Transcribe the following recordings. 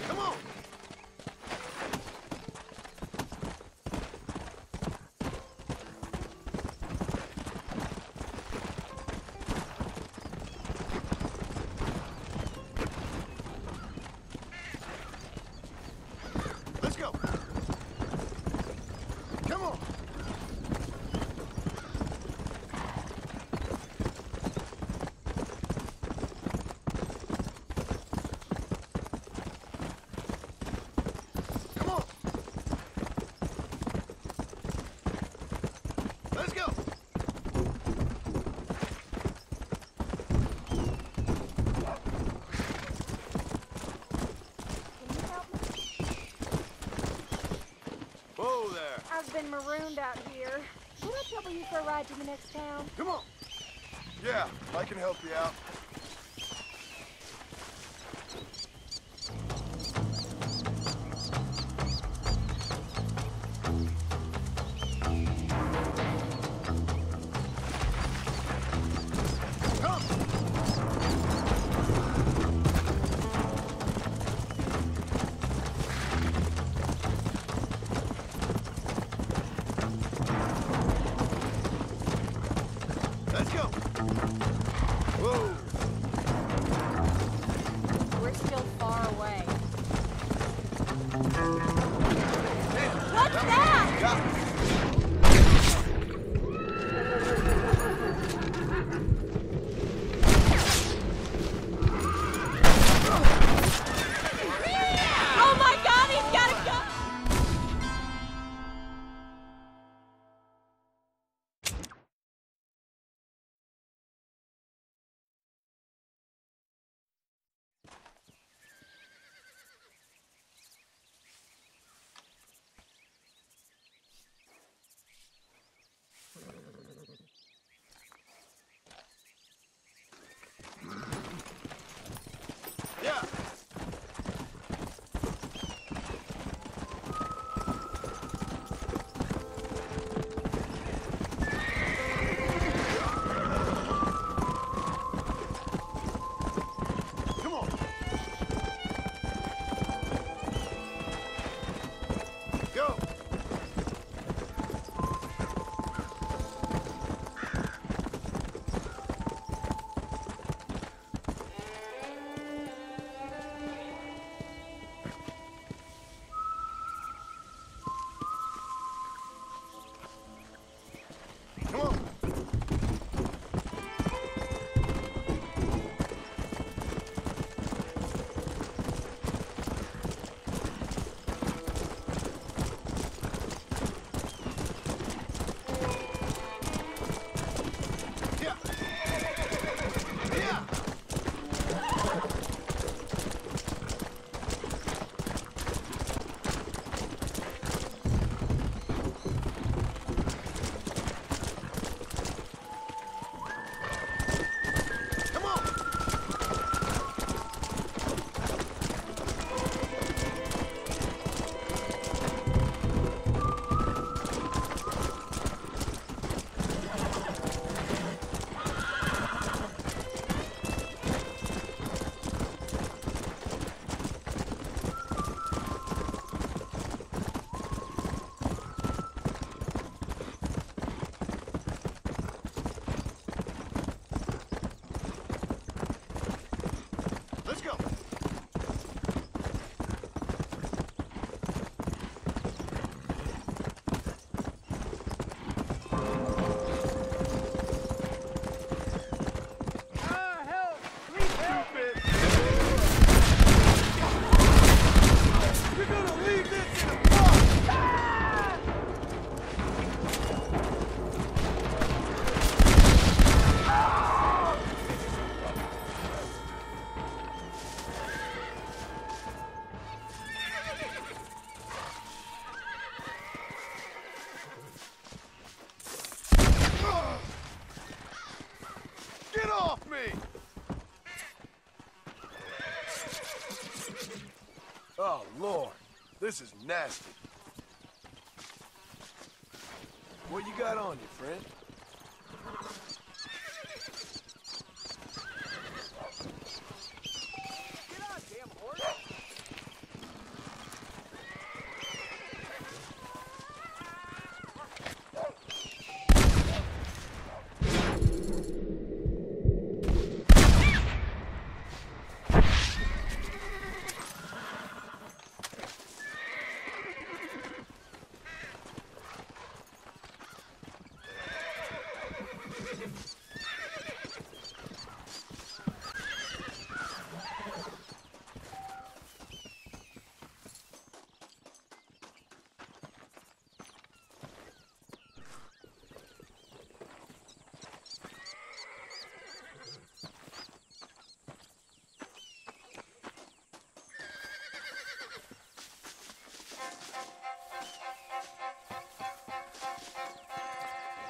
Come on! Let's go! Come on! Come on! Let's go! Whoa there! I've been marooned out here. Will that trouble you for a ride to the next town? Come on! Yeah, I can help you out. Let's go! Whoa! me! Oh, Lord. This is nasty. What you got on you, friend? Get on, damn horse!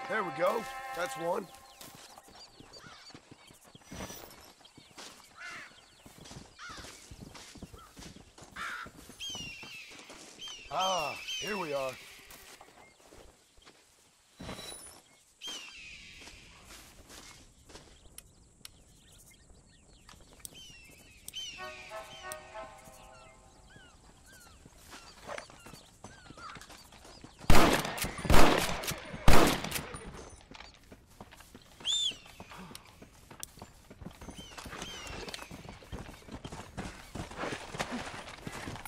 There we go. That's one. Ah, here we are.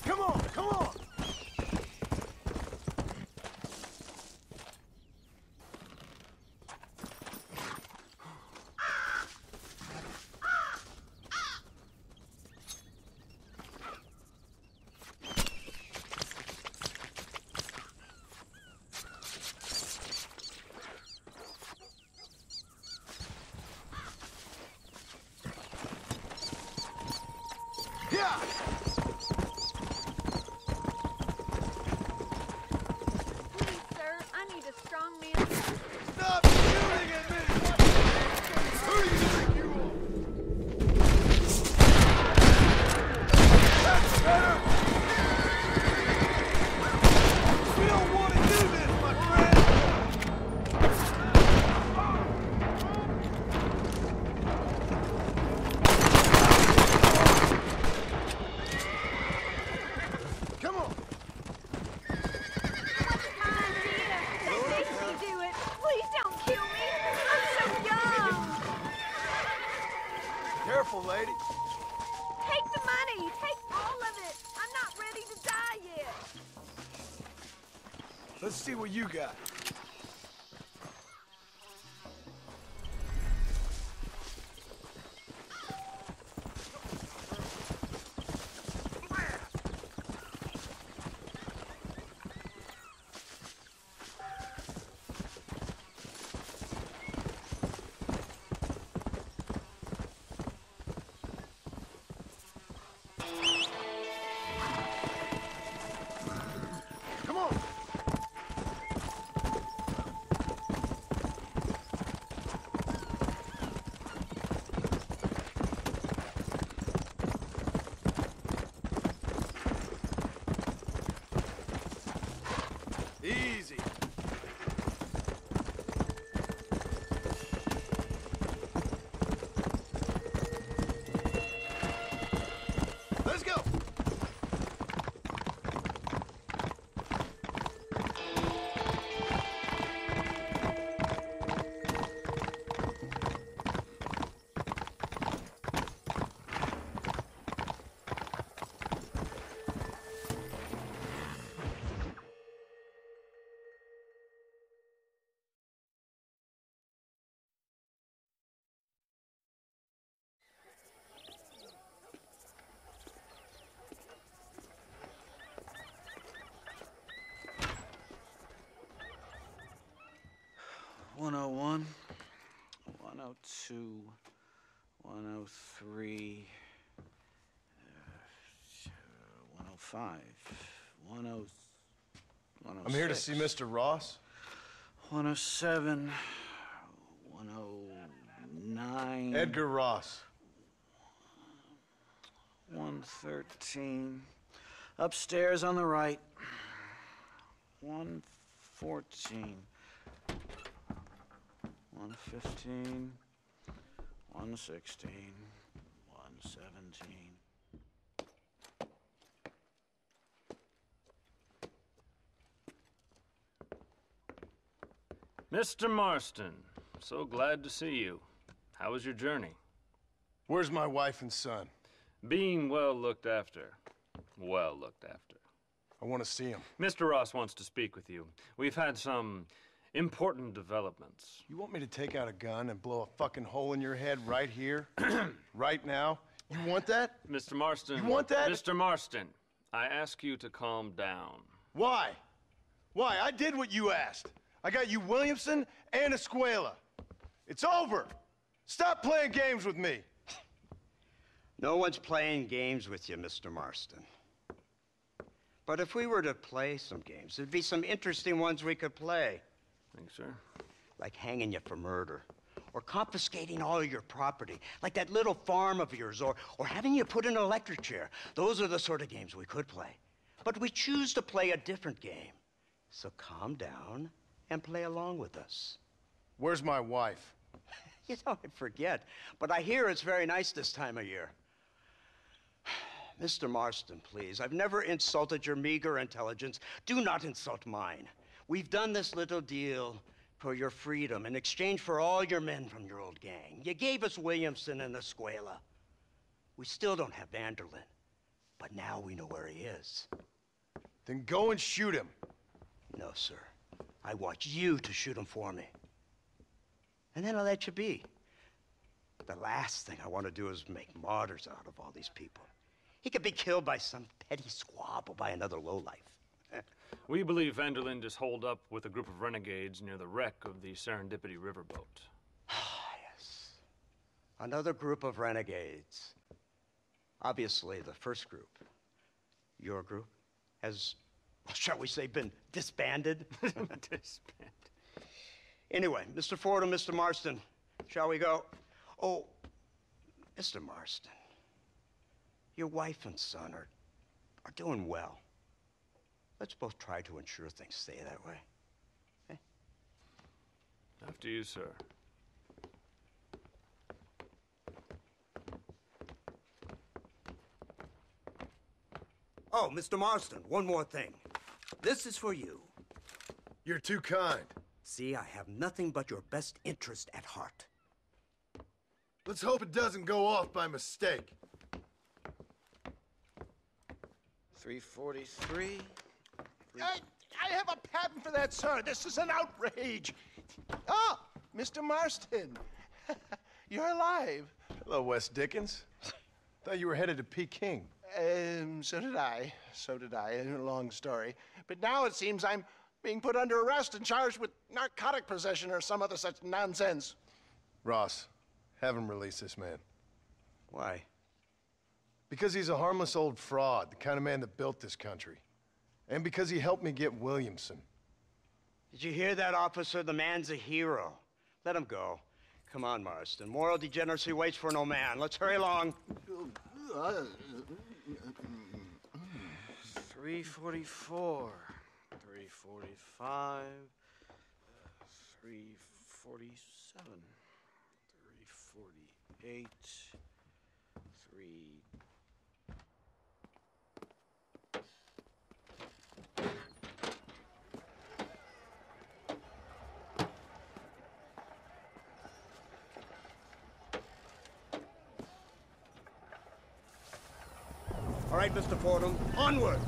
Come on, come on! Yeah! Please, sir, I need a strong man. Stop shooting at me! Who do you think you are? That's better! We don't want to do this, my friend! Come on! They make me do it. Please don't kill me. I'm so young. Careful, lady. Take the money. Take all of it. I'm not ready to die yet. Let's see what you got. Come on! Easy. Let's go. One 101, 102, 103, 105, 106. I'm here to see Mr. Ross. 107, 109. 9. Edgar Ross. 113. Upstairs on the right. 114. 115. 116. 117. Mr. Marston, so glad to see you. How was your journey? Where's my wife and son? Being well looked after. Well looked after. I want to see him. Mr. Ross wants to speak with you. We've had some important developments. You want me to take out a gun and blow a fucking hole in your head right here? Right now? You want that? Mr. Marston. You want that? Mr. Marston, I ask you to calm down. Why? Why? I did what you asked. I got you Williamson and Escuela. It's over. Stop playing games with me. No one's playing games with you, Mr. Marston. But if we were to play some games, there'd be some interesting ones we could play. Thanks, sir. Like hanging you for murder, or confiscating all of your property, like that little farm of yours, or having you put in an electric chair. Those are the sort of games we could play. But we choose to play a different game. So calm down and play along with us. Where's my wife? You know, I forget, but I hear it's very nice this time of year. Mr. Marston, please, I've never insulted your meager intelligence. Do not insult mine. We've done this little deal for your freedom in exchange for all your men from your old gang. You gave us Williamson and Escuela. We still don't have Vanderlyn, but now we know where he is. Then go and shoot him. No, sir. I want you to shoot him for me. And then I'll let you be. The last thing I want to do is make martyrs out of all these people. He could be killed by some petty squabble by another lowlife. We believe Vanderlyn just holed up with a group of renegades near the wreck of the Serendipity riverboat. Yes. Another group of renegades. Obviously, the first group, your group, has, shall we say, been disbanded? Disbanded. Anyway, Mr. Ford and Mr. Marston, shall we go? Oh, Mr. Marston, your wife and son are doing well. Let's both try to ensure things stay that way. Okay? After you, sir. Oh, Mr. Marston, one more thing. This is for you. You're too kind. See, I have nothing but your best interest at heart. Let's hope it doesn't go off by mistake. 343. I have a patent for that, sir. This is an outrage. Ah, Mr. Marston. You're alive. Hello, Wes Dickens. Thought you were headed to Peking. So did I. So did I. A long story. But now it seems I'm being put under arrest and charged with narcotic possession or some other such nonsense. Ross, have him release this man. Why? Because he's a harmless old fraud, the kind of man that built this country. And because he helped me get Williamson. Did you hear that, officer? The man's a hero. Let him go. Come on, Marston. Moral degeneracy waits for no man. Let's hurry along. 344. 345. 347. 348. 3. All right, Mr. Fordham, onward!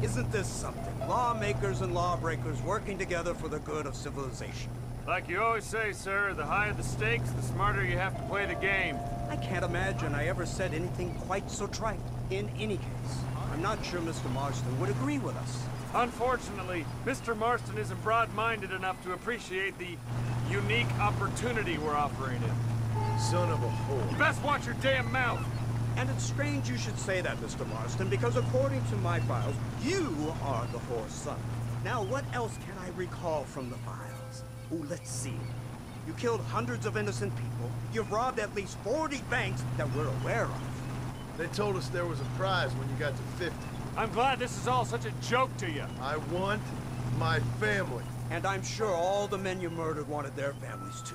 Isn't this something? Lawmakers and lawbreakers working together for the good of civilization. Like you always say, sir, the higher the stakes, the smarter you have to play the game. I can't imagine I ever said anything quite so trite. In any case, I'm not sure Mr. Marston would agree with us. Unfortunately, Mr. Marston isn't broad-minded enough to appreciate the unique opportunity we're offering him. Son of a You whore. best watch your damn mouth! And it's strange you should say that, Mr. Marston, because according to my files, you are the whore's son. Now, what else can I recall from the files? Oh, let's see. You killed hundreds of innocent people. You've robbed at least 40 banks that we're aware of. They told us there was a prize when you got to 50. I'm glad this is all such a joke to you. I want my family. And I'm sure all the men you murdered wanted their families too.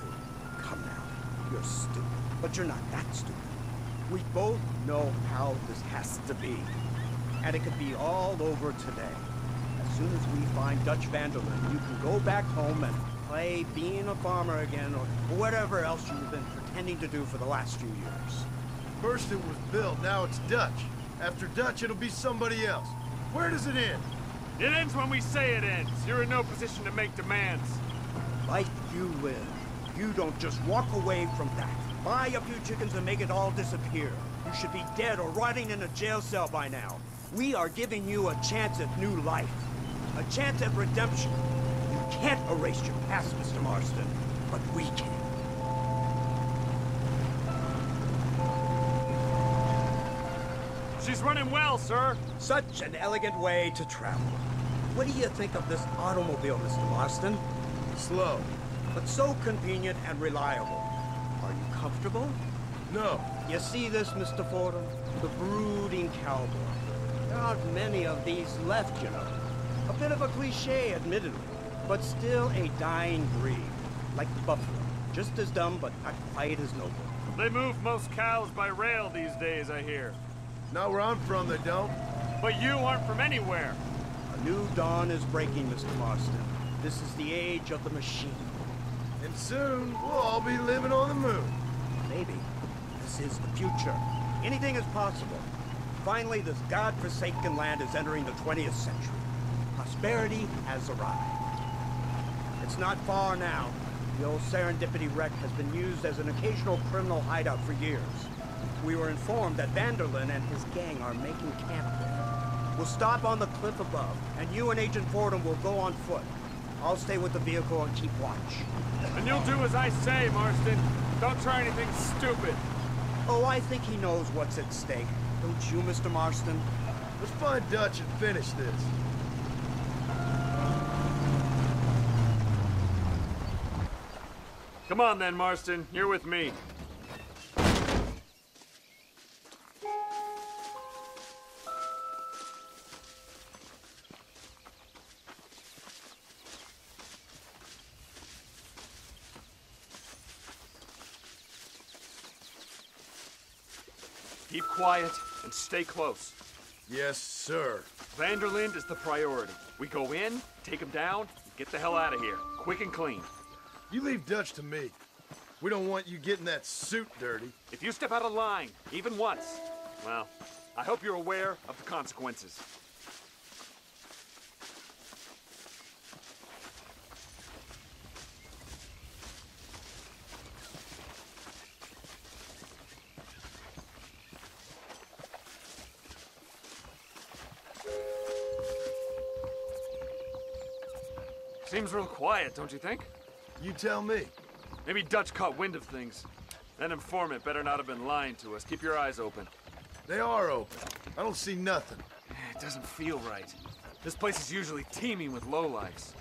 Come now, you're stupid, but you're not that stupid. We both know how this has to be. And it could be all over today. As soon as we find Dutch van der Linde, you can go back home and play being a farmer again, or whatever else you've been pretending to do for the last few years. First it was Bill, now it's Dutch. After Dutch, it'll be somebody else. Where does it end? It ends when we say it ends. You're in no position to make demands. Life you live. You don't just walk away from that. Buy a few chickens and make it all disappear. You should be dead or rotting in a jail cell by now. We are giving you a chance at new life. A chance at redemption. You can't erase your past, Mr. Marston, but we can. She's running well, sir. Such an elegant way to travel. What do you think of this automobile, Mr. Marston? Slow. But so convenient and reliable. Are you comfortable? No. You see this, Mr. Fordham? The brooding cowboy. There aren't many of these left, you know. A bit of a cliche, admittedly, but still a dying breed. Like the buffalo. Just as dumb, but not quite as noble. They move most cows by rail these days, I hear. Not where I'm from, they don't. But you aren't from anywhere. A new dawn is breaking, Mr. Marston. This is the age of the machine. And soon, we'll all be living on the moon. Maybe. This is the future. Anything is possible. Finally, this godforsaken land is entering the 20th century. Prosperity has arrived. It's not far now. The old Serendipity wreck has been used as an occasional criminal hideout for years. We were informed that van der Linde and his gang are making camp there. We'll stop on the cliff above, and you and Agent Fordham will go on foot. I'll stay with the vehicle and keep watch. And you'll do as I say, Marston. Don't try anything stupid. Oh, I think he knows what's at stake. Don't you, Mr. Marston? Let's find Dutch and finish this. Come on then, Marston. You're with me. Keep quiet and stay close. Yes, sir. Van der Linde is the priority. We go in, take him down, get the hell out of here. Quick and clean. You leave Dutch to me. We don't want you getting that suit dirty. If you step out of line, even once, well, I hope you're aware of the consequences. Seems real quiet, don't you think? You tell me. Maybe Dutch caught wind of things. That informant better not have been lying to us. Keep your eyes open. They are open. I don't see nothing. It doesn't feel right. This place is usually teeming with lowlifes.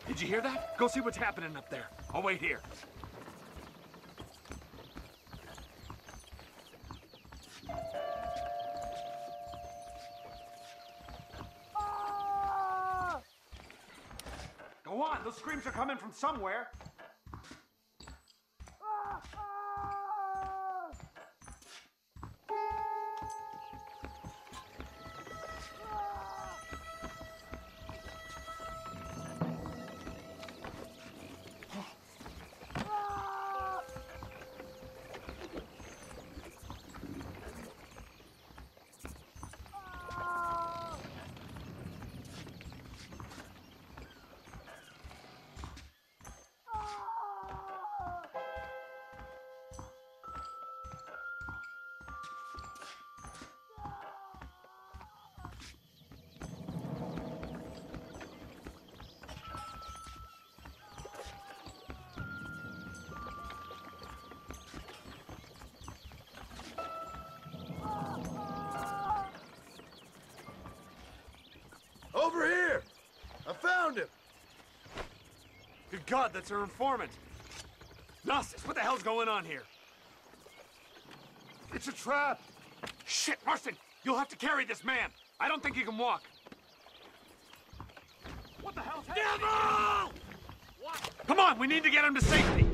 Did you hear that? Go see what's happening up there. I'll wait here. Go on, those screams are coming from somewhere. God, that's her informant. Gnostic, what the hell's going on here? It's a trap. Shit, Marston, you'll have to carry this man. I don't think he can walk. What the hell's happening? Devil! What? Come on, we need to get him to safety.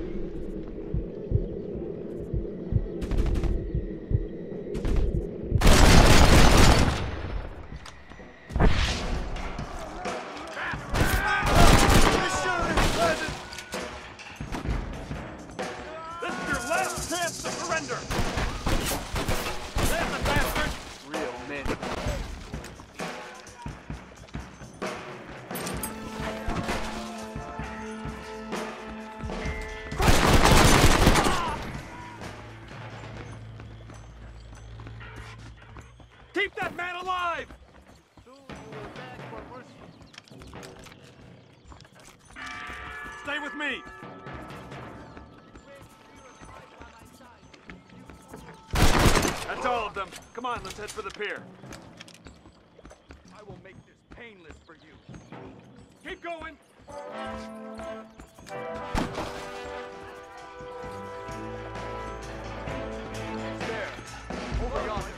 Keep that man alive! Stay with me! That's all of them. Come on, let's head for the pier. I will make this painless for you. Keep going! There. Over yonder.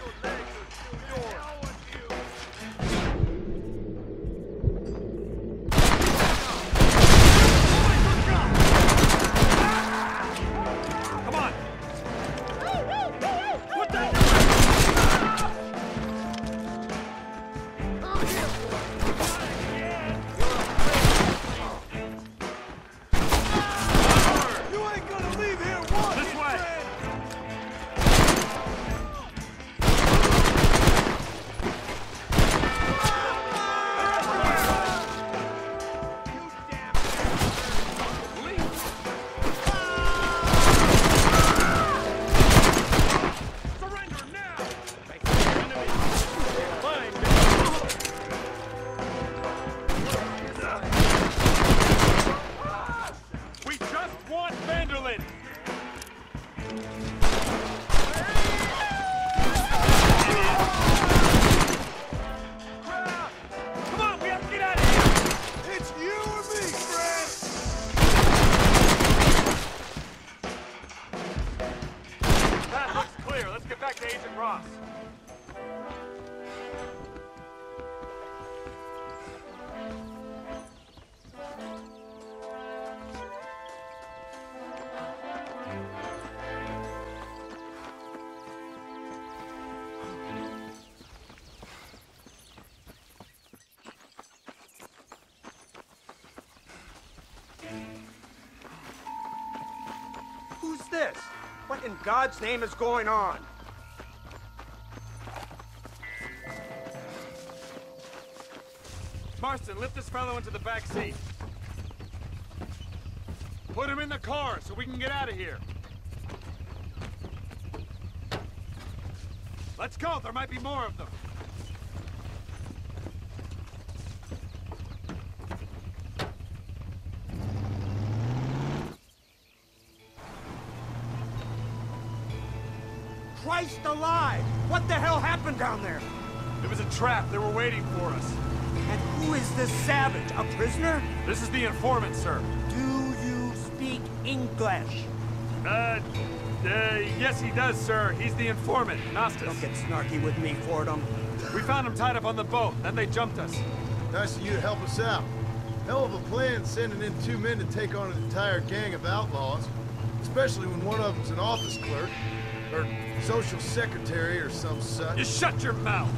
Who's this? What in God's name is going on? Marston, lift this fellow into the back seat. Put him in the car so we can get out of here. Let's go, there might be more of them. Christ alive! What the hell happened down there? It was a trap. They were waiting for us. And who is this savage? A prisoner? This is the informant, sir. Do you speak English? Yes, he does, sir. He's the informant, Gnostic. Don't get snarky with me, Fordham. We found him tied up on the boat, then they jumped us. Nice of you to help us out. Hell of a plan sending in 2 men to take on an entire gang of outlaws. Especially when one of them's an office clerk. Or social secretary or some such. You shut your mouth!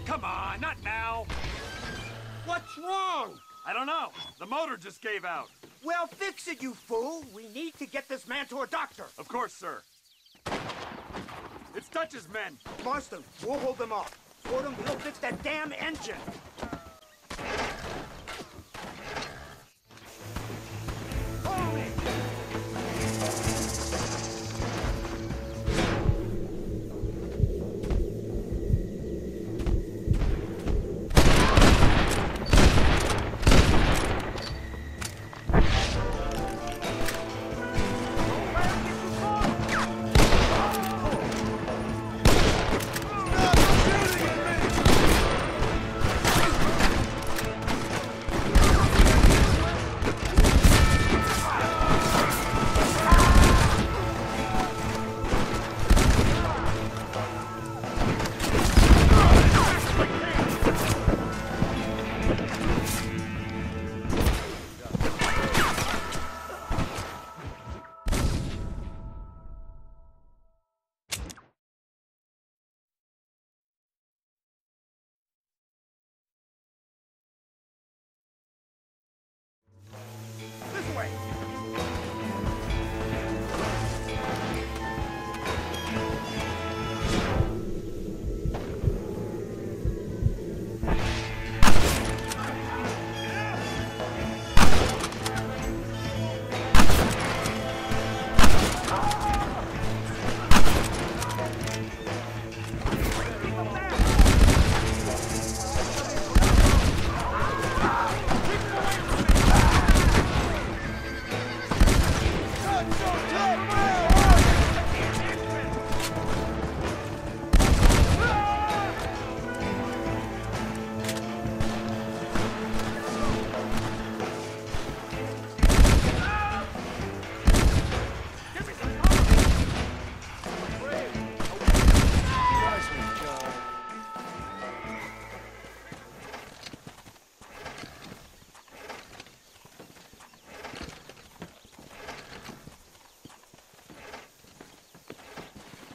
Come on, not now. What's wrong? I don't know. The motor just gave out. Well, fix it, you fool. We need to get this man to a doctor. Of course, sir. It's Dutch's men. Marston, we'll hold them off. Fordham, we'll fix that damn engine.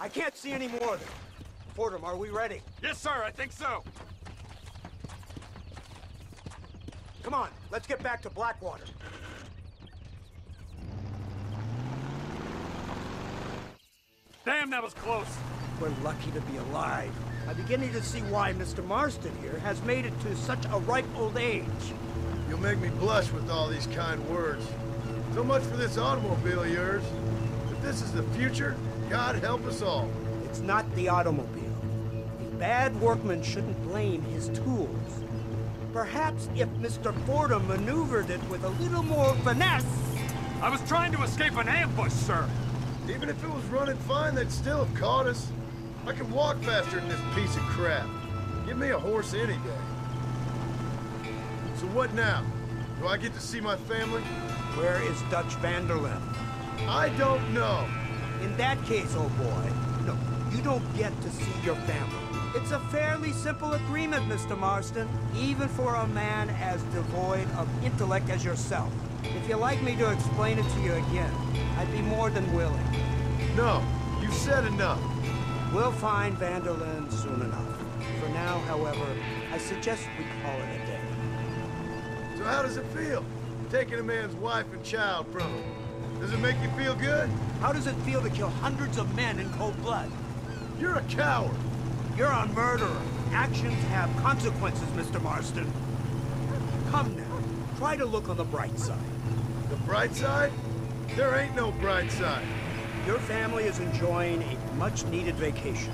I can't see any more of them. Fordham, are we ready? Yes, sir, I think so. Come on, let's get back to Blackwater. Damn, that was close. We're lucky to be alive. I'm beginning to see why Mr. Marston here has made it to such a ripe old age. You'll make me blush with all these kind words. So much for this automobile of yours. If this is the future, God help us all. It's not the automobile. A bad workman shouldn't blame his tools. Perhaps if Mr. Fordham maneuvered it with a little more finesse... I was trying to escape an ambush, sir. Even if it was running fine, they'd still have caught us. I can walk faster than this piece of crap. Give me a horse any day. So what now? Do I get to see my family? Where is Dutch van der Linde? I don't know. In that case, old boy, no, you don't get to see your family. It's a fairly simple agreement, Mr. Marston, even for a man as devoid of intellect as yourself. If you'd like me to explain it to you again, I'd be more than willing. No, you've said enough. We'll find van der Linde soon enough. For now, however, I suggest we call it a day. So how does it feel, taking a man's wife and child from him? Does it make you feel good? How does it feel to kill hundreds of men in cold blood? You're a coward. You're a murderer. Actions have consequences, Mr. Marston. Come now, try to look on the bright side. The bright side? There ain't no bright side. Your family is enjoying a much-needed vacation,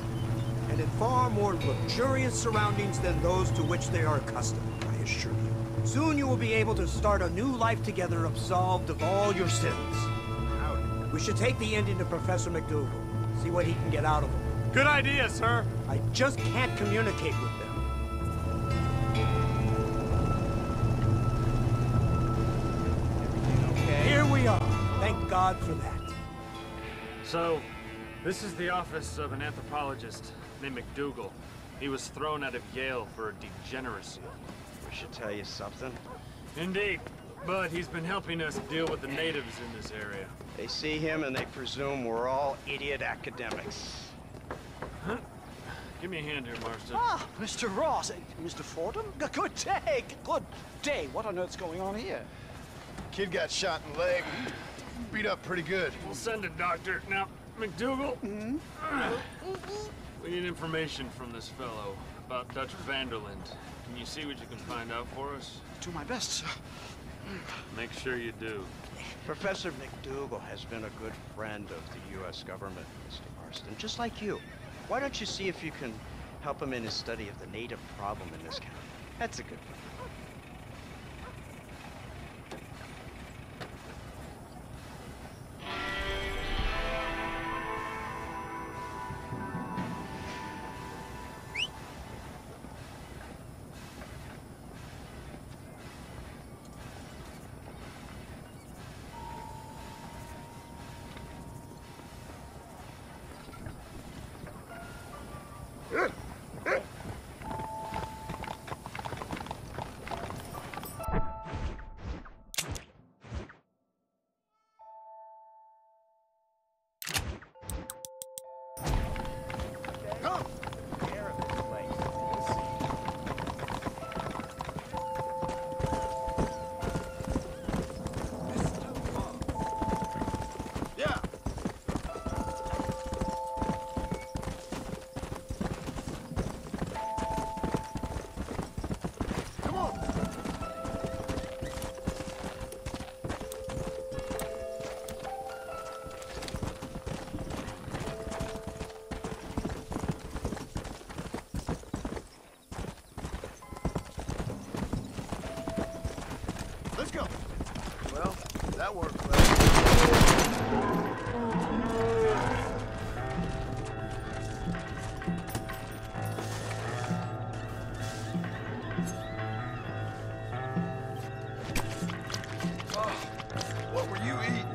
and in far more luxurious surroundings than those to which they are accustomed, I assure you. Soon you will be able to start a new life together, absolved of all your sins. We should take the Indian to Professor McDougal, see what he can get out of him. Good idea, sir. I just can't communicate with them. Here we are. Thank God for that. So, this is the office of an anthropologist named McDougal. He was thrown out of Yale for degeneracy. We should tell you something. Indeed, but he's been helping us deal with the natives in this area. They see him and they presume we're all idiot academics. Huh? Give me a hand here, Marston. Ah, Mr. Ross. Mr. Fordham? Good day. Good day. What on earth's going on here? Kid got shot in the leg. Beat up pretty good. We'll send a doctor. Now, McDougal, we need information from this fellow about Dutch van der Linde. Can you see what you can find out for us? Do my best, sir. Make sure you do. Professor McDougal has been a good friend of the U.S. government, Mr. Marston, just like you. Why don't you see if you can help him in his study of the native problem in this county? That's a good one. Let's go. Well, that worked well. What were you eating?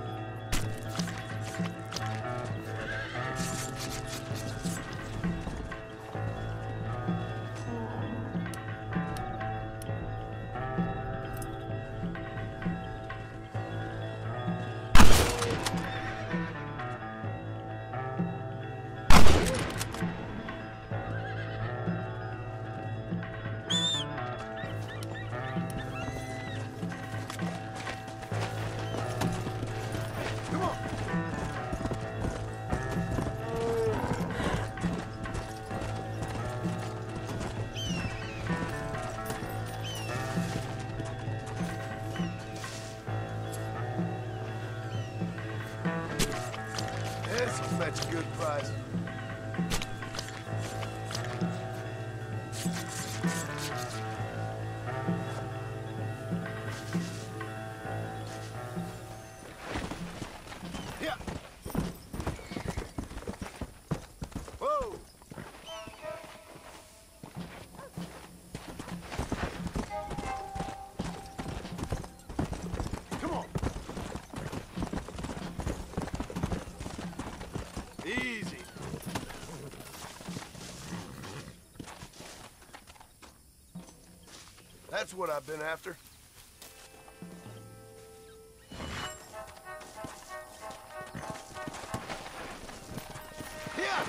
That's a good price. Yeah. Whoa. Come on. Easy. That's what I've been after. Yeah.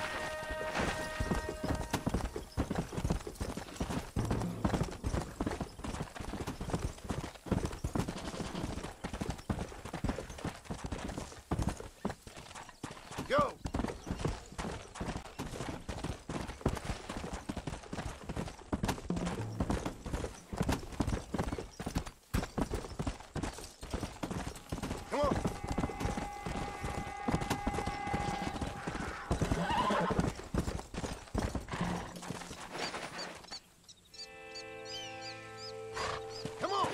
Go. Come on. Come on.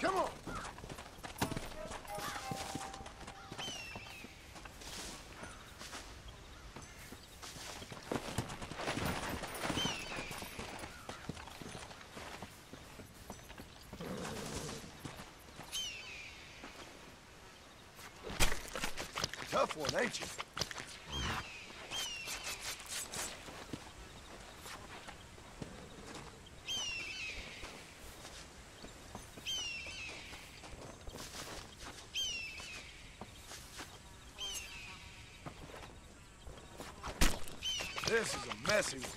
Come on. Tough one, ain't you? This is a messy one.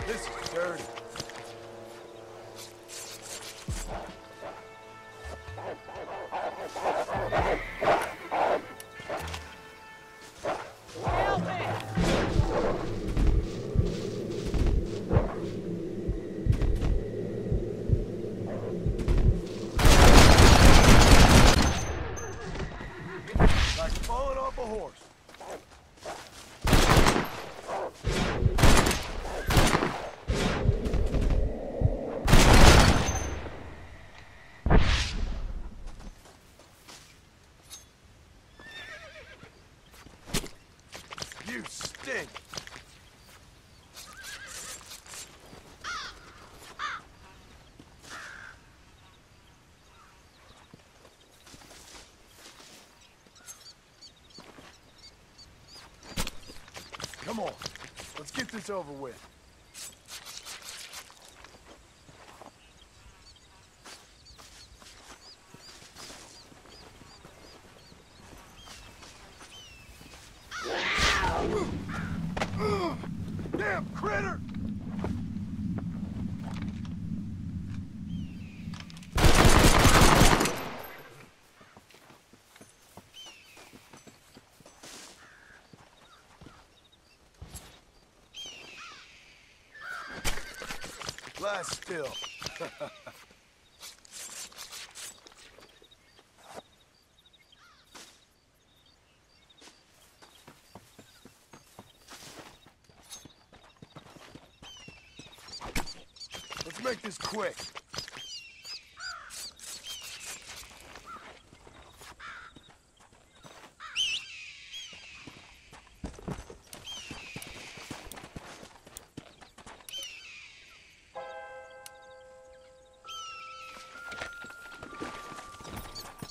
This is dirty. Like falling off a horse. You stink. Come on, let's get this over with. Damn critter! Lie still. Let's make this quick.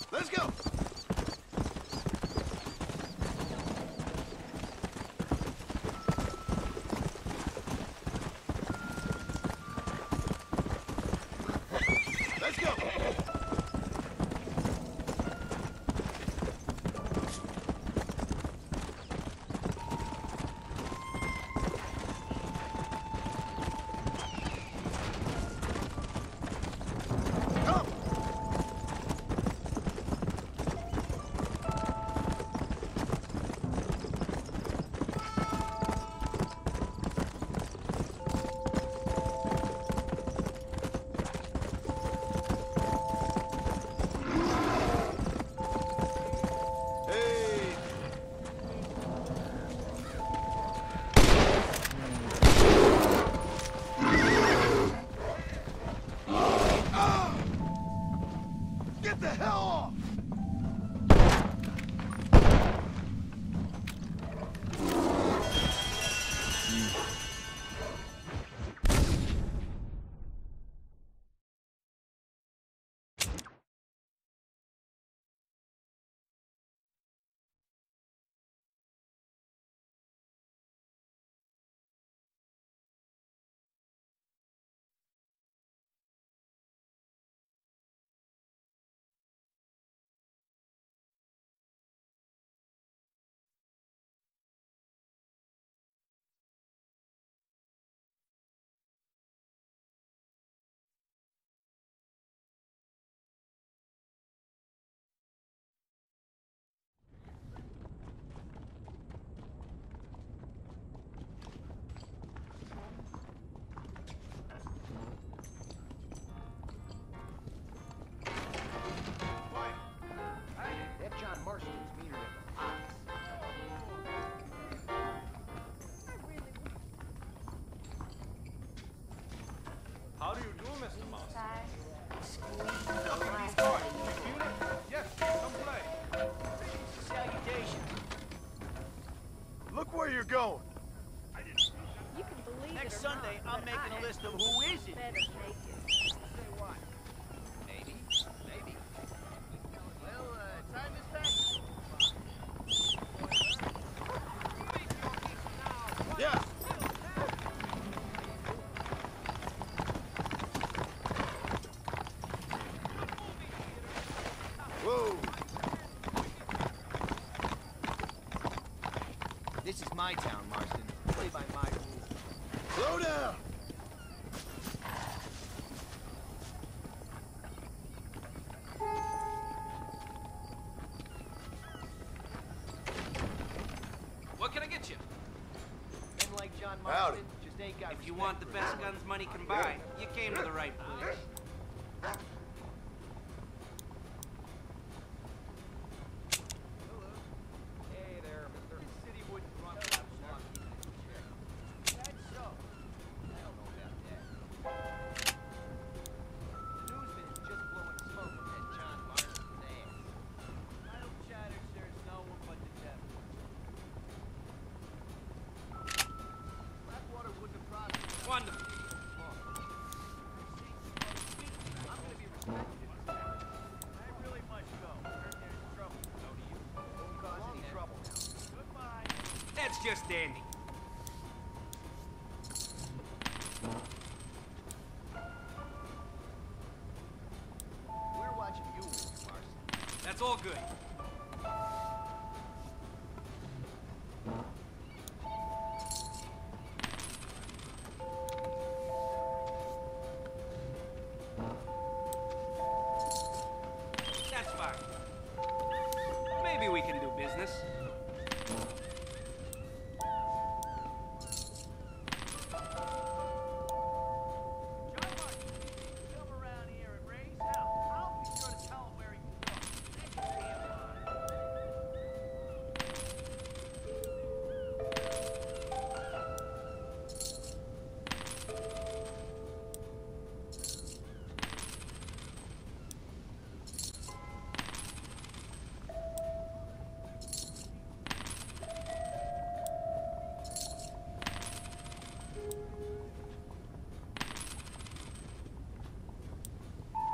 Let's go. Look where you're going. You can believe Next it or Sunday, not, I'm but making I a list of am who isn't. better naked. Say what? Maybe. Well, time is passing. Yeah. Whoa. This is my town, Marston. Play by my rules. Slow down. What can I get you? Men like John Howdy. Marston just ain't got If you respect want the for best anyone. guns money can buy, you came to the right place. Hey there, mister. This city wouldn't run without smart people. That's so. I don't know about that. The newsman is just blowing smoke up that John Marston's ass. Idle chatter serves no one but the devil. Blackwater wouldn't have prospered. Wonderful. I'm gonna be respected in this town. I really must go. Heard there's trouble. So do you. Won't cause any trouble now. Goodbye. That's just dandy. We're watching you, Mr. Marston. That's all good. That's fine. Maybe we can do business. John Marston, come around here and raise hell. I'll be sure to tell him where he can go. That's your damn line.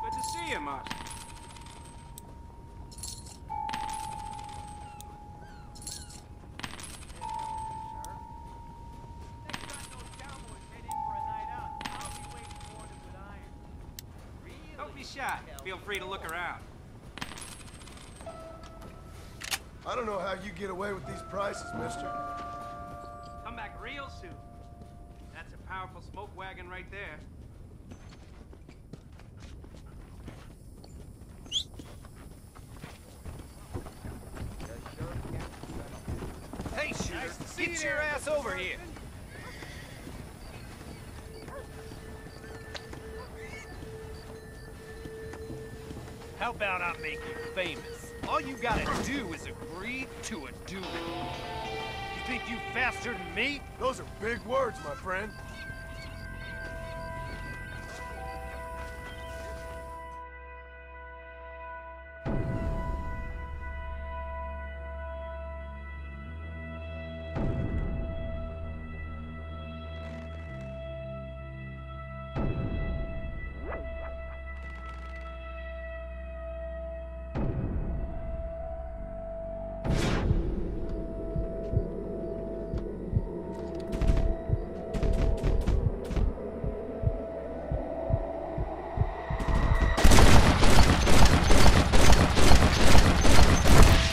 Good to see you, Marston. Next time those cowboys head in for a night out, I'll be waiting for them with iron. Really? Don't be shy. Feel free to look around. I don't know how you get away with these prices, mister. Come back real soon. That's a powerful smoke wagon right there. Hey, shooter, get your ass over here. How about I make you famous? All you gotta do is agree to a duel. You think you faster than me? Those are big words, my friend.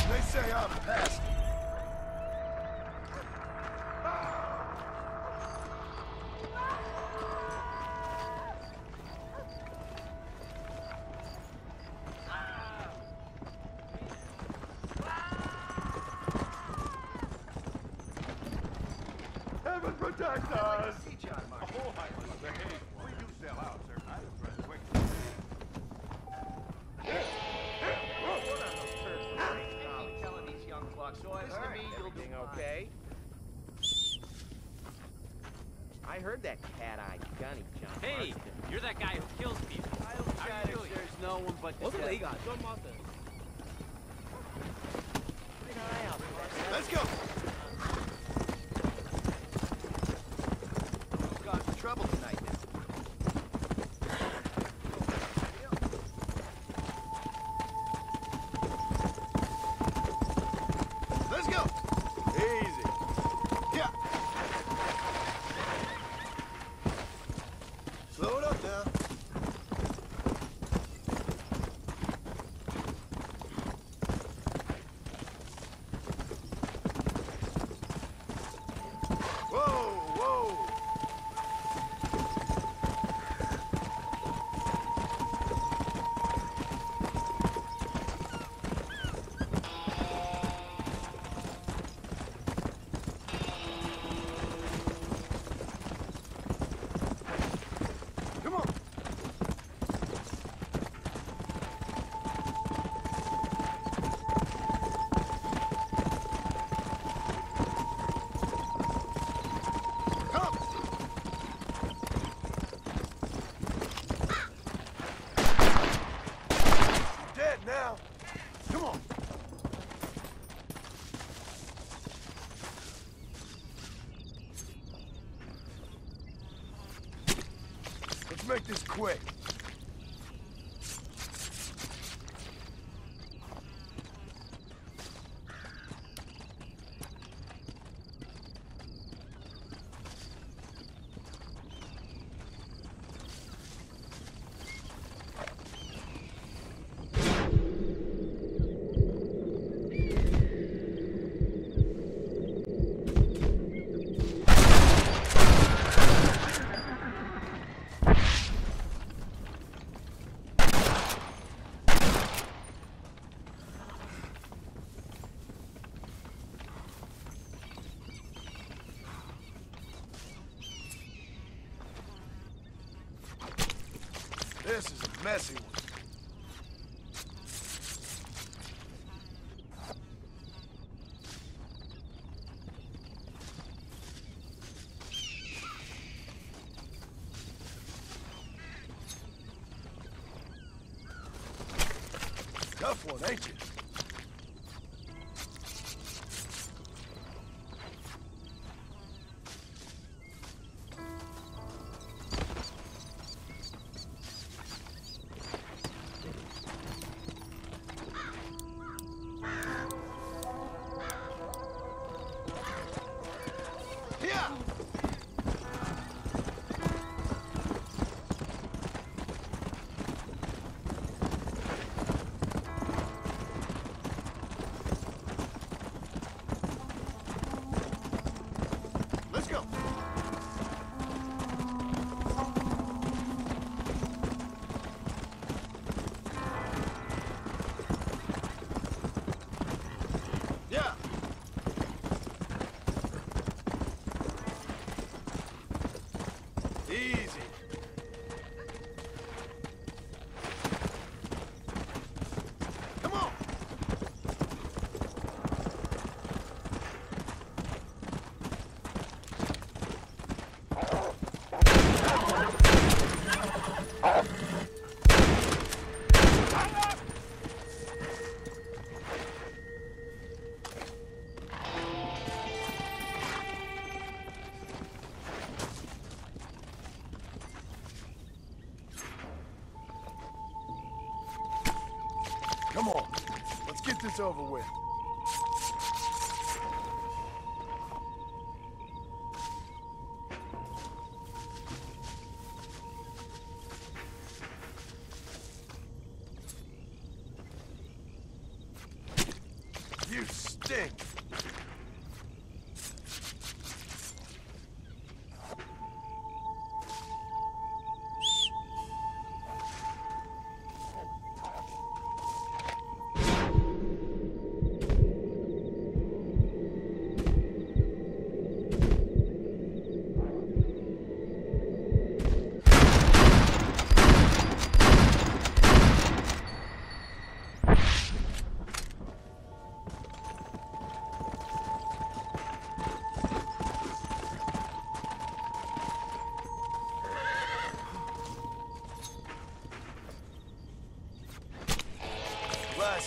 They say I'm past. Heaven protect us! See John Marston. We do sell out, sir. I was running quick. I'll be telling these young fucks, so listen to me, you'll be okay. I I heard that cat-eyed gunny John Hey, Marston. you're that guy who kills people. I don't How chat you if doing? there's no one but the devil. Keep an eye out for that. Let's go. Who's causing trouble tonight then? Let's go. Easy. Yeah. Slow it up now. Whoa, whoa. Come on. Come. You're dead now. Come on. Let's make this quick. This is a messy one. Tough one, ain't you? Yeah! Let's go. Yeah. Easy. Come on. Come on. Let's get this over with. You stink.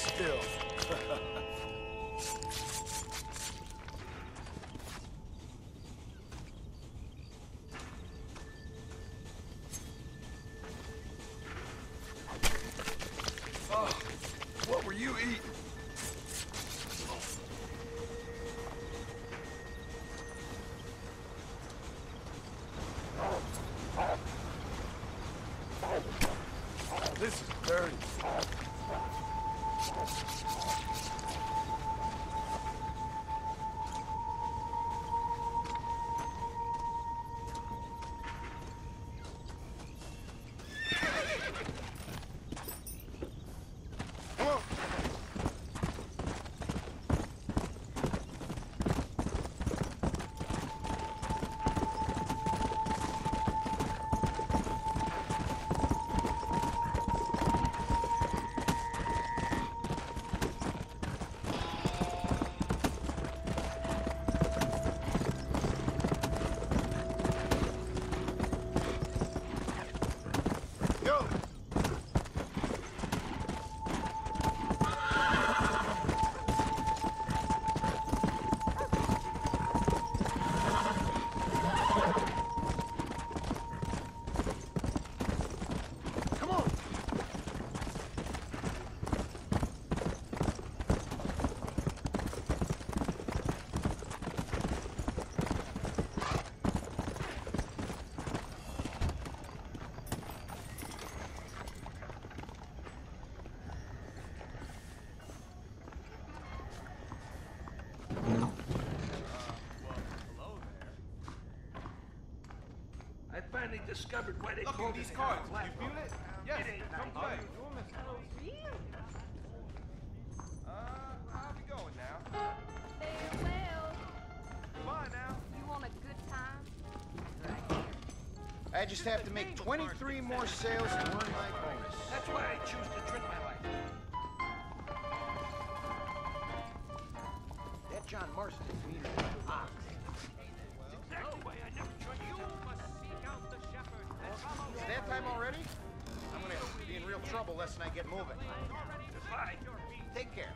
still. Oh, what were you eating? This is dirty. Come on. Go. Come on. I finally discovered why they Look call at these this cards. town You feel it? Yes. Come play. How's it going now? Farewell. Bye now. You want a good time? I just have to make 23 more sales to earn my bonus. That's why I choose to drink my life. That John Marston is mean as an ox. Exactly why I never joined you. Must seek out the shepherd and follow Is that time already? I'm gonna be in real trouble lest I get moving. Goodbye. Take care.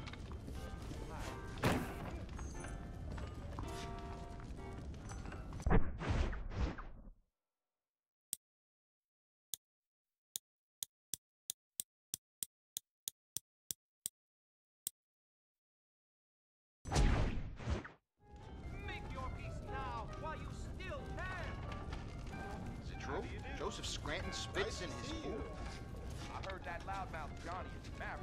Make your peace now while you still can. Is it true? Joseph Scranton spits in his food. I heard that loudmouth Johnny is married.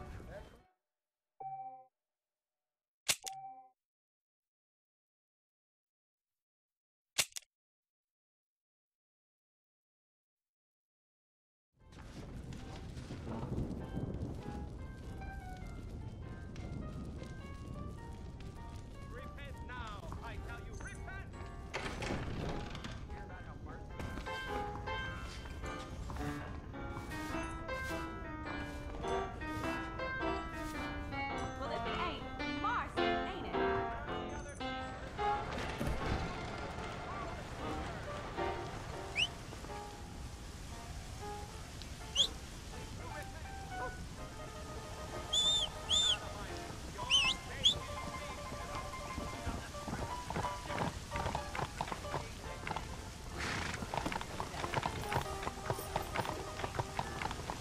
Repent now, I tell you, repent! Hear that, Elmer? Well, if it ain't Marcy, ain't it?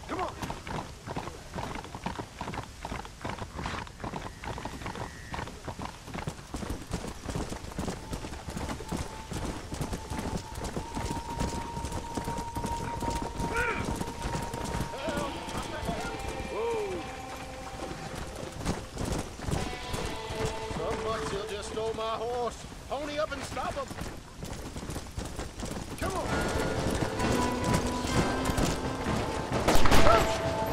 Come on. Some bucks he'll just stole my horse. Pony up and stop him. Come on.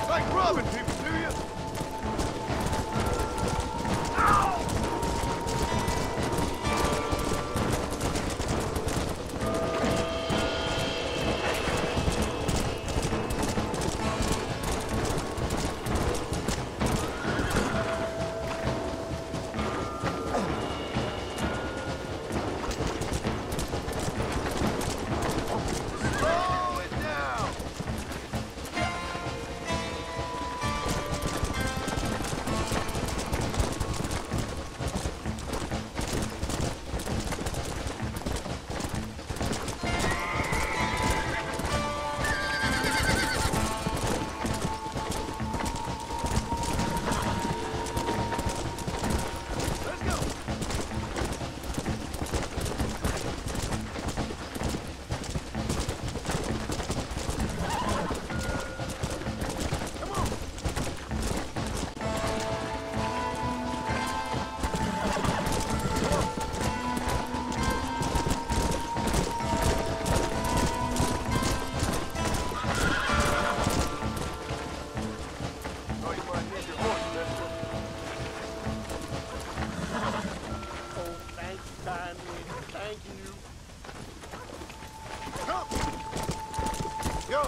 Like robbing people, do you? Jump! Go!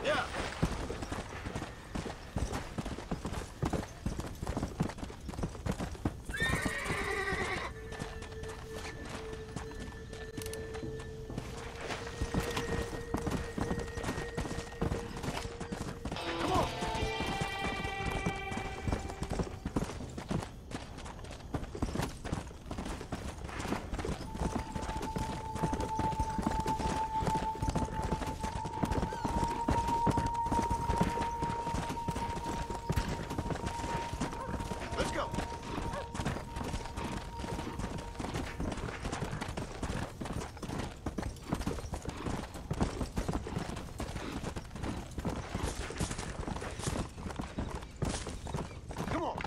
Yeah! Come on! Let's go! Come on!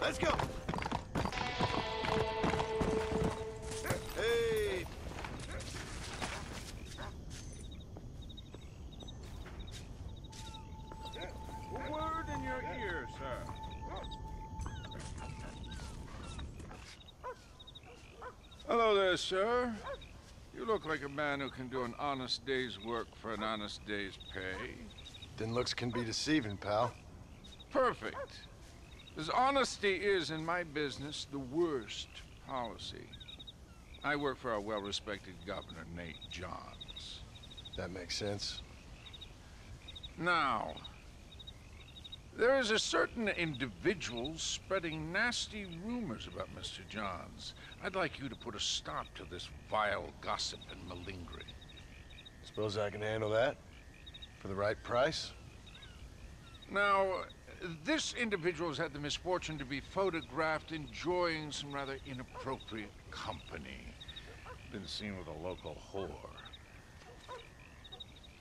Let's go! Hey! A word in your ear, sir. Hello there, sir. You look like a man who can do an honest day's work for an honest day's pay. Then looks can be deceiving, pal. Perfect. As honesty is in my business the worst policy. I work for our well-respected governor, Nate Johns. That makes sense. Now, there is a certain individual spreading nasty rumors about Mr. Johns. I'd like you to put a stop to this vile gossip and malingering. Suppose I can handle that? For the right price? Now, this individual has had the misfortune to be photographed enjoying some rather inappropriate company. Been seen with a local whore.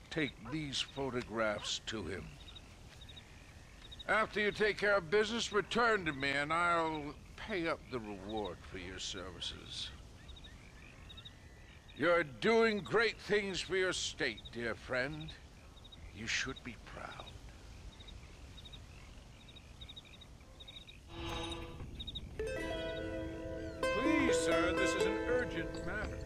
Take these photographs to him. After you take care of business, return to me and I'll pay up the reward for your services. You're doing great things for your state, dear friend. You should be proud. Please, sir, this is an urgent matter.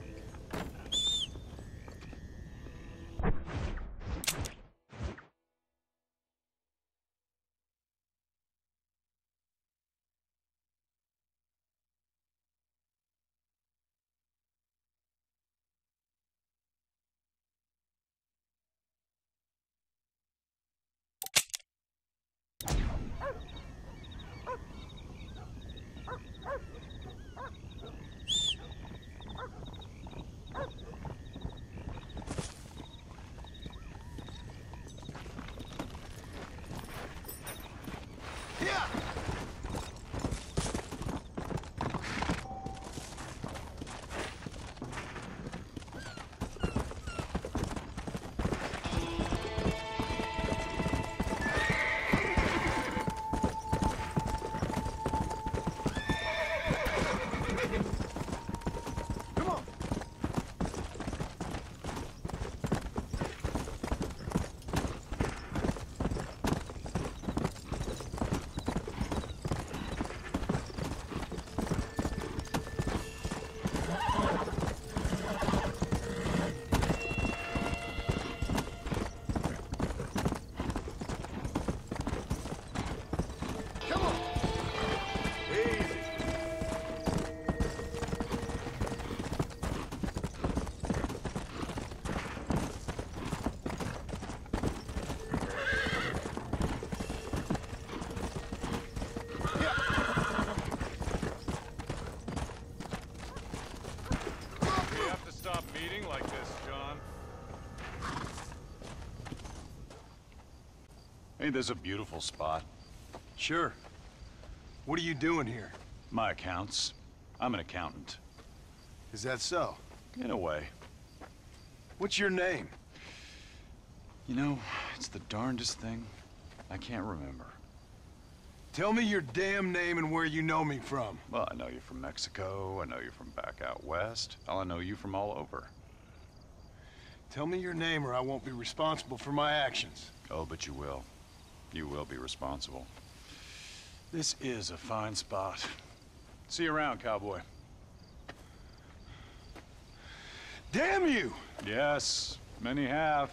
meeting like this, John. Ain't this a beautiful spot? Sure. What are you doing here? My accounts. I'm an accountant. Is that so? In a way. What's your name? You know, it's the darndest thing. I can't remember. Tell me your damn name and where you know me from. Well, I know you from Mexico. I know you from back out west. Hell, I know you from all over. Tell me your name or I won't be responsible for my actions. Oh, but you will. You will be responsible. This is a fine spot. See you around, cowboy. Damn you! Yes, many have.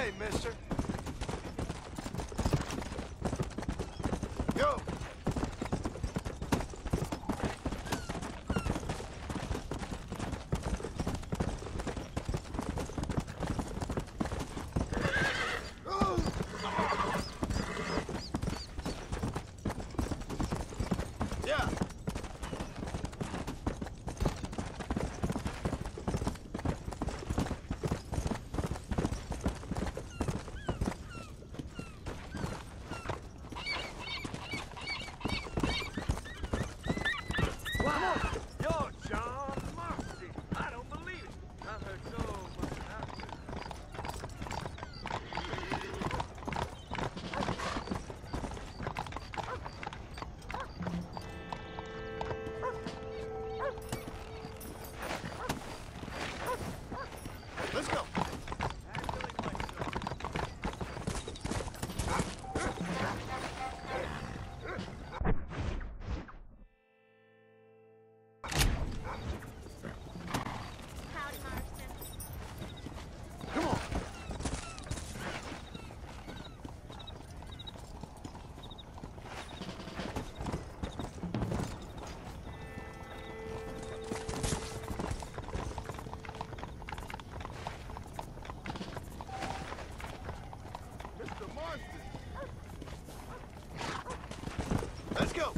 way, mister. Go! Yeah. Yo, John Marston. I don't believe it. I've heard so much about you. Let's go. Howdy, Marston. Come on. Mr. Marston. Let's go.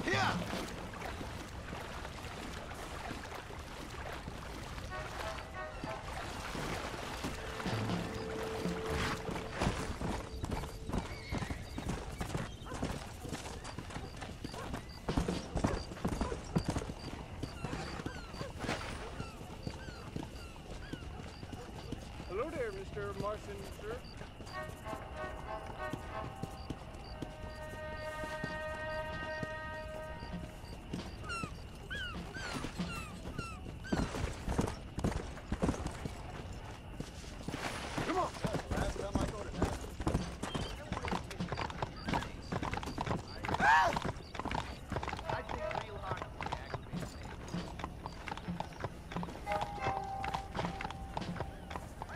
Yeah. Hello there, Mr. Marston, sir. Come on.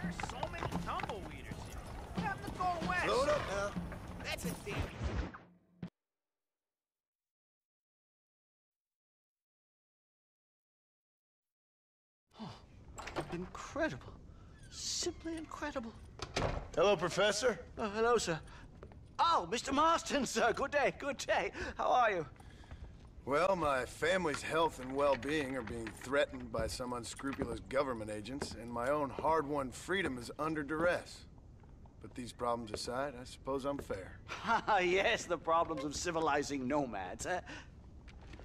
There's so many tumbleweeders here. What happened to go west? Load up now. That's a damn. Incredible. Simply incredible. Hello, Professor. Hello, sir. Oh, Mr. Marston, sir. Good day, good day. How are you? Well, my family's health and well-being are being threatened by some unscrupulous government agents, and my own hard-won freedom is under duress. But these problems aside, I suppose I'm fair. Yes, the problems of civilizing nomads.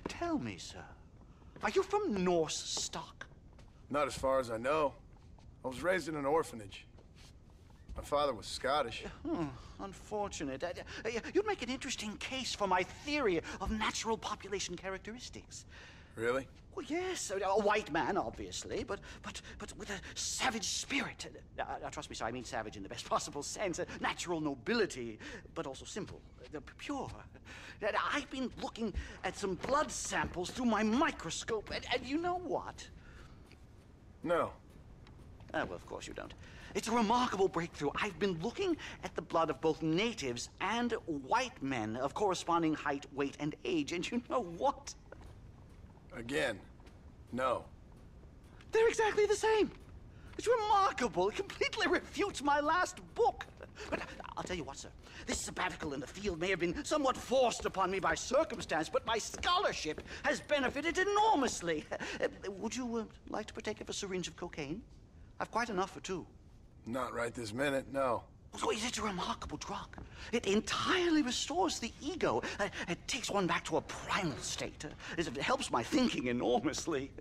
Tell me, sir, are you from Norse stock? Not as far as I know. I was raised in an orphanage. My father was Scottish. Unfortunate. You'd make an interesting case for my theory of natural population characteristics. Really? Well, yes, a white man, obviously, but with a savage spirit. Trust me, sir, I mean savage in the best possible sense. Natural nobility, but also simple, pure. I've been looking at some blood samples through my microscope, and you know what? No. Well, of course you don't. It's a remarkable breakthrough. I've been looking at the blood of both natives and white men of corresponding height, weight, and age, and you know what? Again, no. They're exactly the same. It's remarkable. It completely refutes my last book. But I'll tell you what, sir. This sabbatical in the field may have been somewhat forced upon me by circumstance, but my scholarship has benefited enormously. Would you like to partake of a syringe of cocaine? I've quite enough for two. Not right this minute, no. Oh, it's a remarkable drug. It entirely restores the ego. It takes one back to a primal state. It helps my thinking enormously.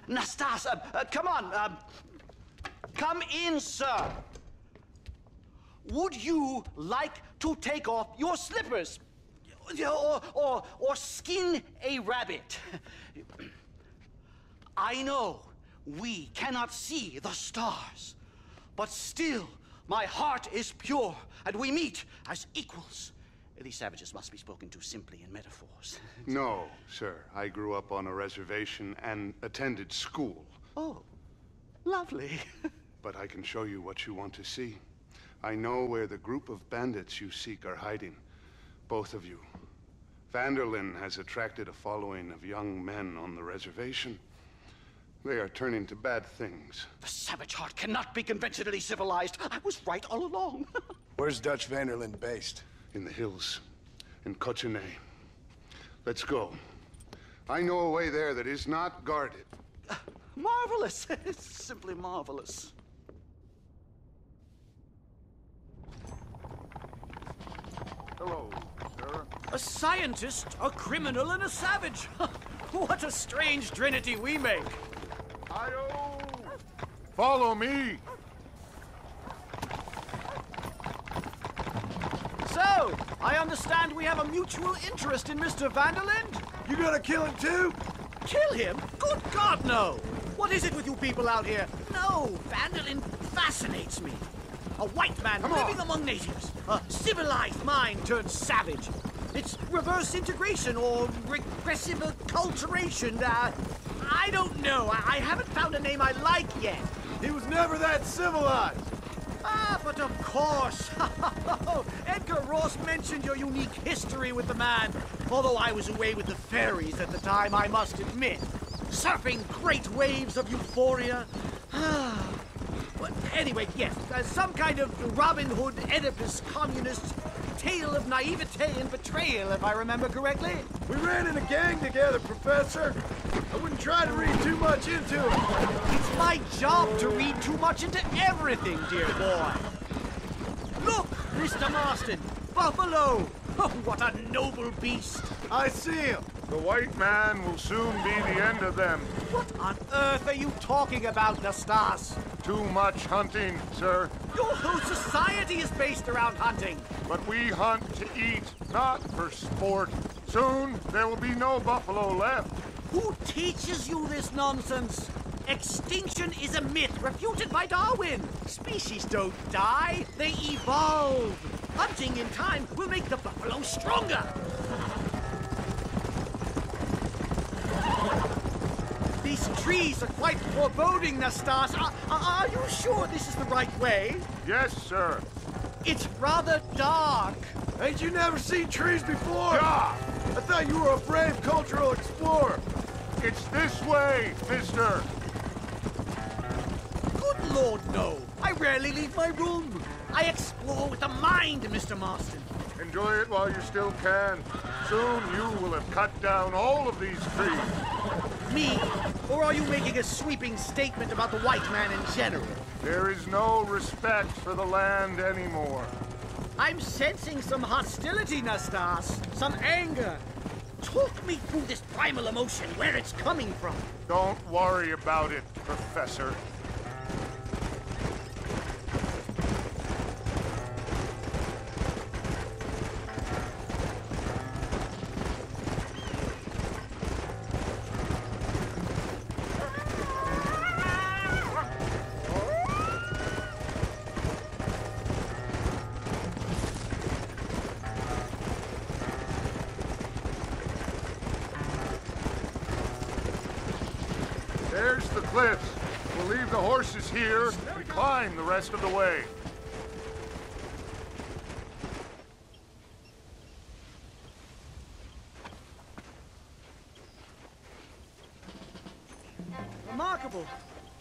Nastas, come on. Come in, sir. would you like to take off your slippers? Or skin a rabbit? I know we cannot see the stars, but still my heart is pure, and we meet as equals. These savages must be spoken to simply in metaphors. No, sir. I grew up on a reservation and attended school. Oh, lovely. But I can show you what you want to see. I know where the group of bandits you seek are hiding. Both of you. Vanderlyn has attracted a following of young men on the reservation. They are turning to bad things. The savage heart cannot be conventionally civilized. I was right all along. Where's Dutch Vanderlyn based? In the hills, in Cochene. Let's go. I know a way there that is not guarded. Marvelous. It's simply marvelous. Hello, sir. A scientist, a criminal, and a savage. What a strange trinity we make. Hi-yo! Follow me! So, I understand we have a mutual interest in Mr. Vanderlyn? You gonna kill him too? Kill him? Good God, no! What is it with you people out here? No, Vanderlyn fascinates me. A white man living among natives. A civilized mind turned savage. It's reverse integration or regressive acculturation. I don't know. I haven't found a name I like yet. He was never that civilized. Ah, but of course. Edgar Ross mentioned your unique history with the man. Although I was away with the fairies at the time, I must admit. Surfing great waves of euphoria. Well, anyway, yes, some kind of Robin Hood, Oedipus, communist tale of naivete and betrayal, if I remember correctly. We ran in a gang together, Professor. I wouldn't try to read too much into it. It's my job to read too much into everything, dear boy. Look, Mr. Marston, buffalo. Oh, what a noble beast. I see him. The white man will soon be the end of them. What on earth are you talking about, Nastas? Too much hunting, sir. Your whole society is based around hunting. But we hunt to eat, not for sport. Soon, there will be no buffalo left. Who teaches you this nonsense? Extinction is a myth refuted by Darwin. Species don't die, they evolve. Hunting in time will make the buffalo stronger. These trees are quite foreboding, Nastas. Are you sure this is the right way? Yes, sir. It's rather dark. Ain't you never seen trees before? Yeah. I thought you were a brave cultural explorer. It's this way, mister. Good Lord, no. I rarely leave my room. I explore with the mind, Mr. Marston. Enjoy it while you still can. Soon you will have cut down all of these trees. Me? Or are you making a sweeping statement about the white man in general? There is no respect for the land anymore. I'm sensing some hostility, Nastas. Some anger. Talk me through this primal emotion, where it's coming from. Don't worry about it, Professor. There's the cliffs. We'll leave the horses here. We climb the rest of the way. Remarkable.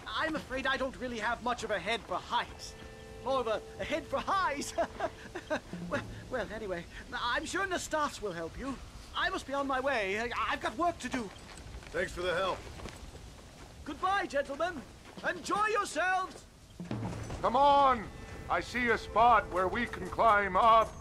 I'm afraid I don't really have much of a head for heights. More of a head for highs. well, anyway, I'm sure Nastas will help you. I must be on my way. I've got work to do. Thanks for the help. Goodbye, gentlemen. Enjoy yourselves. Come on! I see a spot where we can climb up.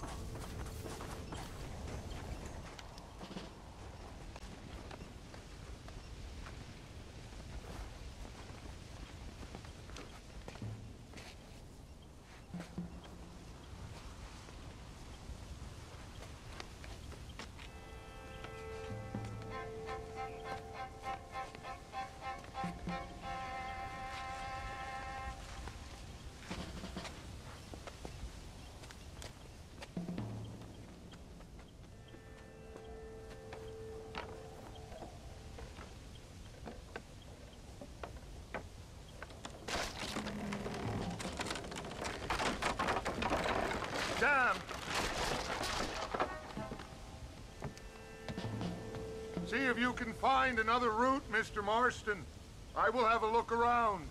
can. See if you can find another route, Mr. Marston. I will have a look around.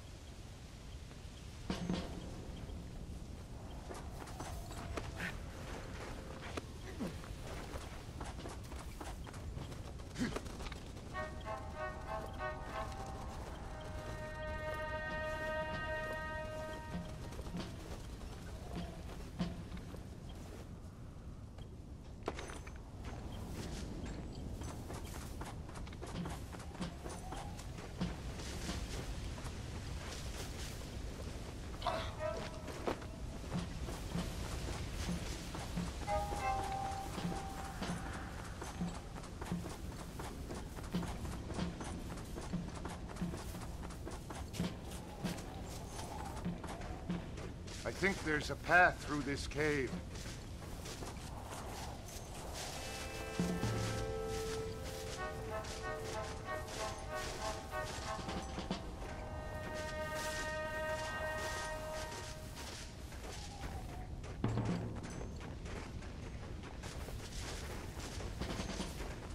I think there's a path through this cave.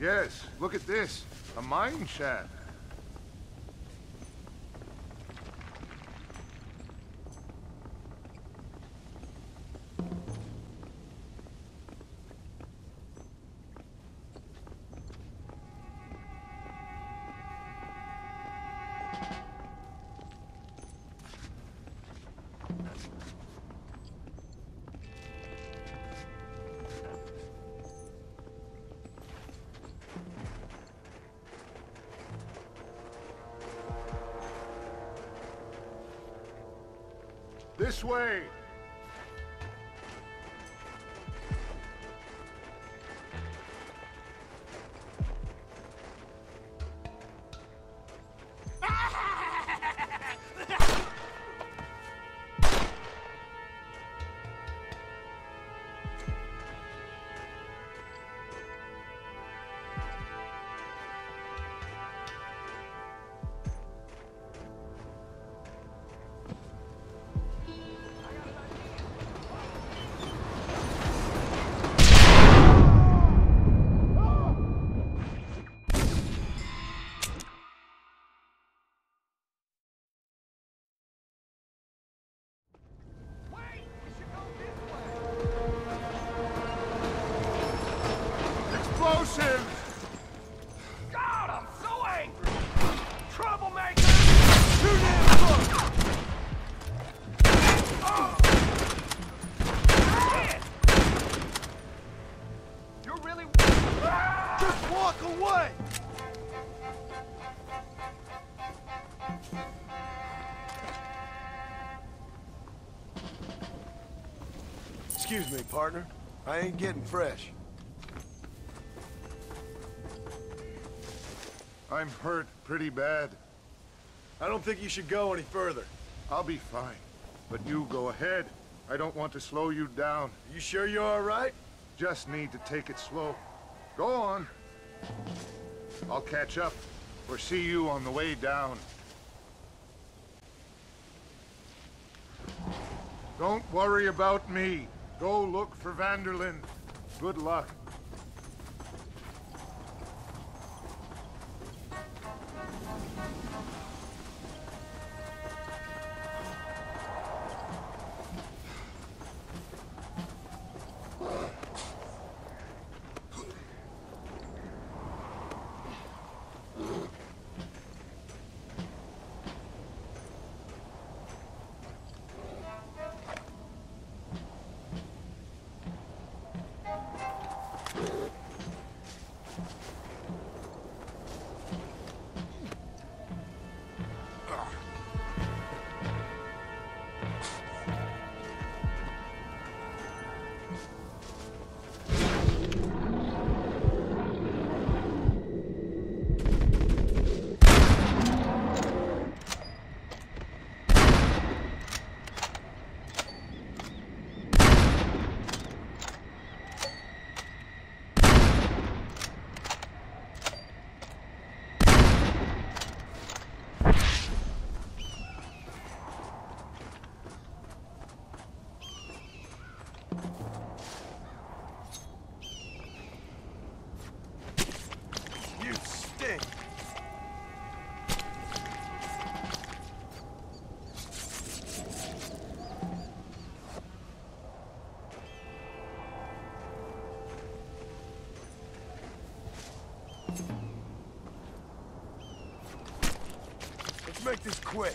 Yes, look at this. A mine shaft. This way! Explosives! God, I'm so angry! Troublemaker! Too damn close! Oh! Shit! You're really... Just walk away! Excuse me, partner. I ain't getting fresh. I'm hurt pretty bad. I don't think you should go any further. I'll be fine. But you go ahead. I don't want to slow you down. You sure you're all right? Just need to take it slow. Go on. I'll catch up or see you on the way down. Don't worry about me. Go look for Van der Linde. Good luck. thing. Let's make this quick.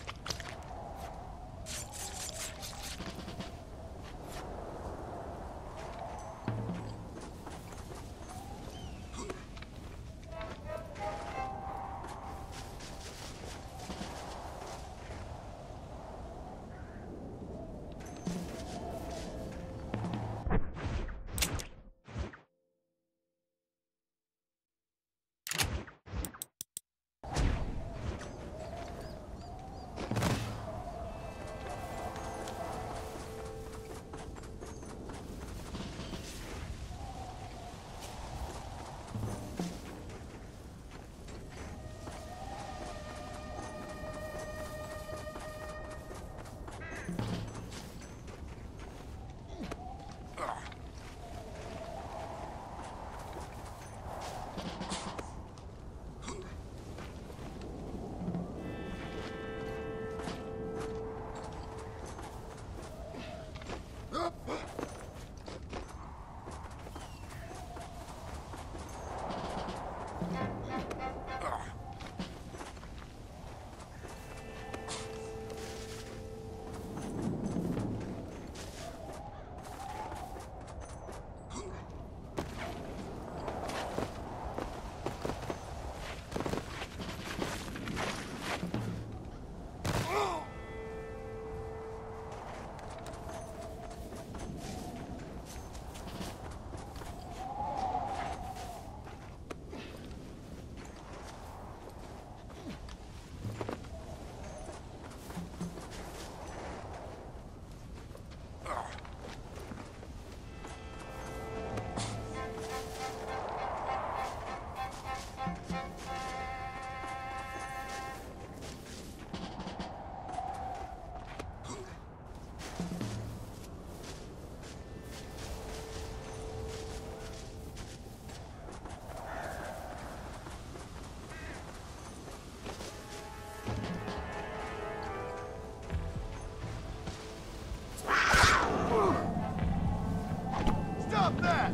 Stop that!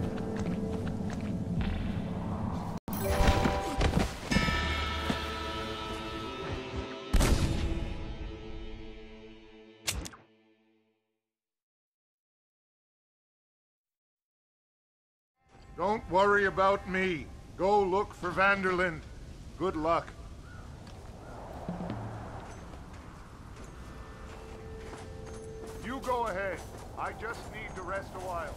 Don't worry about me. Go look for van der Linde. Good luck. You go ahead. I just need to rest a while.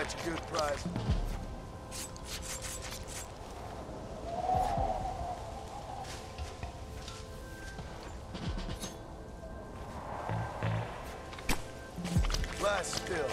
That's a good prize. Last spill.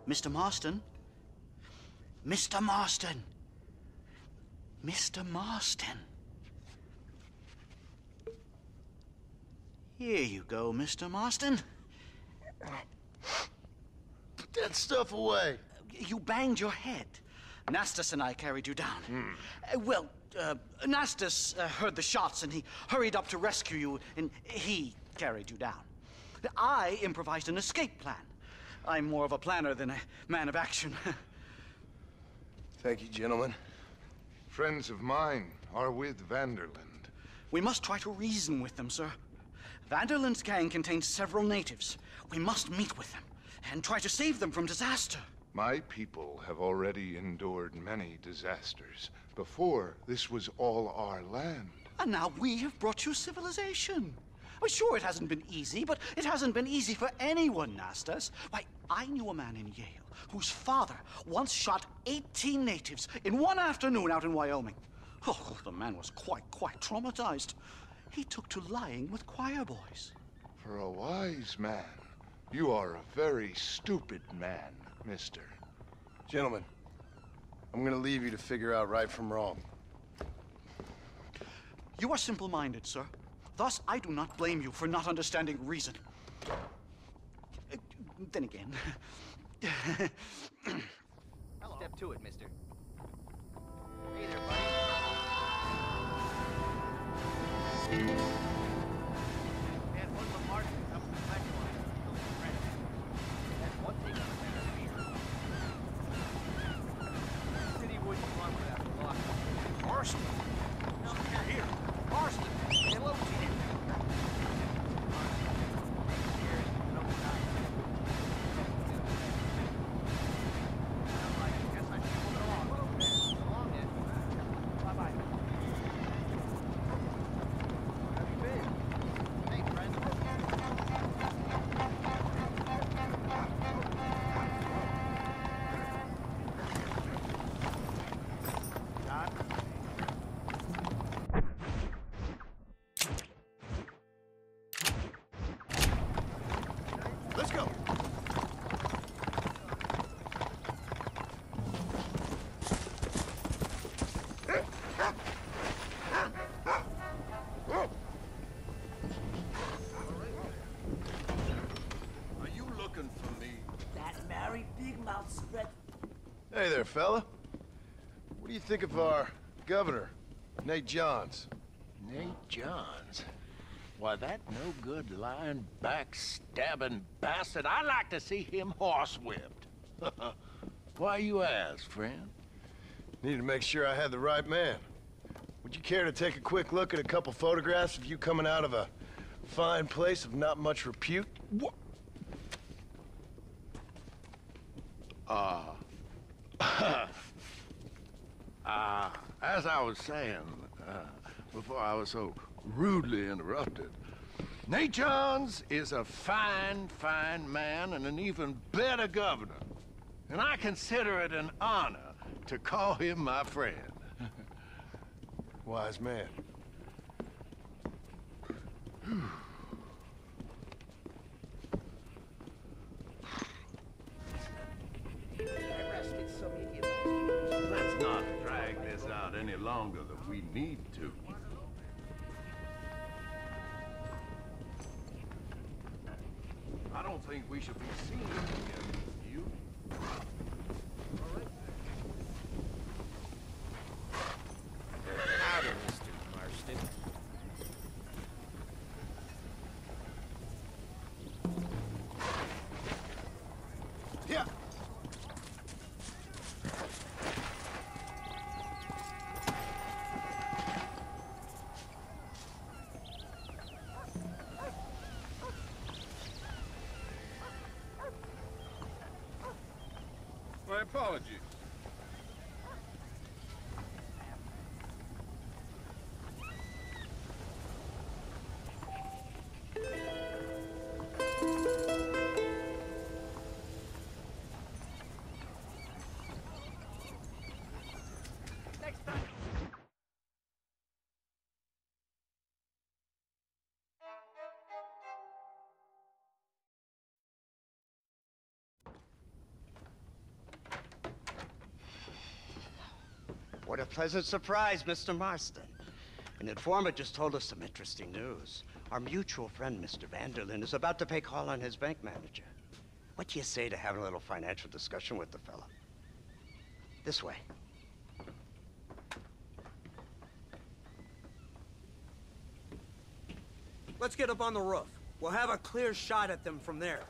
Mr. Marston? Mr. Marston! Mr. Marston! Here you go, Mr. Marston. Put that stuff away. You banged your head. Nastas and I carried you down. Nastas heard the shots and he hurried up to rescue you and he carried you down. I improvised an escape plan. I'm more of a planner than a man of action. Thank you, gentlemen. Friends of mine are with Vanderland. We must try to reason with them, sir. Vanderland's gang contains several natives. We must meet with them and try to save them from disaster. My people have already endured many disasters. Before, this was all our land. And now we have brought you civilization. Well, sure, it hasn't been easy, but it hasn't been easy for anyone, Nastas. Why, I knew a man in Yale whose father once shot 18 natives in one afternoon out in Wyoming. Oh, the man was quite traumatized. He took to lying with choir boys. For a wise man, you are a very stupid man, mister. Gentlemen, I'm gonna leave you to figure out right from wrong. You are simple-minded, sir. Thus, I do not blame you for not understanding reason. Then again... Step to it, mister. Hey there, buddy. And one of the Martians up the pipeline. Let's go. Are you looking for me? That married big mouth spread. Hey there, fella. What do you think of our governor, Nate Johns? Nate Johns? Why, that no-good, lying, backstabbing bastard. I'd like to see him horsewhipped. Why you ask, friend? Needed to make sure I had the right man. Would you care to take a quick look at a couple photographs of you coming out of a fine place of not much repute? What? As I was saying, before I was so rudely interrupted, Nate Johns is a fine, fine man and an even better governor. And I consider it an honor to call him my friend. Wise man. Let's not drag this out any longer than we need to. I don't think we should be seen together, you. Howdy, Mr. Marston. Yeah. My apologies. What a pleasant surprise, Mr. Marston. An informant just told us some interesting news. Our mutual friend, Mr. Vanderlyn, is about to pay call on his bank manager. What do you say to having a little financial discussion with the fella? This way. Let's get up on the roof. We'll have a clear shot at them from there.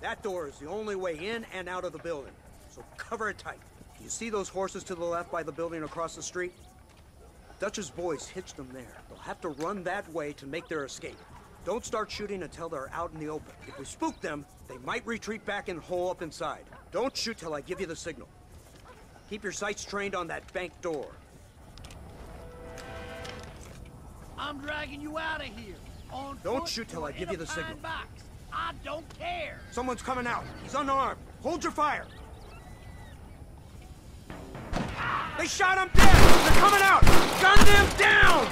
That door is the only way in and out of the building, so cover it tight. You see those horses to the left by the building across the street? Dutch's boys hitched them there. They'll have to run that way to make their escape. Don't start shooting until they're out in the open. If we spook them, they might retreat back and hole up inside. Don't shoot till I give you the signal. Keep your sights trained on that bank door. I'm dragging you out of here. On Don't foot shoot till or I give in you a the signal. pine box. I don't care. Someone's coming out. He's unarmed. Hold your fire. They shot him dead! They're coming out! Gun them down!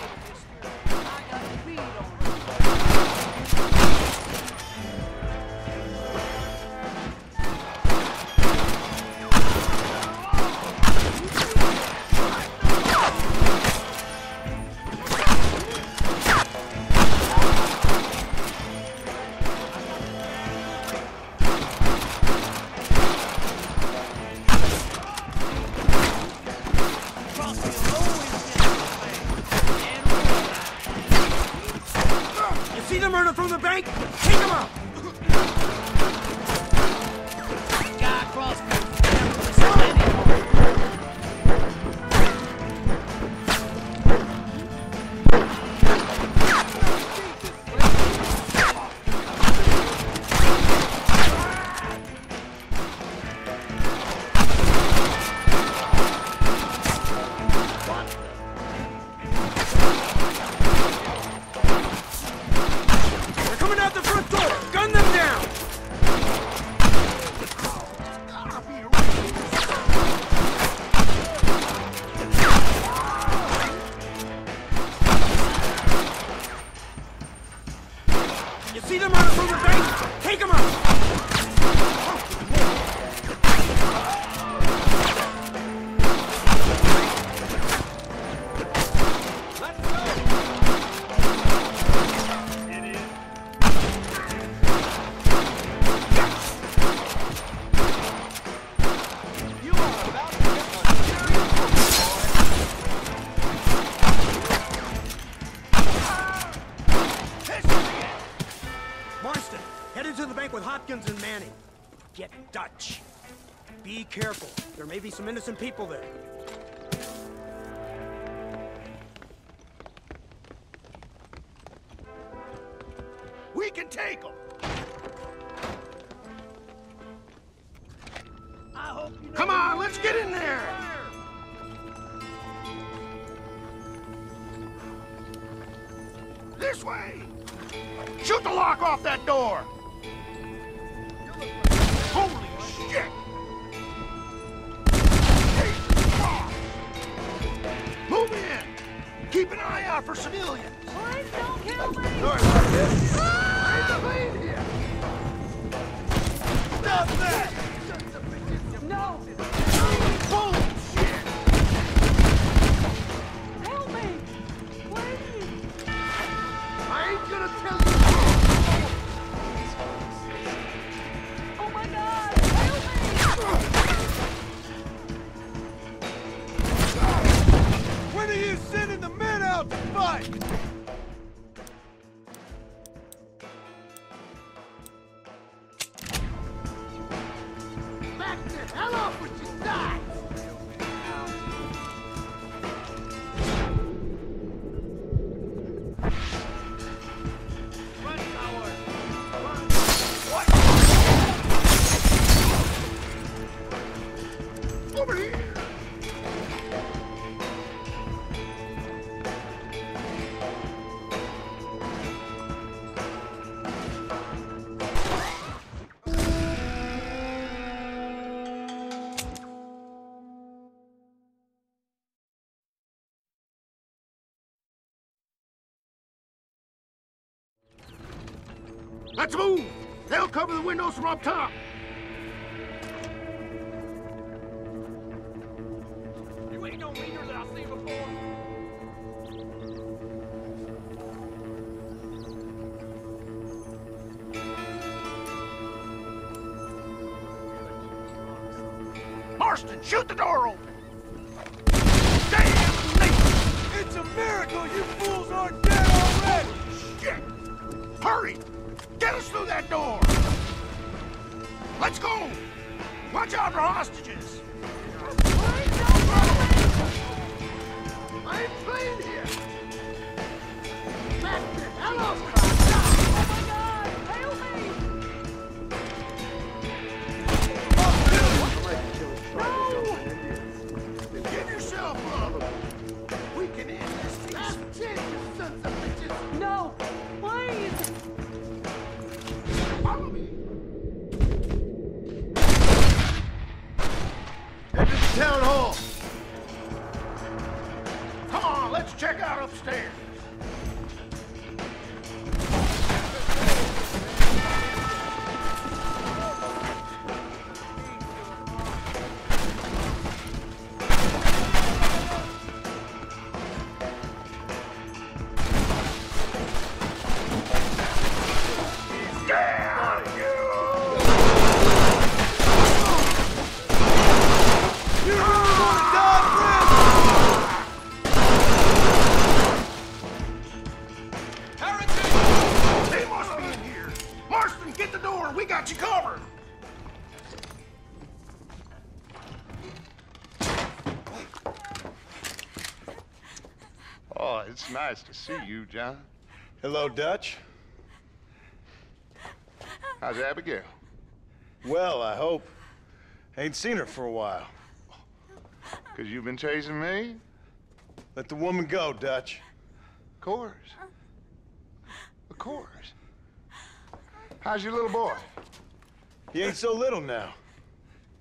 See the murder from the bank? Take him out! Guy across You see them running through the bank? Take them out! Marston, head into the bank with Hopkins and Manning. Get Dutch. Be careful. There may be some innocent people there. We can take them. Come on, let's get in there. This way. Shoot the lock off that door. Holy shit. Move in. Keep an eye out for civilians. Please don't kill me! Sorry about this. I ain't the lead here. Stop that! No! Holy shit! Help me! Please! I ain't gonna tell you. Oh my God! Help me! When are you sending the men out to fight? Back the hell off with your sides! Over here! Let's move! They'll cover the windows from up top! You ain't no leader that I've seen before. Marston, shoot the door open! Damn Nate! It's a miracle you fools aren't dead already! Shit! Hurry! Get us through that door! Let's go! Watch out for hostages! I ain't playing here! Back the hell up! Oh my God! Help me! No! Give yourself up! We can end this. Last chance, you sons of bitches! No! Please! Follow me! Head to the town hall. Come on, let's check out upstairs. They must be in here. Marston, get the door. We got you covered. Oh, it's nice to see you, John. Hello, Dutch. How's Abigail? Well, I hope. Ain't seen her for a while. 'Cause you've been chasing me? Let the woman go, Dutch. Of course. Of course. How's your little boy? He ain't so little now.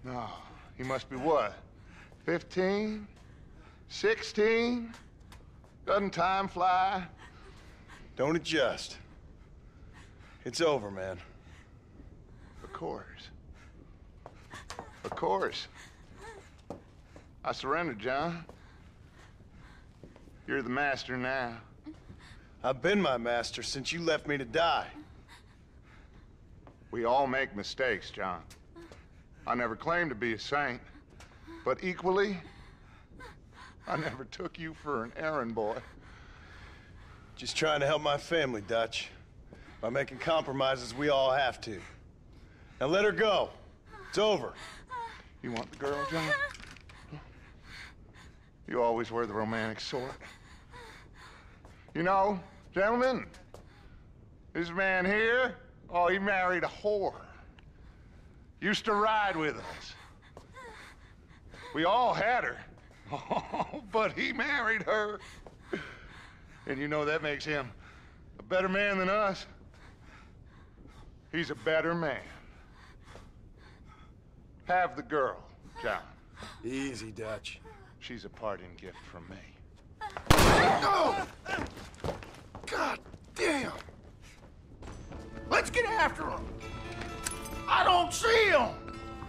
No, he must be what? 15? 16? Doesn't time fly? Don't adjust. It's over, man. Of course. Of course. I surrendered, John. You're the master now. I've been my master since you left me to die. We all make mistakes, John. I never claimed to be a saint, but equally, I never took you for an errand boy. Just trying to help my family, Dutch. By making compromises we all have to. Now let her go. It's over. You want the girl, John? You always were the romantic sort. You know, gentlemen, this man here, oh, he married a whore. Used to ride with us. We all had her. Oh, but he married her. And you know that makes him a better man than us. He's a better man. Have the girl, John. Easy, Dutch. She's a parting gift from me. No! God damn! Let's get after him! I don't see him!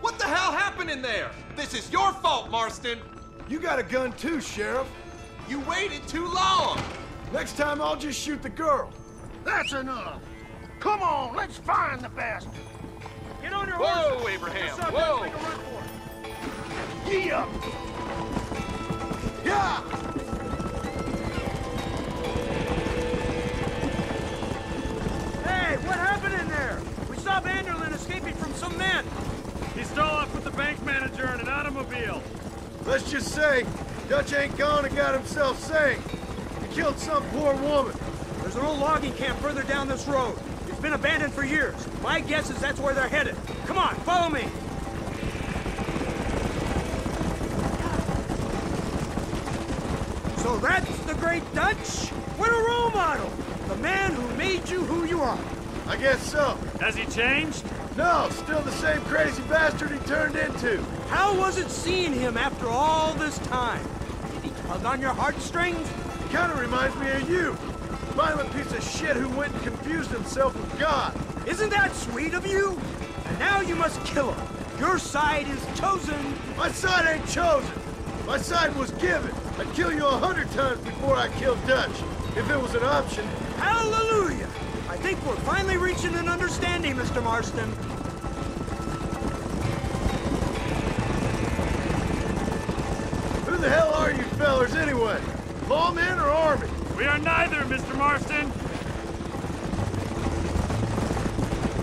What the hell happened in there? This is your fault, Marston! You got a gun too, Sheriff. You waited too long! Next time I'll just shoot the girl. That's enough! Come on, let's find the bastard! Get on your Whoa, horses! Abraham, Get whoa! make a run for it. Gee up! Yeah! Hey, what happened in there? We saw Vanderlyn escaping from some men. He stole off with the bank manager in an automobile. Let's just say, Dutch ain't gone and got himself saved. He killed some poor woman. There's an old logging camp further down this road. It's been abandoned for years. My guess is that's where they're headed. Come on, follow me. So that's the great Dutch? What a role model! The man who made you who you are. I guess so. Has he changed? No, still the same crazy bastard he turned into. How was it seeing him after all this time? Did he tug on your heartstrings? He kind of reminds me of you. Violent piece of shit who went and confused himself with God. Isn't that sweet of you? And now you must kill him. Your side is chosen. My side ain't chosen. My side was given. I'd kill you 100 times before I killed Dutch, if it was an option. Hallelujah! I think we're finally reaching an understanding, Mr. Marston. Who the hell are you fellers anyway? Lawmen or army? We are neither, Mr. Marston.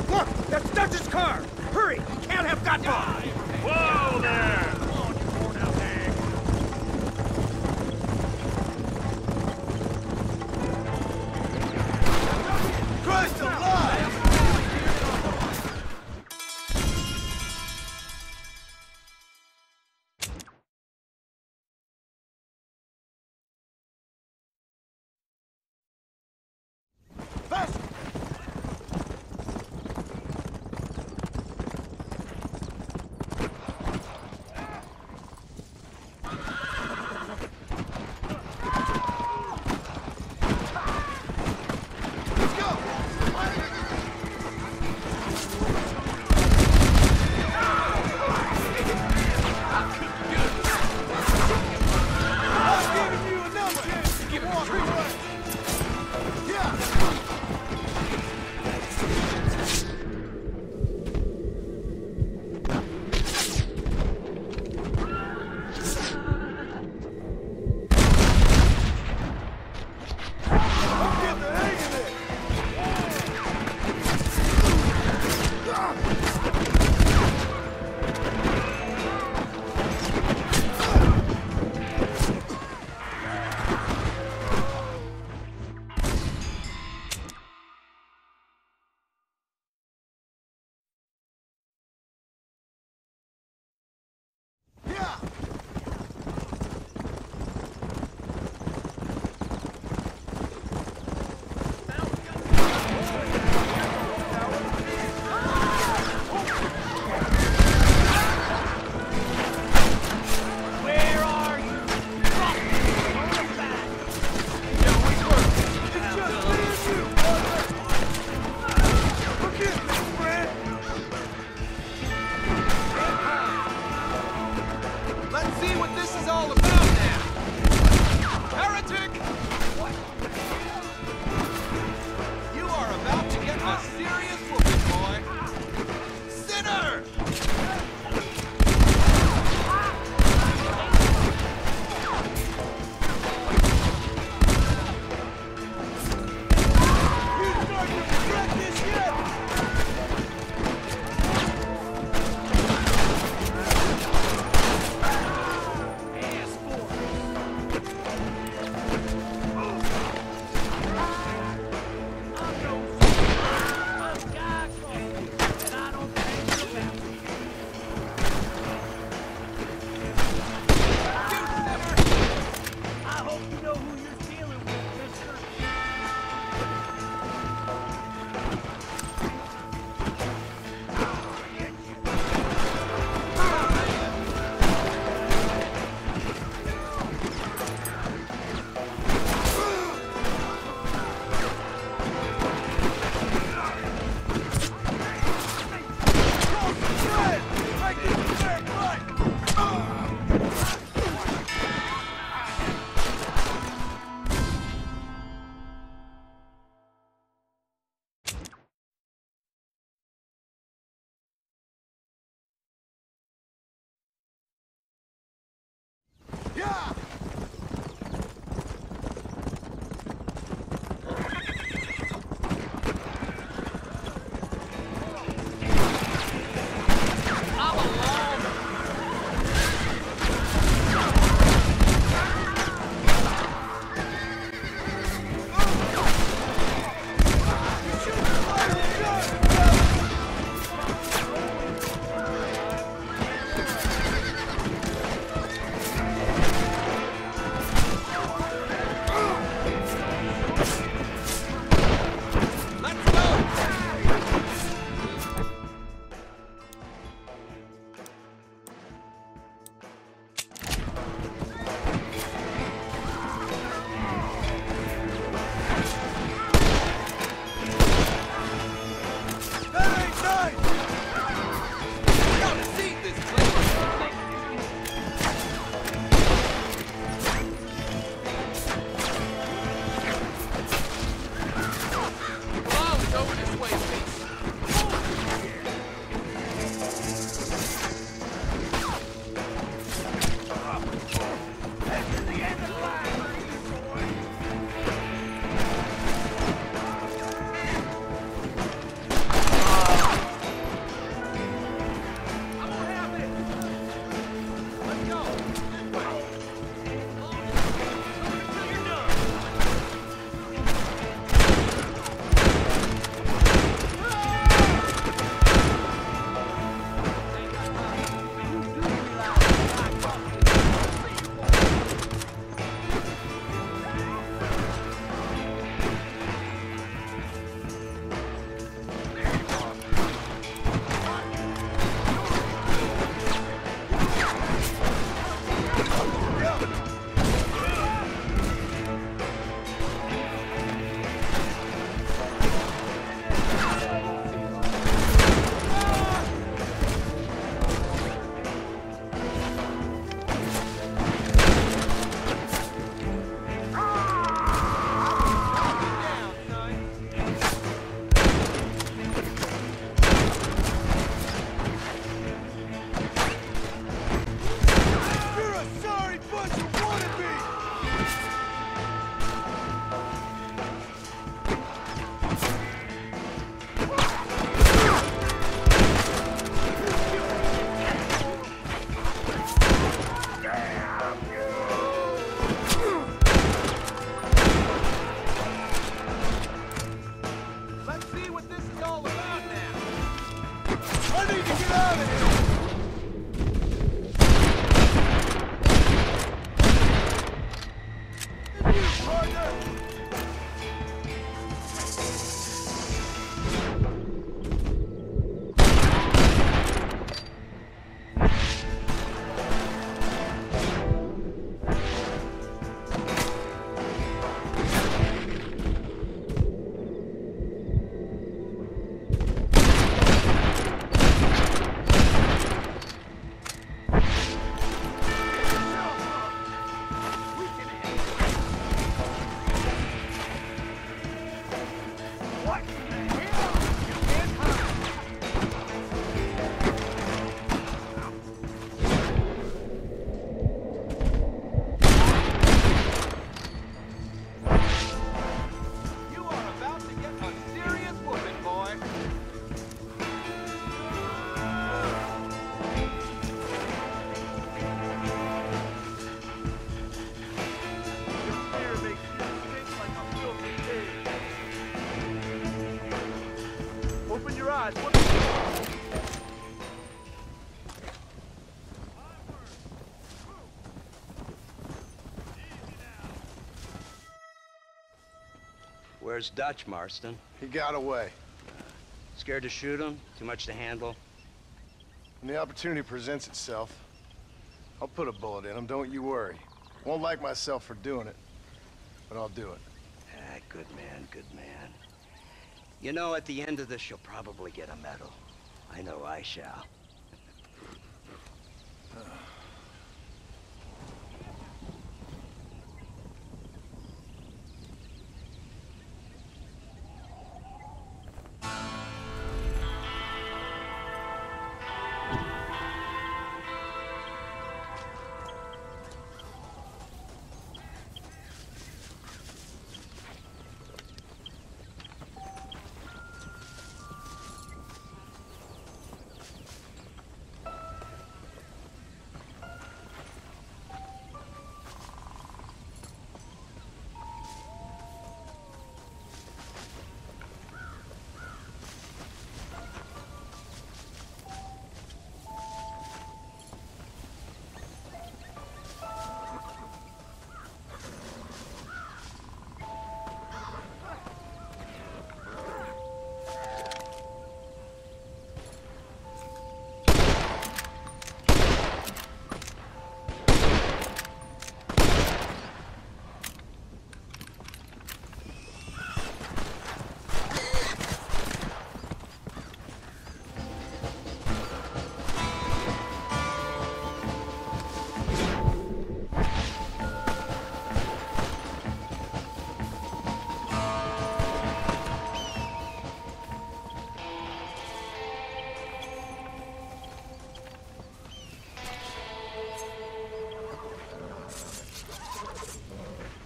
Look, that's Dutch's car. Hurry, he can't have got by. Whoa there! Christ alive! Faster! Let's go! Let's see what this is all about now. I need to get out of here! Where's Dutch, Marston? He got away. Scared to shoot him? Too much to handle? When the opportunity presents itself, I'll put a bullet in him, don't you worry. Won't like myself for doing it, but I'll do it. Ah, good man, good man. You know, at the end of this, you'll probably get a medal. I know I shall.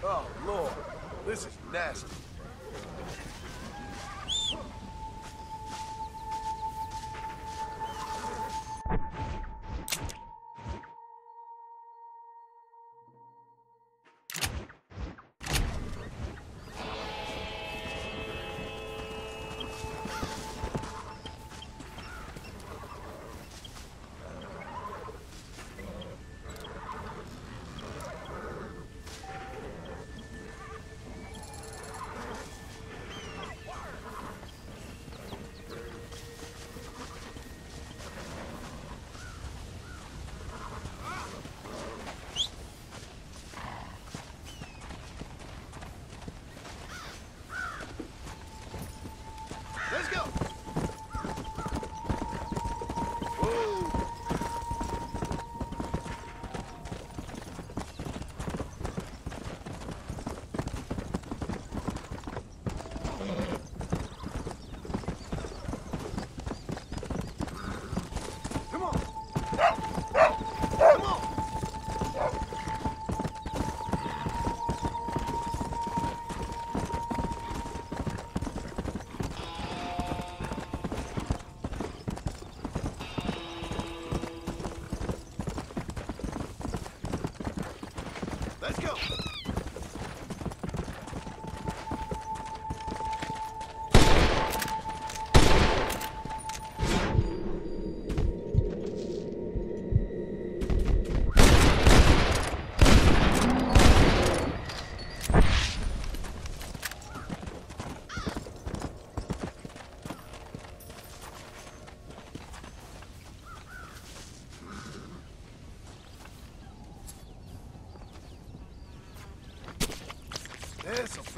Oh, Lord. This is nasty.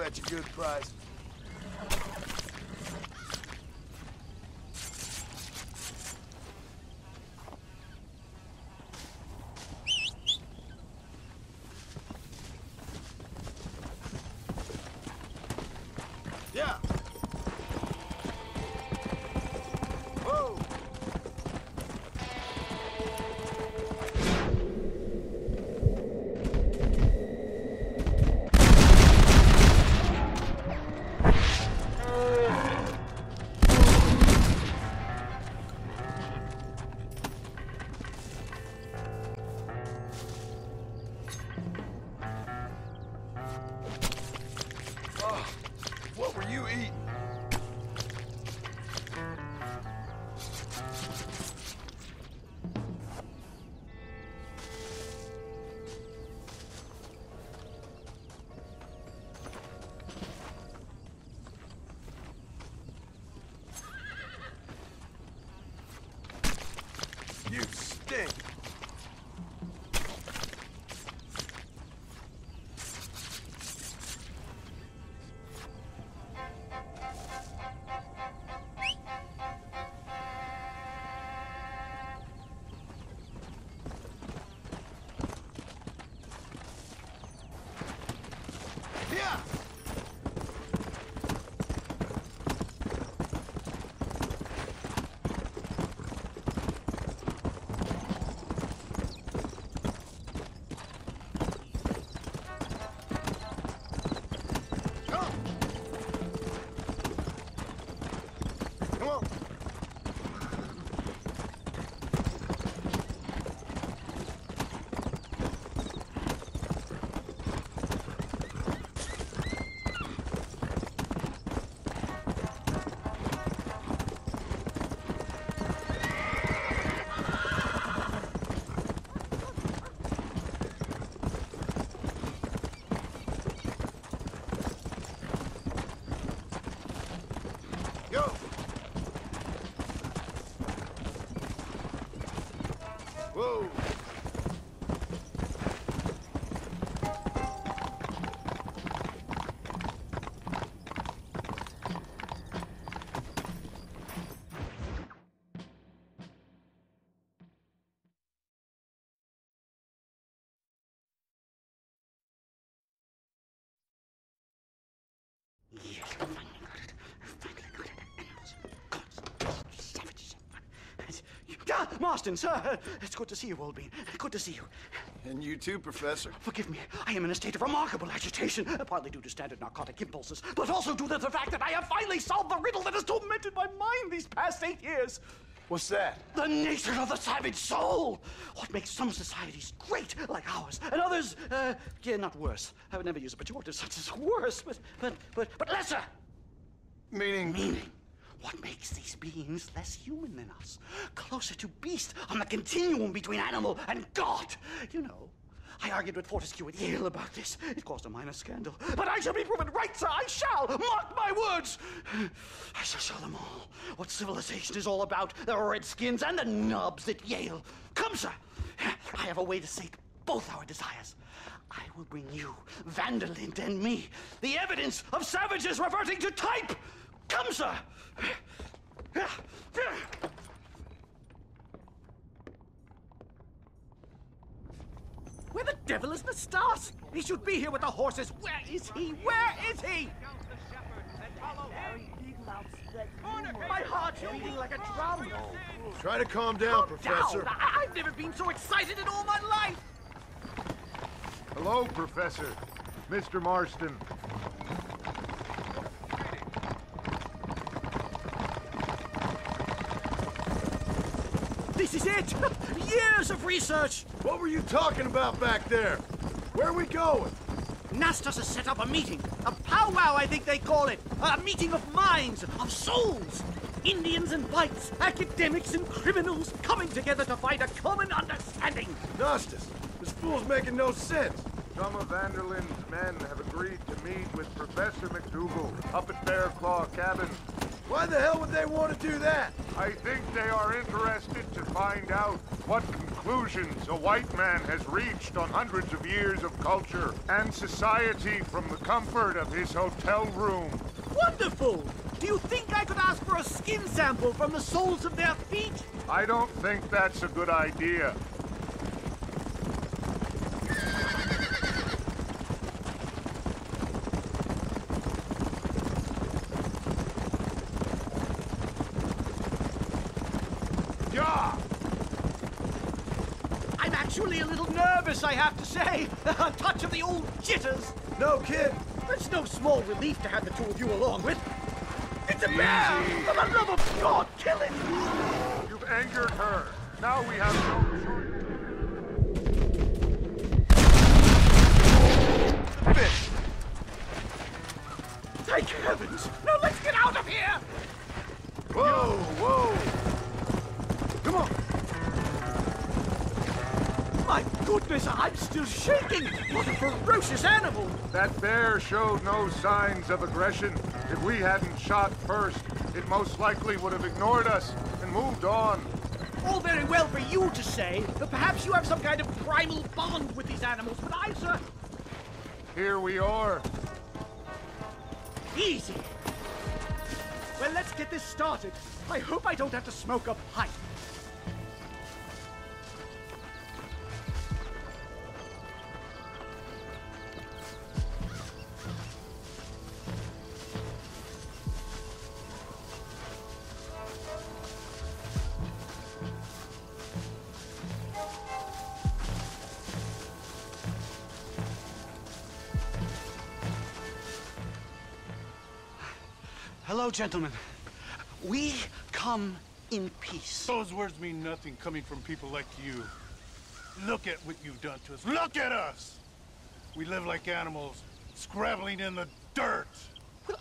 fetch a good price. Yeah. Whoa. What were you eating? You stink. Yeah. Come on. Go. Whoa. Marston, sir! It's good to see you, Old Bean. Good to see you. And you too, Professor. Forgive me. I am in a state of remarkable agitation, partly due to standard narcotic impulses, but also due to the fact that I have finally solved the riddle that has tormented my mind these past 8 years. What's that? The nature of the savage soul! What makes some societies great, like ours, and others, yeah, not worse. I would never use a pejorative such as worse, but lesser! Meaning? What makes these beings less human than us? Closer to beast on the continuum between animal and God. You know, I argued with Fortescue at Yale about this. It caused a minor scandal. But I shall be proven right, sir. I shall. Mark my words. I shall show them all what civilization is all about. The redskins and the nubs at Yale. Come, sir. I have a way to sate both our desires. I will bring you, Vanderlyn, and me, the evidence of savages reverting to type. Come, sir. Where the devil is Nastas? He should be here with the horses. Where is he? Where is he? My heart's beating like a drum. Try to calm down, Professor. Down. I've never been so excited in all my life. Hello, Professor. Mr. Marston. This is it! Years of research! What were you talking about back there? Where are we going? Nastas has set up a meeting. A powwow, I think they call it. A meeting of minds, of souls. Indians and whites, academics and criminals coming together to find a common understanding. Nastas, this fool's making no sense. Some of Vanderlyn's men have agreed to meet with Professor McDougal up at Bear Claw Cabin. Why the hell would they want to do that? I think they are interested to find out what conclusions a white man has reached on hundreds of years of culture and society from the comfort of his hotel room. Wonderful! Do you think I could ask for a skin sample from the soles of their feet? I don't think that's a good idea. I'm actually a little nervous, I have to say. A touch of the old jitters. No kid. It's no small relief to have the two of you along with. It's a bear! For the love of God, kill it! You've angered her. Now we have no choice. Fish! Thank heavens! Now let's get out of here! Whoa, whoa! Come on! My goodness, I'm still shaking! What a ferocious animal! That bear showed no signs of aggression. If we hadn't shot first, it most likely would have ignored us and moved on. All very well for you to say, but perhaps you have some kind of primal bond with these animals, but I, sir... Here we are. Easy! Well, let's get this started. I hope I don't have to smoke a pipe. Hello, gentlemen. We come in peace. Those words mean nothing coming from people like you. Look at what you've done to us. Look at us! We live like animals, scrabbling in the dirt. Well,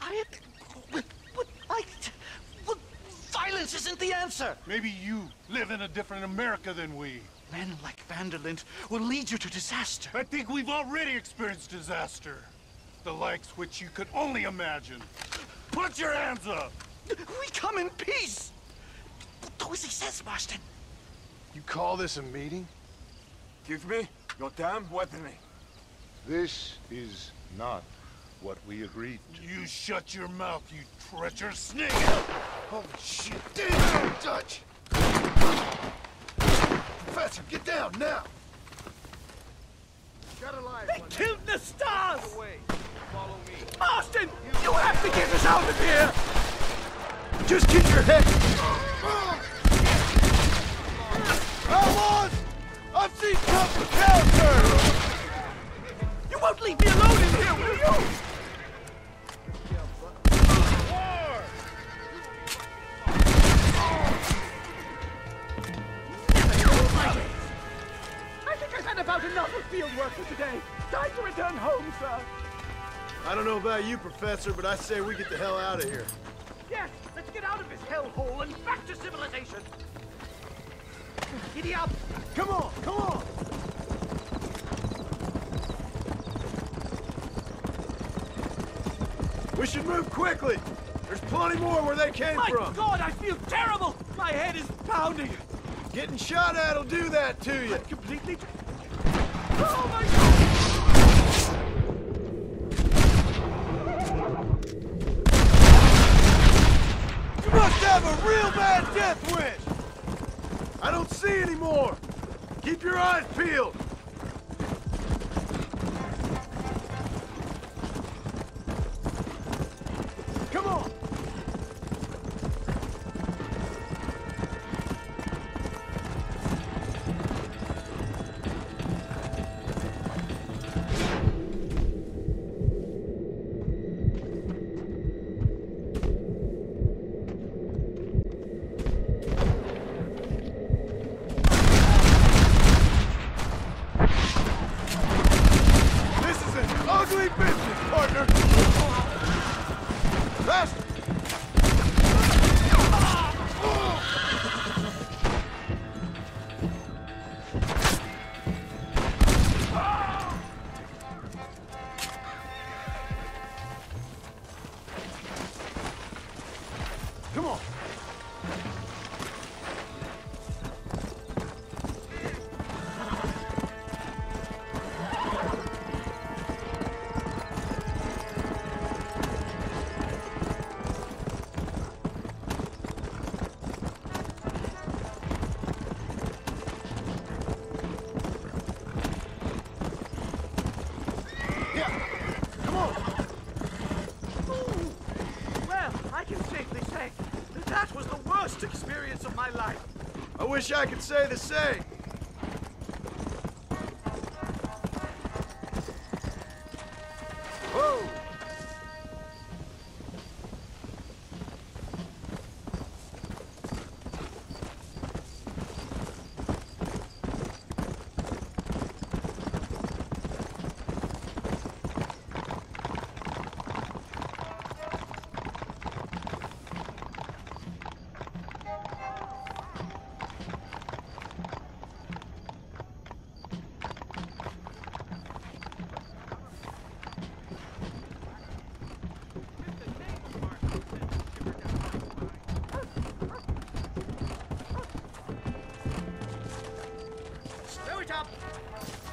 violence isn't the answer. Maybe you live in a different America than we. Men like Van der Linde will lead you to disaster. I think we've already experienced disaster. The likes which you could only imagine. Put your hands up! We come in peace! Do as he says, Marston. You call this a meeting? Give me your damn weaponry. This is not what we agreed to. You shut your mouth, you treacherous snake! Holy shit! Damn, Dutch! Professor, get down now! They killed the stars! Away. Follow me. Marston! You have to get us out of here! Just keep your head! Outlaws! I've seen tough character! You won't leave me alone in here, will you? I think I've had about enough of field work for today. Time to return home, sir. I don't know about you, Professor, but I say we get the hell out of here. Yes, let's get out of this hellhole and back to civilization. Giddy up! Come on, come on! We should move quickly. There's plenty more where they came from. My God, I feel terrible! My head is pounding. Getting shot at'll do that to you. I'm completely... Oh, my God! You must have a real bad death wish! I don't see any more! Keep your eyes peeled! Come on! Ugly business, partner! Faster! Come on! That was the worst experience of my life. I wish I could say the same. Whoa!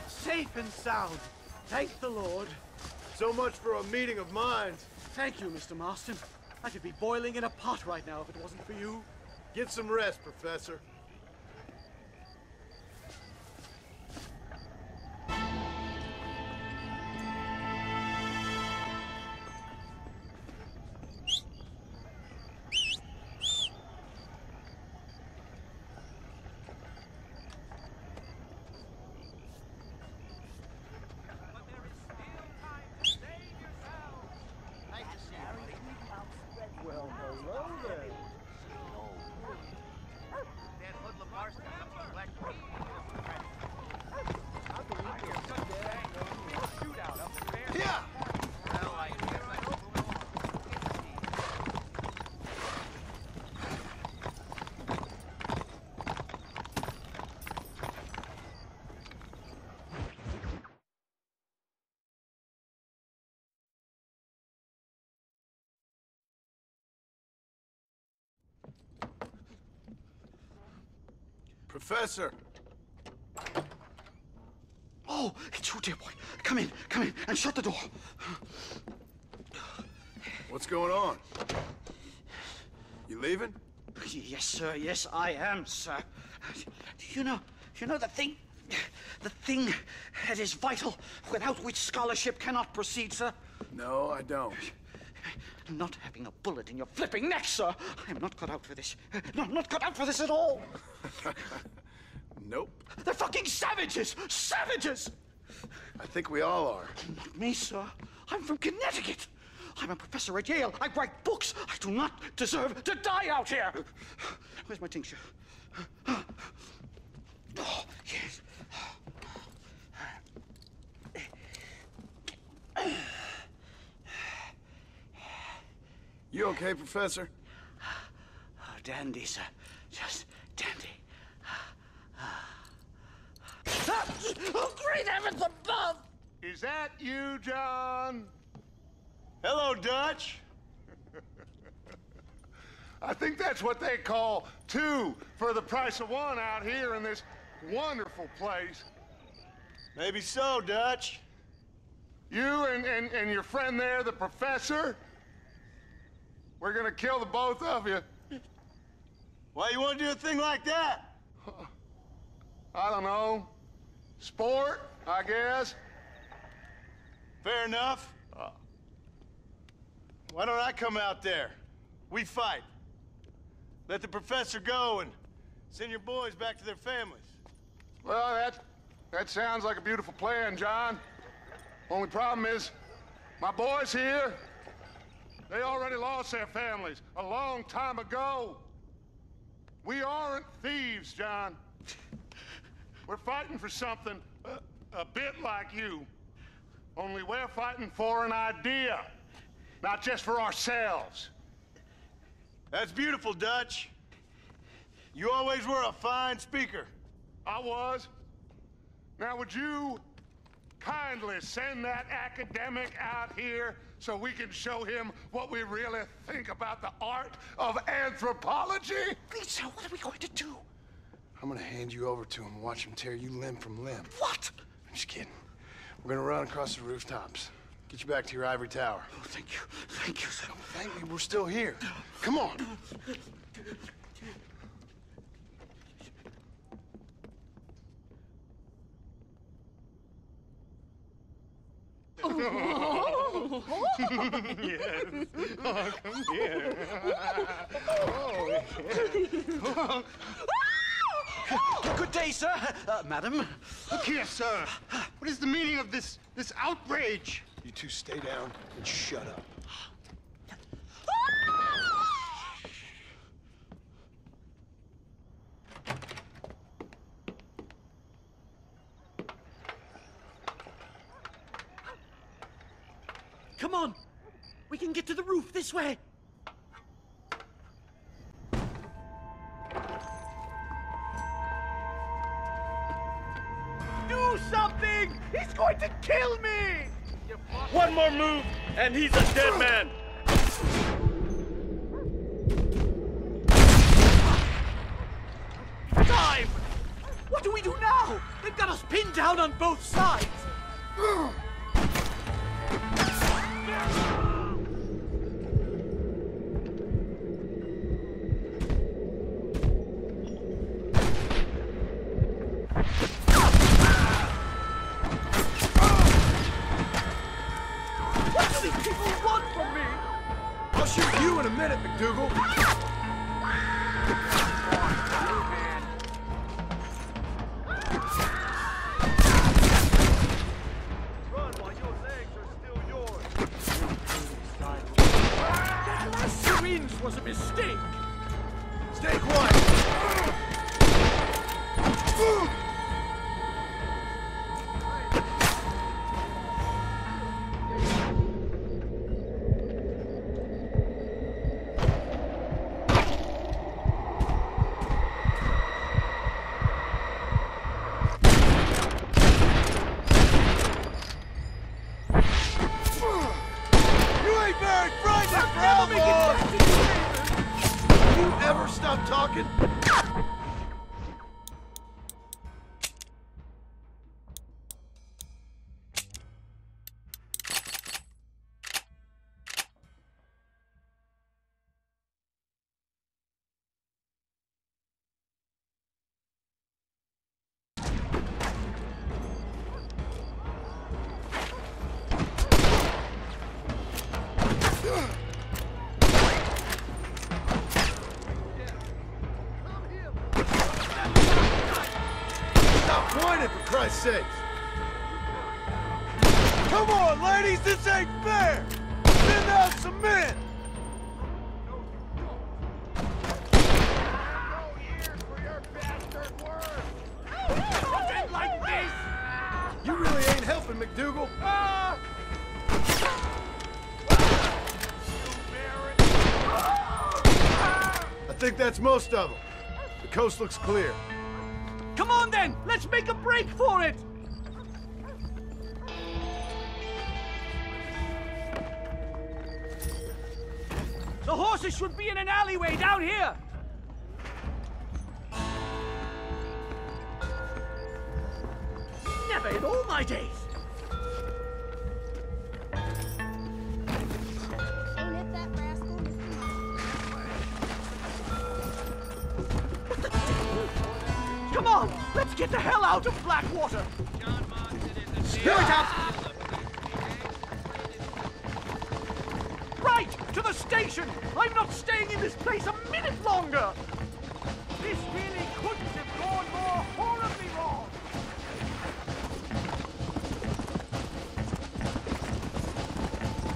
Safe and sound. Thank the Lord. So much for a meeting of minds. Thank you, Mr. Marston. I could be boiling in a pot right now if it wasn't for you. Get some rest, Professor. Well, hello there. That hoodlum Marston comes from Black Creek. I believe you're so dead. Shootout up there. Yeah! Well, I guess I hope Professor! Oh, it's you, dear boy. Come in, and shut the door. What's going on? You leaving? Yes, sir. Yes, I am, sir. You know the thing that is vital, without which scholarship cannot proceed, sir? No, I don't. Not having a bullet in your flipping neck, sir. I am not cut out for this. No, I'm not cut out for this at all. Nope. They're fucking savages! Savages! I think we all are. Not me, sir. I'm from Connecticut. I'm a professor at Yale. I write books. I do not deserve to die out here. Where's my tincture? Oh, yes. You okay, Professor? Oh, dandy, sir. Just dandy. Oh, great heavens above! Is that you, John? Hello, Dutch. I think that's what they call two for the price of one out here in this wonderful place. Maybe so, Dutch. You and your friend there, the professor, we're gonna kill the both of you. Why you want to do a thing like that? I don't know. Sport, I guess. Fair enough. Why don't I come out there? We fight. Let the professor go and send your boys back to their families. Well, that sounds like a beautiful plan, John. Only problem is, my boys here, they already lost their families a long time ago. We aren't thieves, John. We're fighting for something a bit like you. Only we're fighting for an idea, not just for ourselves. That's beautiful, Dutch. You always were a fine speaker. I was. Now, would you kindly send that academic out here so we can show him what we really think about the art of anthropology? Please, sir, what are we going to do? I'm gonna hand you over to him and watch him tear you limb from limb. What? I'm just kidding. We're gonna run across the rooftops. Get you back to your ivory tower. Oh, thank you. Thank you, sir. Thank me, we're still here. Come on. Yes. Oh, come here. Oh, Good day, sir. Madam. Look here, sir. What is the meaning of this outrage? You two stay down and shut up. Come on! We can get to the roof this way! Do something! He's going to kill me! One more move, and he's a dead man! Time! What do we do now? They've got us pinned down on both sides! What do these people want from me? I'll shoot you in a minute, McDougal. That last syringe was a mistake! Stay quiet. You ain't very frightened, Bravo! You ever stop talking? Stop whining, for Christ's sakes! Come on, ladies, this ain't fair! Send out some men! Something like this! You really ain't helping, McDougal. I think that's most of them. The coast looks clear. Come on then! Let's make a break for it! The horses should be in an alleyway down here! Never in all my days! Ain't it that rascal, Mr. Come on! Let's get the hell out of Blackwater! Here it up! Right! To the station! I'm not staying in this place a minute longer! This really couldn't have gone more horribly wrong!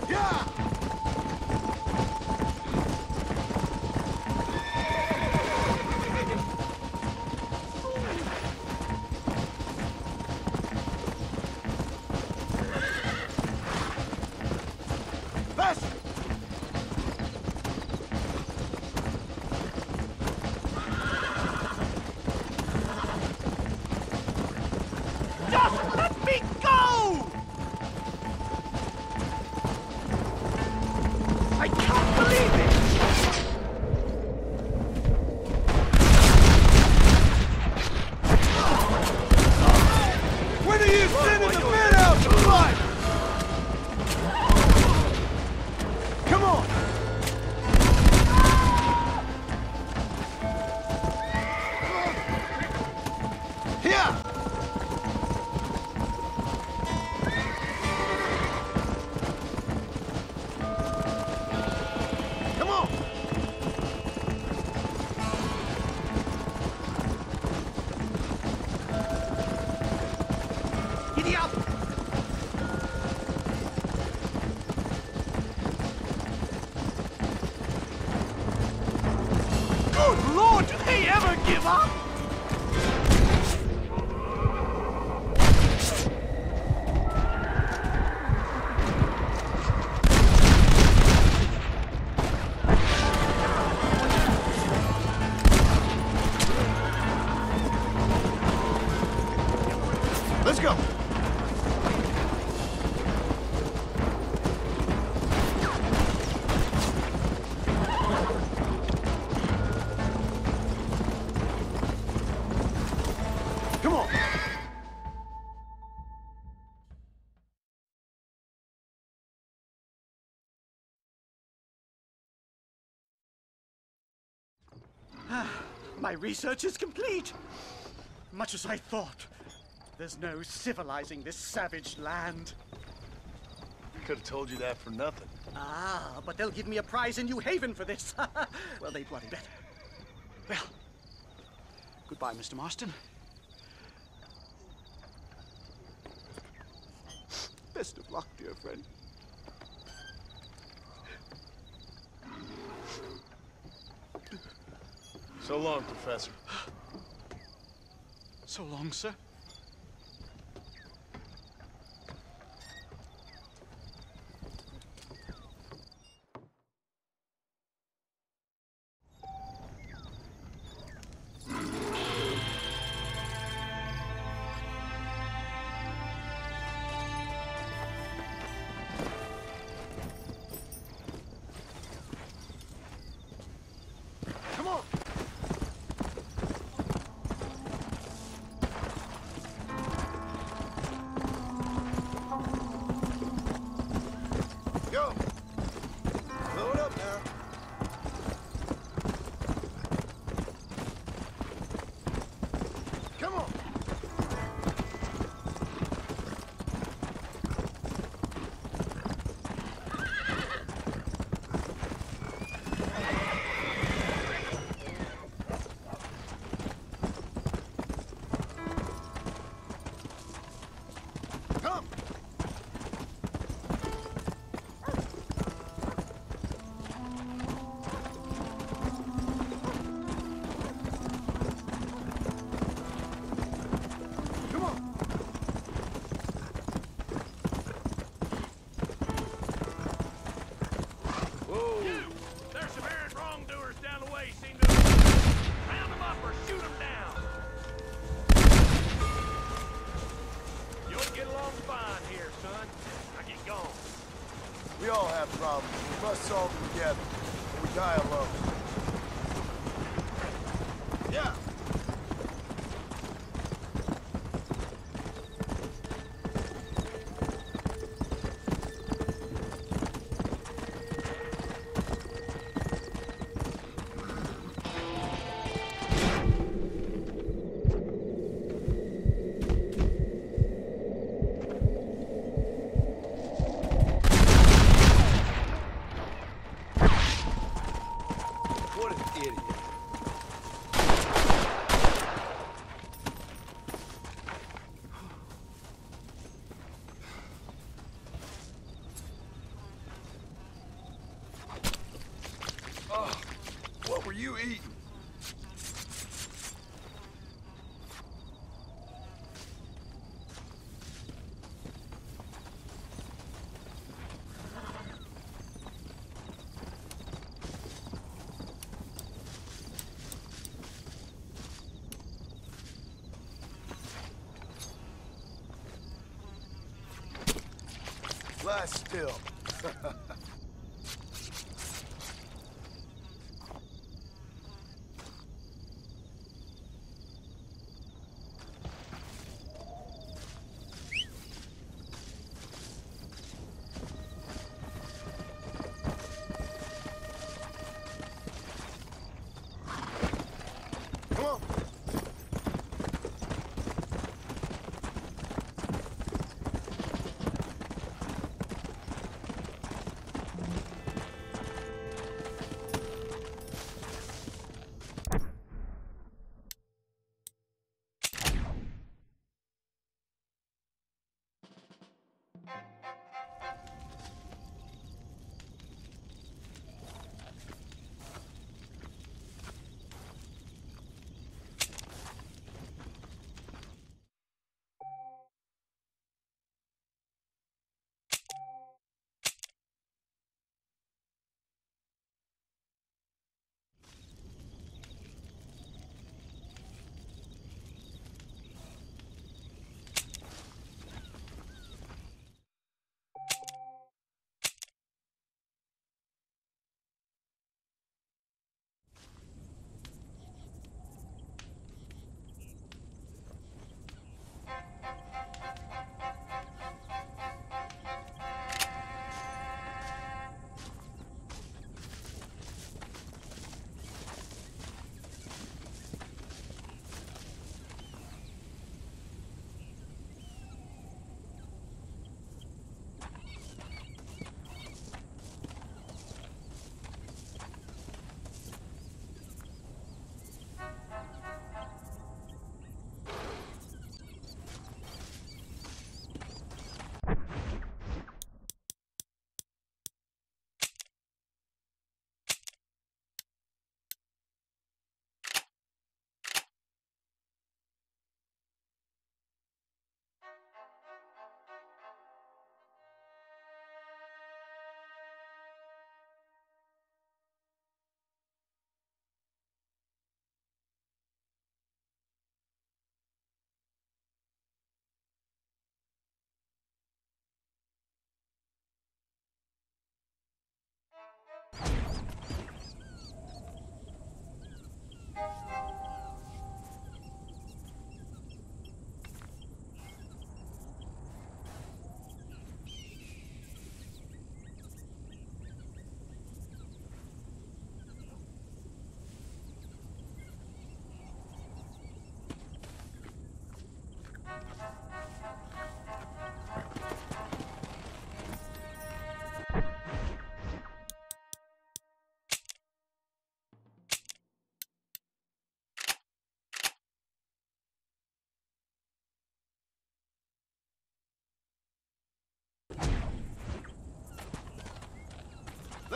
Yeah! Faster! Good Lord, do they ever give up? Let's go. Come on. My research is complete. Much as I thought. There's no civilizing this savage land. Could have told you that for nothing. Ah, but they'll give me a prize in New Haven for this. Well, they bloody better. Well, goodbye, Mr. Marston. Best of luck, dear friend. So long, Professor. So long, sir. Come on. Go. Blow it up now. Come on. Come. Come on. Whoa! There's some errant wrongdoers down the way. Seem to round them up or shoot them down. You'll get along fine here, son. Now get going. We all have problems. We must solve them together, or we die alone. Yeah. What an idiot. Oh, what were you eating? Lie still. Come on.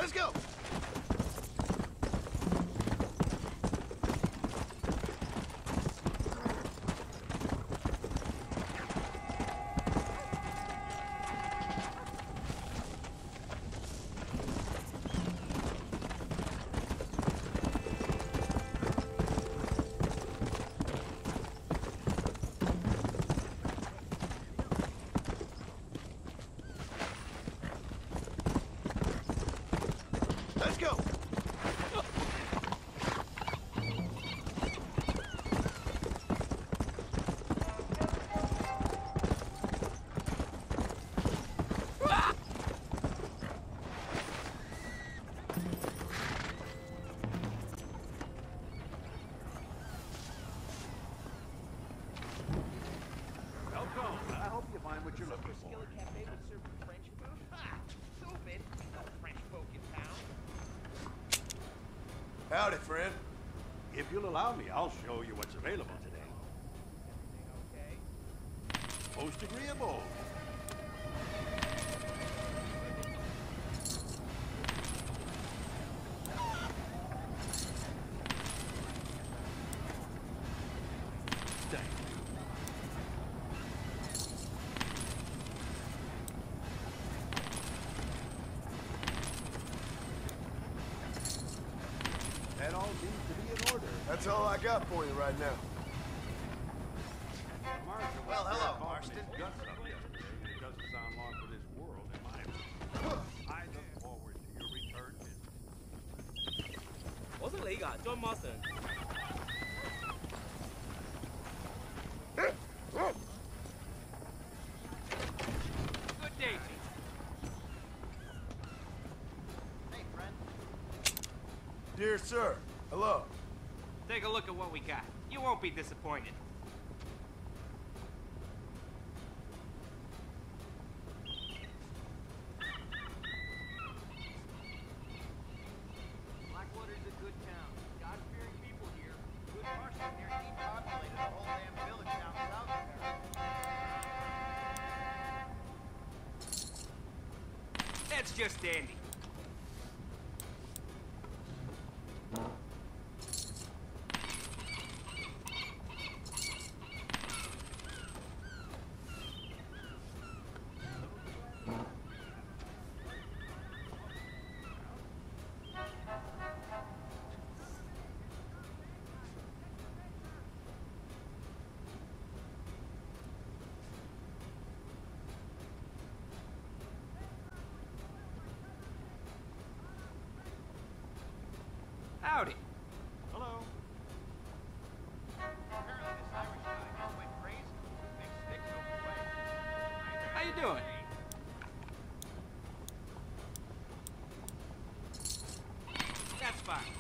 Let's go! Let's go! Welcome. I hope you find what you're looking for. Howdy, friend. If you'll allow me, I'll show you what's available today. Most agreeable. Thank you. That all seems to be in order. That's all I got for you right now. Well, hello, Marston. It doesn't sound long for this world, in my opinion. I look forward to your return visit. 我是你噶，John Marston。Good day to you. Hey, friend. Dear sir, hello. Take a look at what we got. You won't be disappointed. Blackwater's a good town. God-fearing people here. Good Marston here depopulated a whole damn village down south there. That's just dandy. Howdy. Hello. Apparently this Irish guy just went crazy. Big sticks over the way. How you doing? That's fine.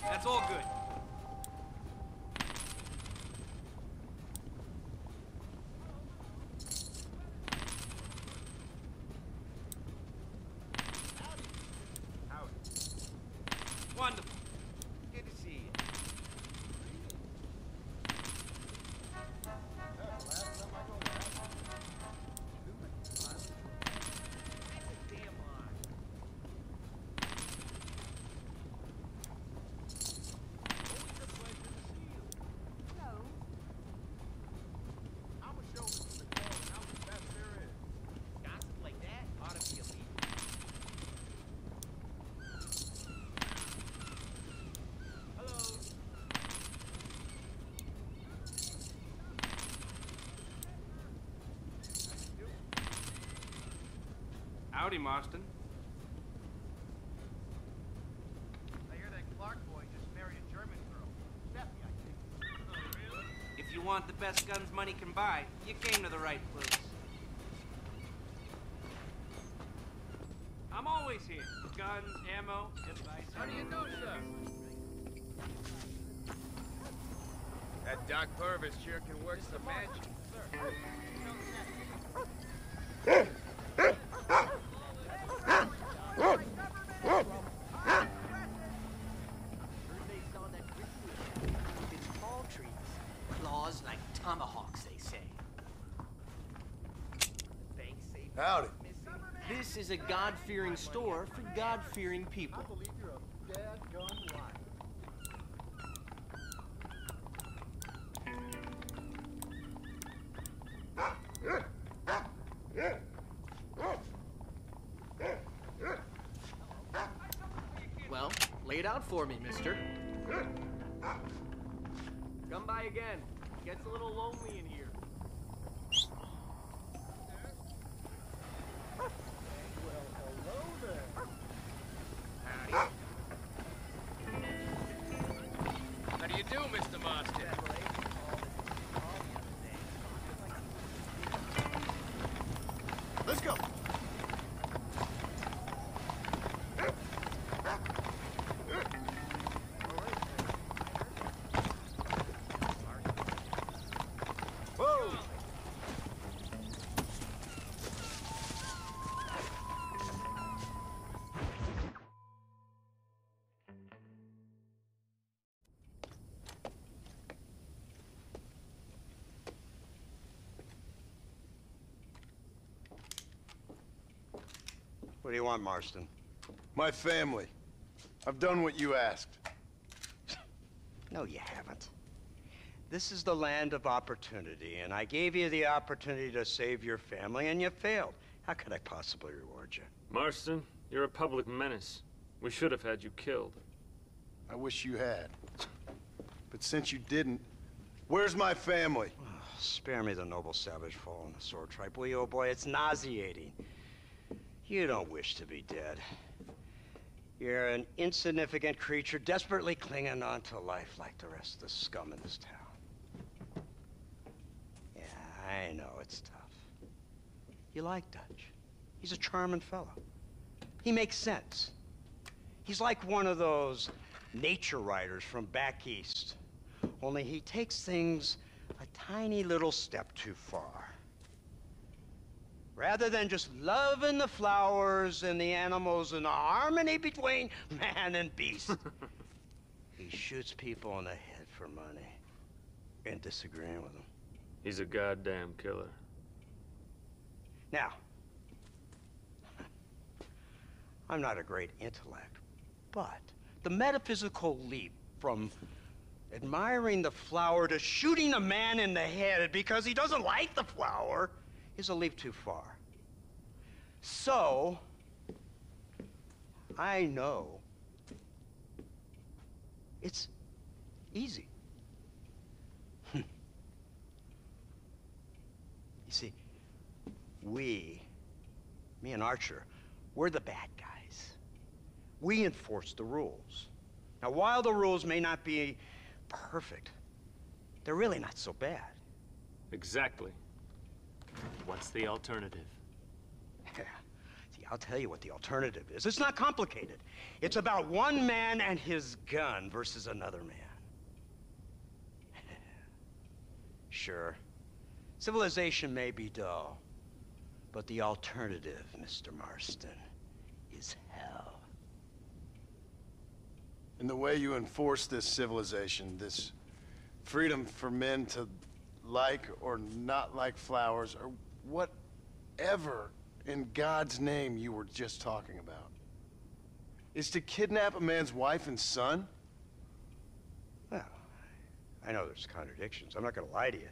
That's all good. Wonderful. Good to see you. Damn lie. No. I'm a showman from the club, and I'm the best there is. Gossip like that ought to be illegal. Hello. Howdy, Marston. I hear that Clark boy just married a German girl. Stephanie, I think. Oh, really? If you want the best guns money can buy, you came to the right place. I'm always here. Guns, ammo, advice. How do you know, sir? That Doc Purvis sure can work some magic. Sir. outlaws like tomahawks, they say. Howdy. This is a God-fearing store for God-fearing people. I believe you're a dadgum liar. Well, lay it out for me, mister. Come by again. Gets a little lonely in here. How do you do, Mr. Marston? Let's go. Whoa! What do you want, Marston? My family. I've done what you asked. No, you haven't. This is the land of opportunity, and I gave you the opportunity to save your family, and you failed. How could I possibly reward you? Marston, you're a public menace. We should have had you killed. I wish you had. But since you didn't, where's my family? Oh, spare me the noble savage fall on the sword tribe, will you, old boy? It's nauseating. You don't wish to be dead. You're an insignificant creature desperately clinging on to life like the rest of the scum in this town. Yeah, I know it's tough. You like Dutch. He's a charming fellow. He makes sense. He's like one of those nature writers from back east. Only he takes things a tiny little step too far. Rather than just loving the flowers and the animals and the harmony between man and beast, he shoots people in the head for money and disagreeing with them. He's a goddamn killer. Now, I'm not a great intellect, but the metaphysical leap from admiring the flower to shooting a man in the head because he doesn't like the flower is a leap too far. So, I know it's easy. You see, me and Archer, we're the bad guys. We enforce the rules. Now, while the rules may not be perfect, they're really not so bad. Exactly. What's the alternative? Yeah. See, I'll tell you what the alternative is. It's not complicated. It's about one man and his gun versus another man. Sure, civilization may be dull, but the alternative, Mr. Marston, is hell. And the way you enforce this civilization, this freedom for men to like or not like flowers, or whatever in God's name you were just talking about, is to kidnap a man's wife and son? Well, I know there's contradictions. I'm not going to lie to you.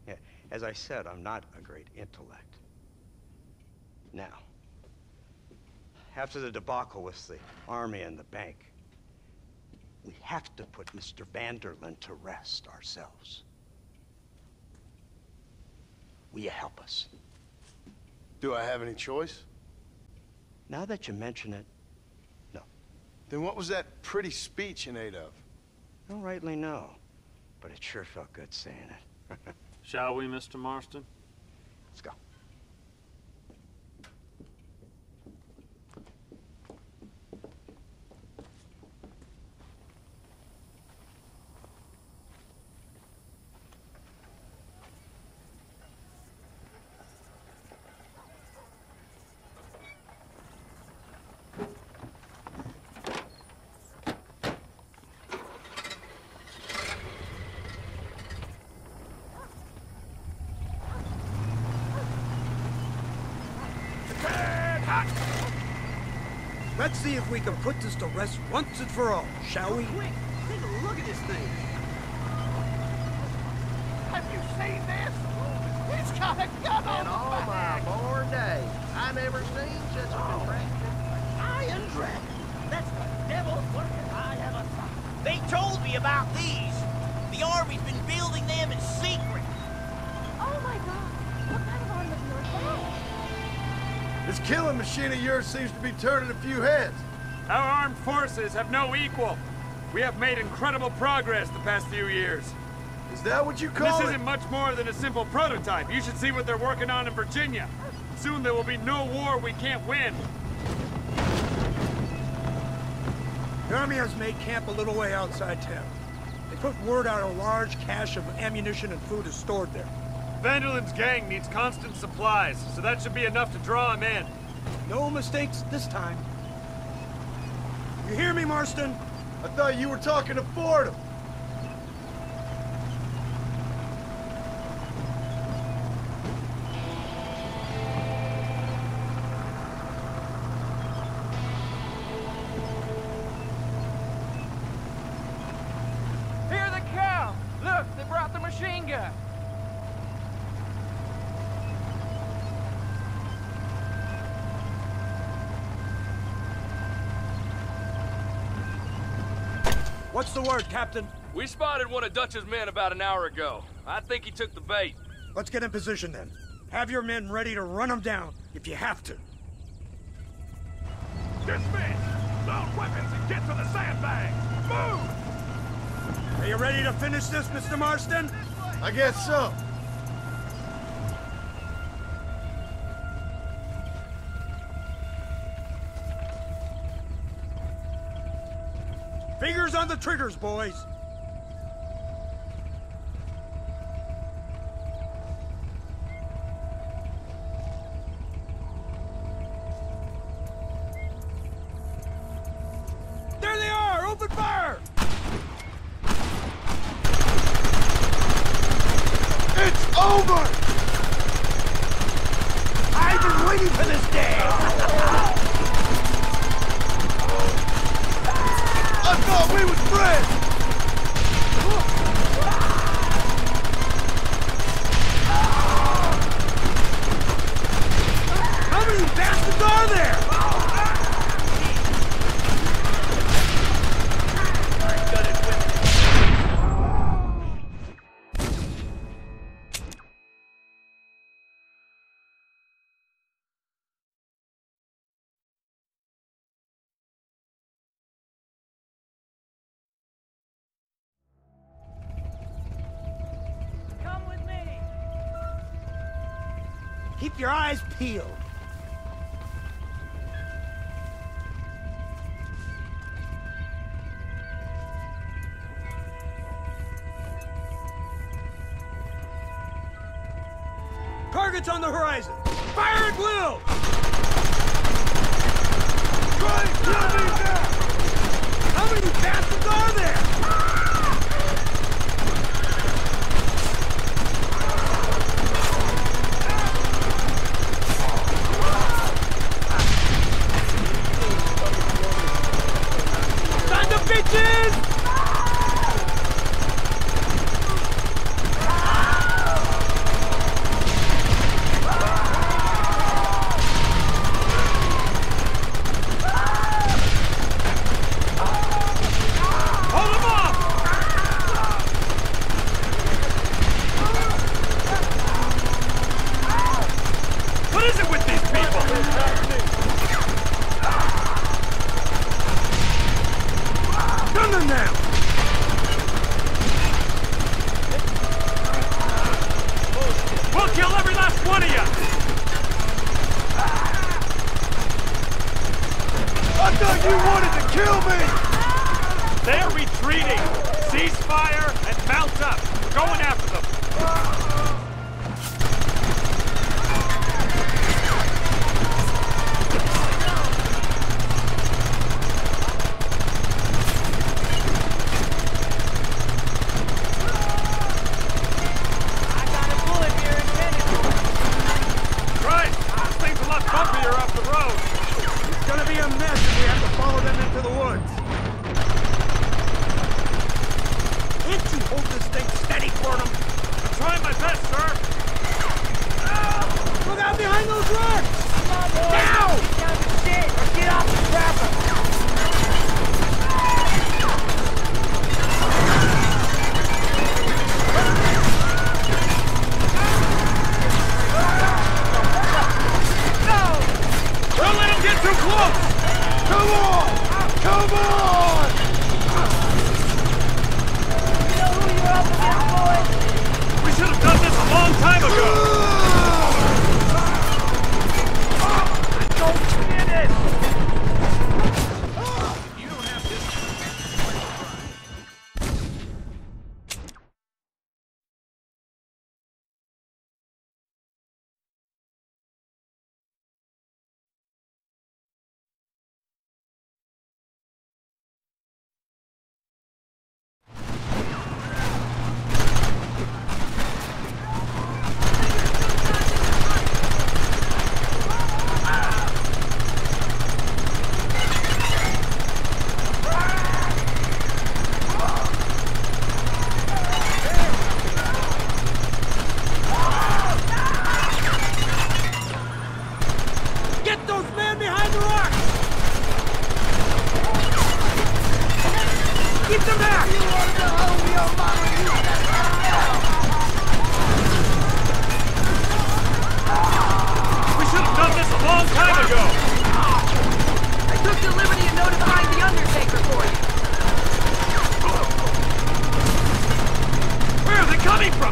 Yeah, as I said, I'm not a great intellect. Now, after the debacle with the army and the bank, we have to put Mr. Van der Linde to rest ourselves. Will you help us? Do I have any choice? Now that you mention it, no. Then what was that pretty speech in aid of? I don't rightly know, but it sure felt good saying it. Shall we, Mr. Marston? Let's go. Let's see if we can put this to rest once and for all, shall we? Quick, take a look at this thing. Have you seen this? It's got a gun on the all back. my born days, I never seen such a contraption. Iron Dragon. That's the devil's working. I have a thought. They told me about these. The Army's been building them in secret. Oh my God! What kind of automobile is that? This killing machine of yours seems to be turning a few heads. Our armed forces have no equal. We have made incredible progress the past few years. Is that what you call This it? isn't much more than a simple prototype. You should see what they're working on in Virginia. Soon there will be no war we can't win. The Army has made camp a little way outside town. They put word out a large cache of ammunition and food is stored there. Vanderlin's gang needs constant supplies, so that should be enough to draw him in. No mistakes this time. You hear me, Marston? I thought you were talking to Fordham. Here they come! Look, they brought the machine gun. What's the word, Captain? We spotted one of Dutch's men about an hour ago. I think he took the bait. Let's get in position then. Have your men ready to run them down if you have to. Dismiss! Load weapons and get to the sandbags! Move! Are you ready to finish this, Mr. Marston? I guess so. Fingers on the triggers, boys. There they are! Open fire! It's over! I've been waiting for this day! I thought we was friends! How many bastards are there? Come with me. Keep your eyes peeled. Targets on the horizon. Fire at will! Try and kill me now! How many bastards are there? Son of bitches! Hold them off! What is it with these people? Gun them now! We'll kill every last one of you! I thought you wanted to kill me! They're retreating! Cease fire and mount up! We're going after them! I got a bullet here intended. Christ! This thing's a lot bumpier off the road! It's gonna be a mess if we have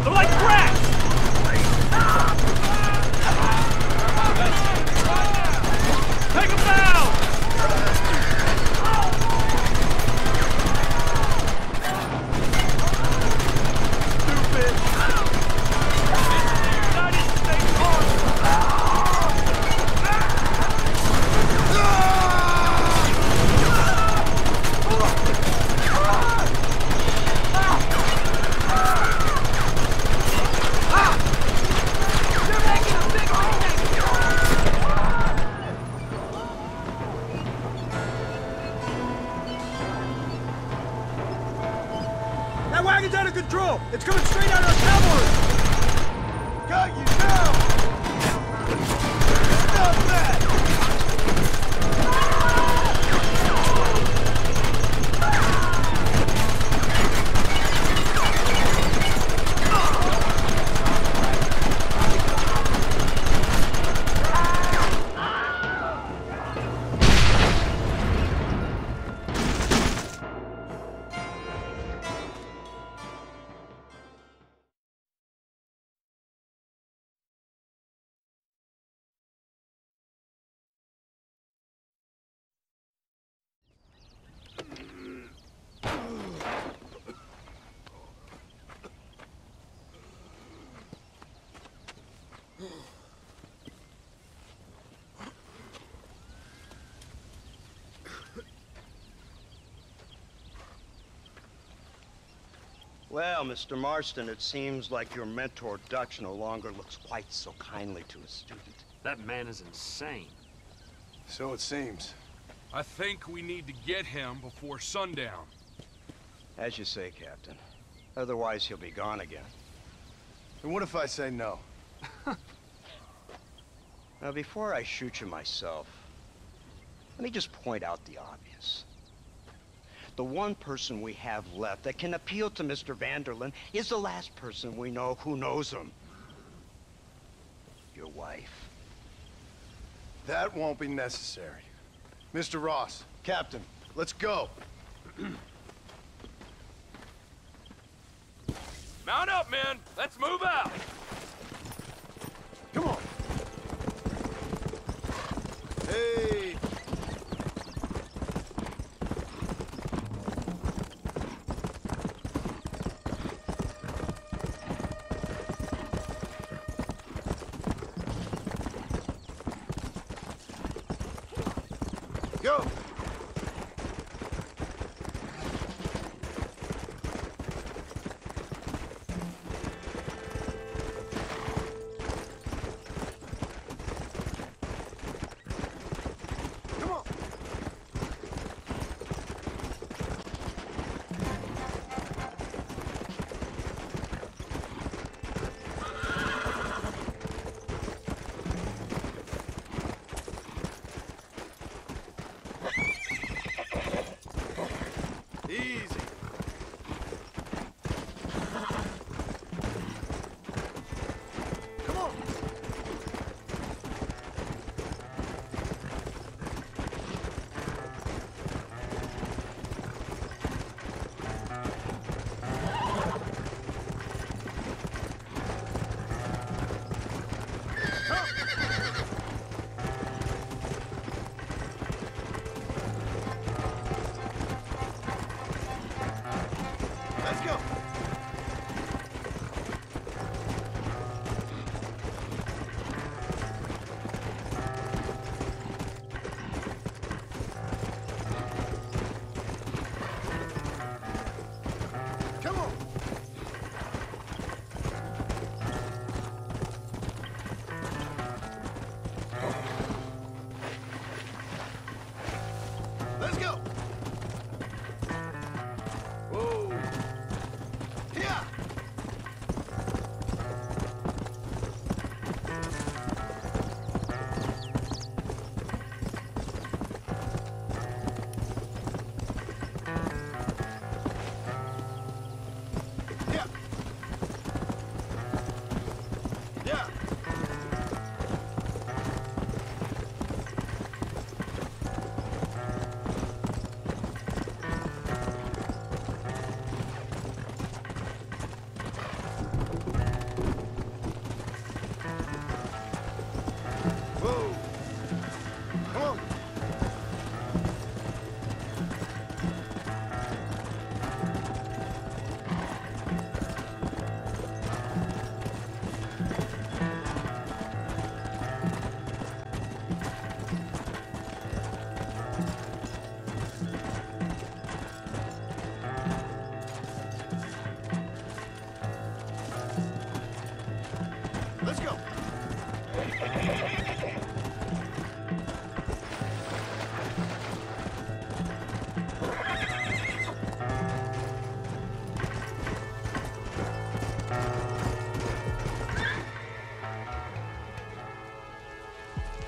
They're like rats! Take them down! Stupid! United States That wagon's out of control! It's coming straight at our cavalry! Got you now! Stop that! Well, Mr. Marston, it seems like your mentor Dutch no longer looks quite so kindly to his student. That man is insane. So it seems. I think we need to get him before sundown. As you say, Captain. Otherwise, he'll be gone again. And what if I say no? Now, before I shoot you myself, let me just point out the obvious. The one person we have left that can appeal to Mr. Van der Linde is the last person we know who knows him. Your wife. That won't be necessary. Mr. Ross, Captain, let's go. Mount up, men! Let's move out! Come on. Hey! Go!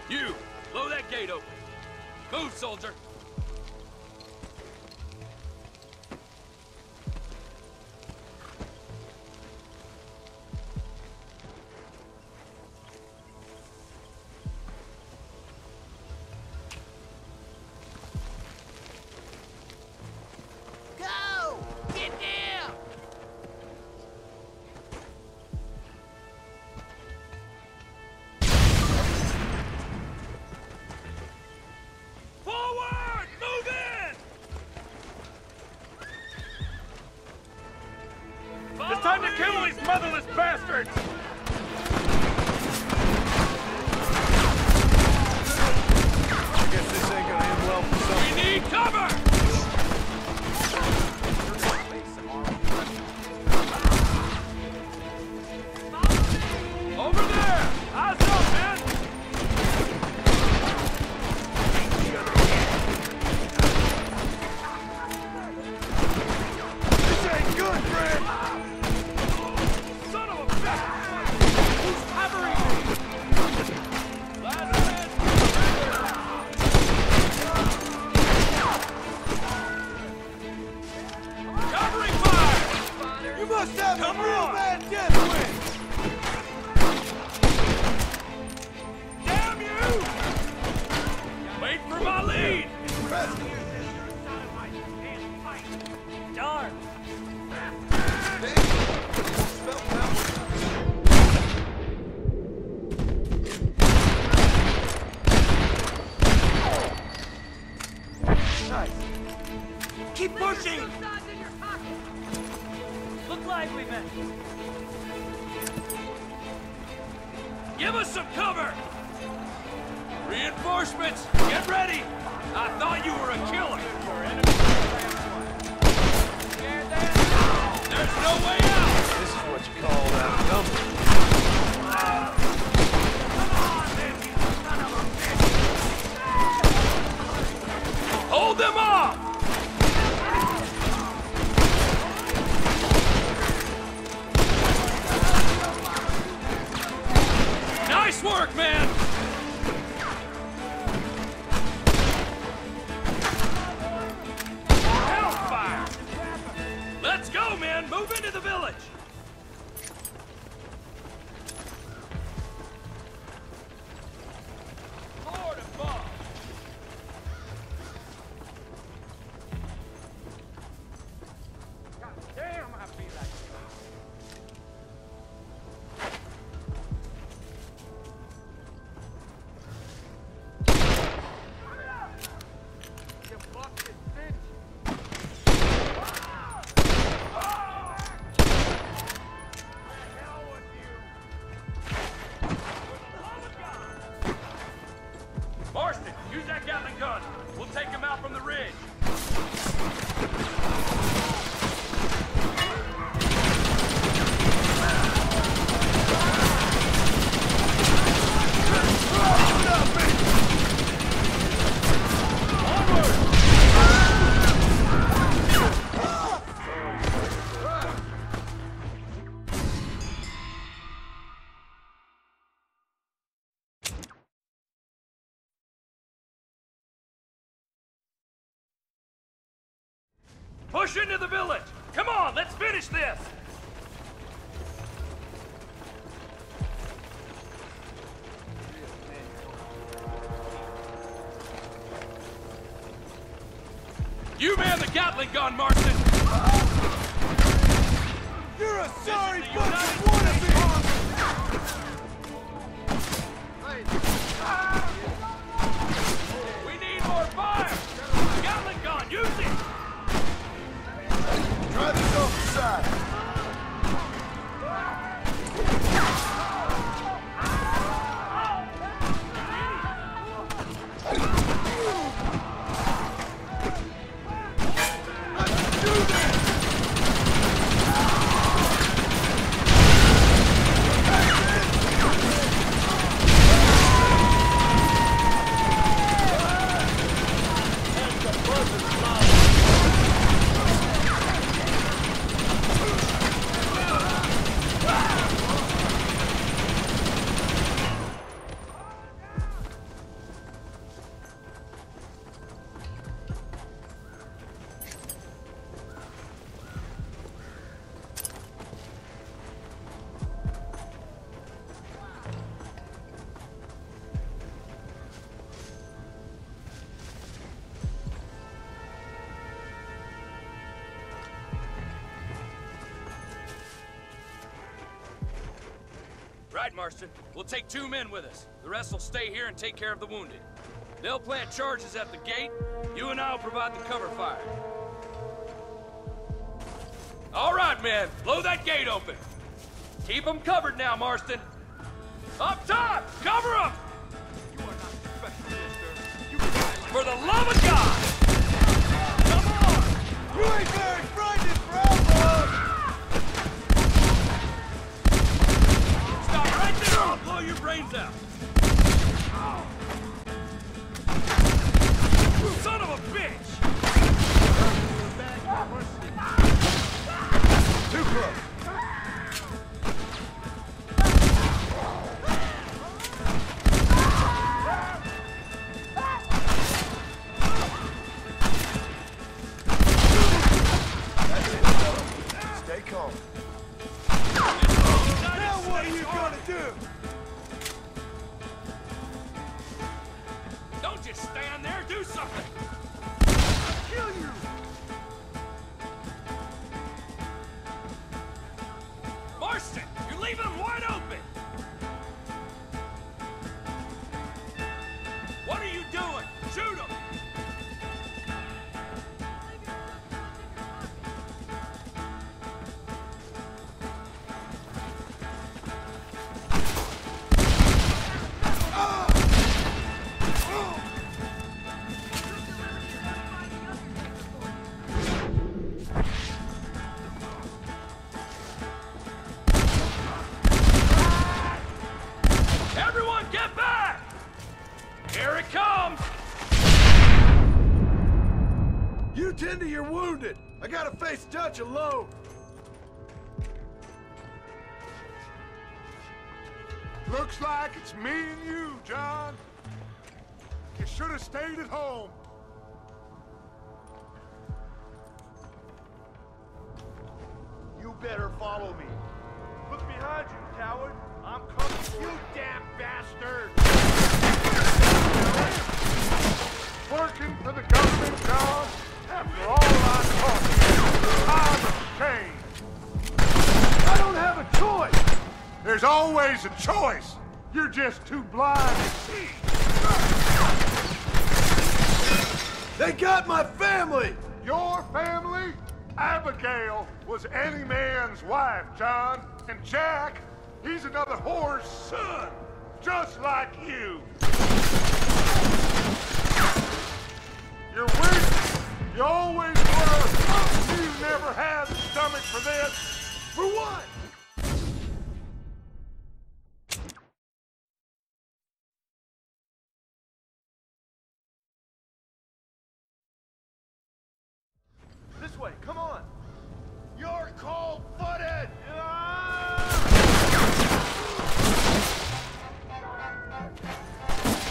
You, blow that gate open. Move, soldier. Go! Get down! Forward! Move in! It's time to kill these motherless bastards! I guess this ain't gonna end well for some. We need cover! Over there! Eyes up, man! This ain't good, Fred! Son of a bitch! Who's covering me? Last man! Covering fire! You must have Come a real on! bad death wish! Damn you! Wait for my lead! Darn! Nice. Keep pushing! Look lively, men! Give us some cover! Reinforcements! Get ready! I thought you were a killer! There's no way out! This is what you call outnumbered. Hold them off! Nice work, man! Hellfire! Let's go, man! Move into the village! Lord above! God damn, I feel like you busted bitch! Marston, use that Gatling gun. We'll take him out from the ridge. Push into the village! Come on, let's finish this! You man the Gatling gun, Marston! You're a sorry bunch of wannabes! We need more fire! Gatling gun, use it! Try this off the side. Right, Marston. We'll take 2 men with us. The rest will stay here and take care of the wounded. They'll plant charges at the gate. You and I'll provide the cover fire. All right, men. Blow that gate open. Keep them covered now, Marston. Up top! Cover them! You are not special, mister. You For the love of God! Come on! You ain't very frightened, bro! Stop right there! I'll blow your brains out! Son of a bitch! Too close. Stay calm. Now what are you gonna do? Don't just stand there, do something! I'll kill you! Marston, you're leaving them wide open! What are you doing? Shoot them! Everyone get back! Here it comes! You tend to your wounded. I gotta face Dutch alone. Looks like it's me and you, John. You should have stayed at home. You better follow me. Look behind you, coward. I'm coming for You damn bastard! Working for the government, John. After all I taught you, I'm ashamed. I don't have a choice. There's always a choice. You're just too blind to see. They got my family. Your family? Abigail was any man's wife, John. And Jack, he's another whore's son, just like you. You're weak. You always were. You never had the stomach for this. For what? this way. Come on. You're cold-footed!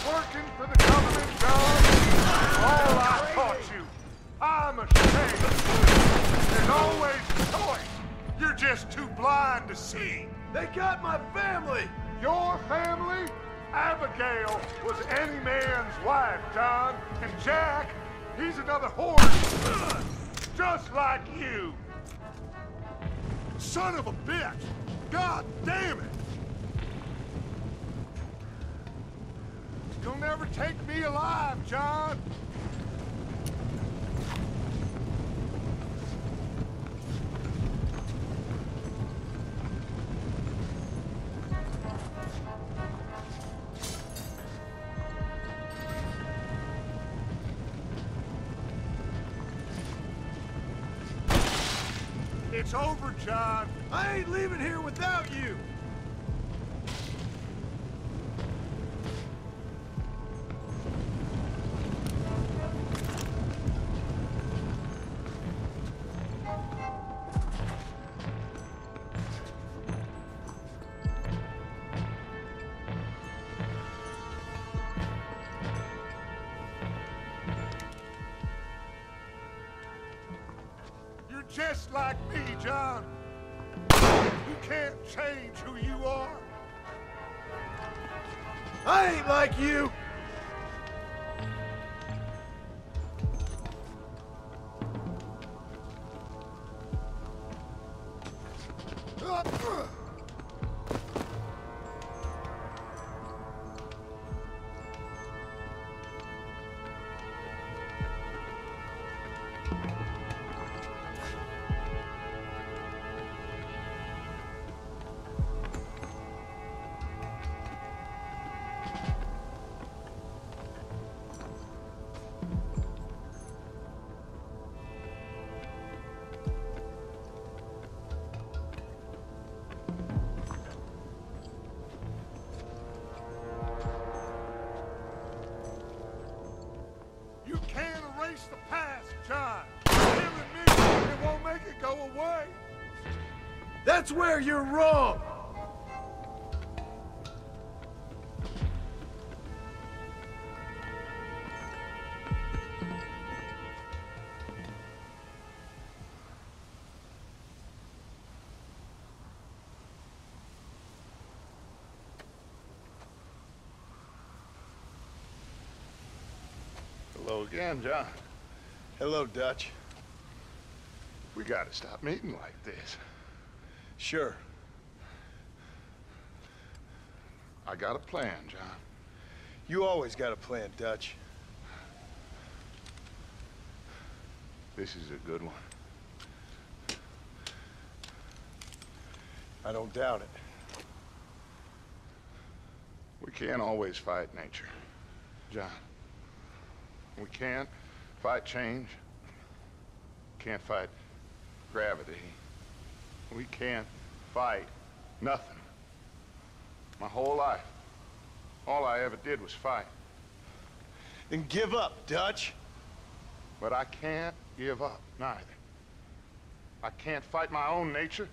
Working for the government, John. All I taught you. I'm ashamed. There's always a choice. You're just too blind to see. They got my family. Your family? Abigail was any man's wife, John. And Jack, he's another whore's son, just like you. Son of a bitch! God damn it! You'll never take me alive, John. It's over, John. I ain't leaving here without you. Just like me, John. You can't change who you are. I ain't like you. That's where you're wrong! Hello again, John. Hello, Dutch. We gotta stop meeting like this. Sure. I got a plan, John. You always got a plan, Dutch. This is a good one. I don't doubt it. We can't always fight nature, John. We can't fight change. Can't fight gravity. We can't fight nothing. My whole life, all I ever did was fight. Then give up, Dutch. But I can't give up, neither. I can't fight my own nature.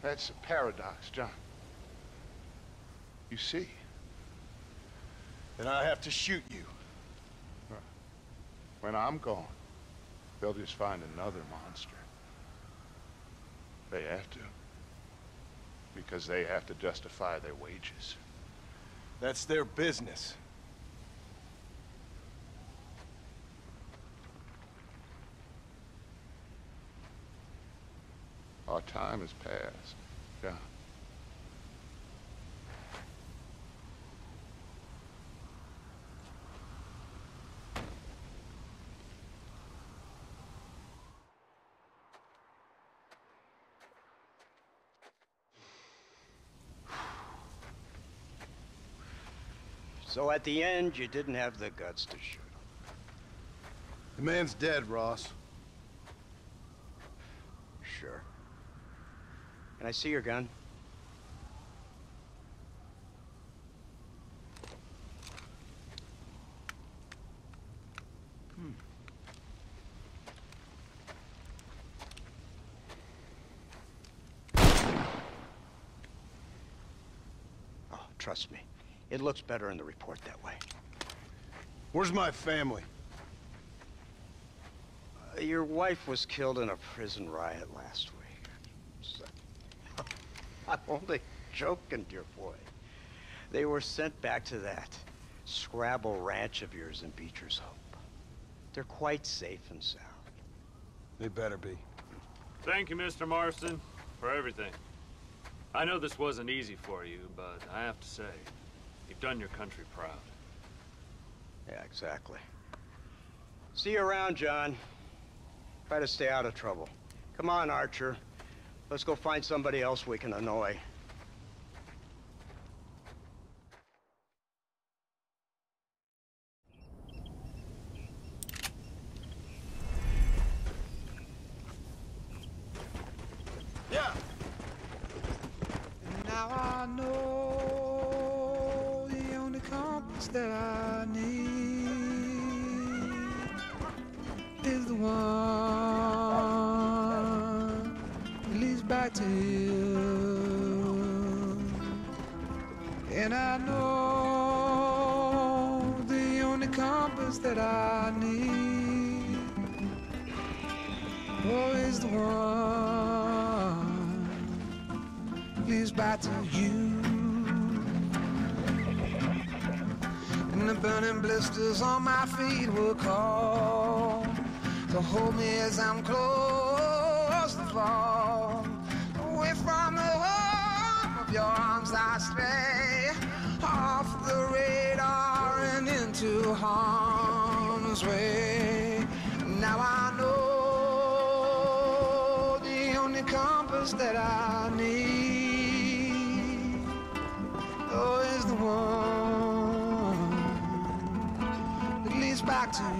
That's a paradox, John. You see? Then I have to shoot you. When I'm gone, they'll just find another monster. They have to. Because they have to justify their wages. That's their business. Our time has passed, John. So at the end, you didn't have the guts to shoot him. The man's dead, Ross. Sure. Can I see your gun? Oh, trust me. It looks better in the report that way. Where's my family? Your wife was killed in a prison riot last week. So, I'm only joking, dear boy. They were sent back to that Scrabble ranch of yours in Beecher's Hope. They're quite safe and sound. They better be. Thank you, Mr. Marston, for everything. I know this wasn't easy for you, but I have to say, you've done your country proud. Yeah, exactly. See you around, John. Try to stay out of trouble. Come on, Archer. Let's go find somebody else we can annoy. Yeah. Now I know the only compass that I need is the one that leads back to you. And I know the only compass that I need is the one that leads back to you. And the burning blisters on my feet will call to hold me as I'm close to fall. Away from the home of your arms I stray, off the radar and into harm's way. Now I know the only compass that I need is the one that leads back to you.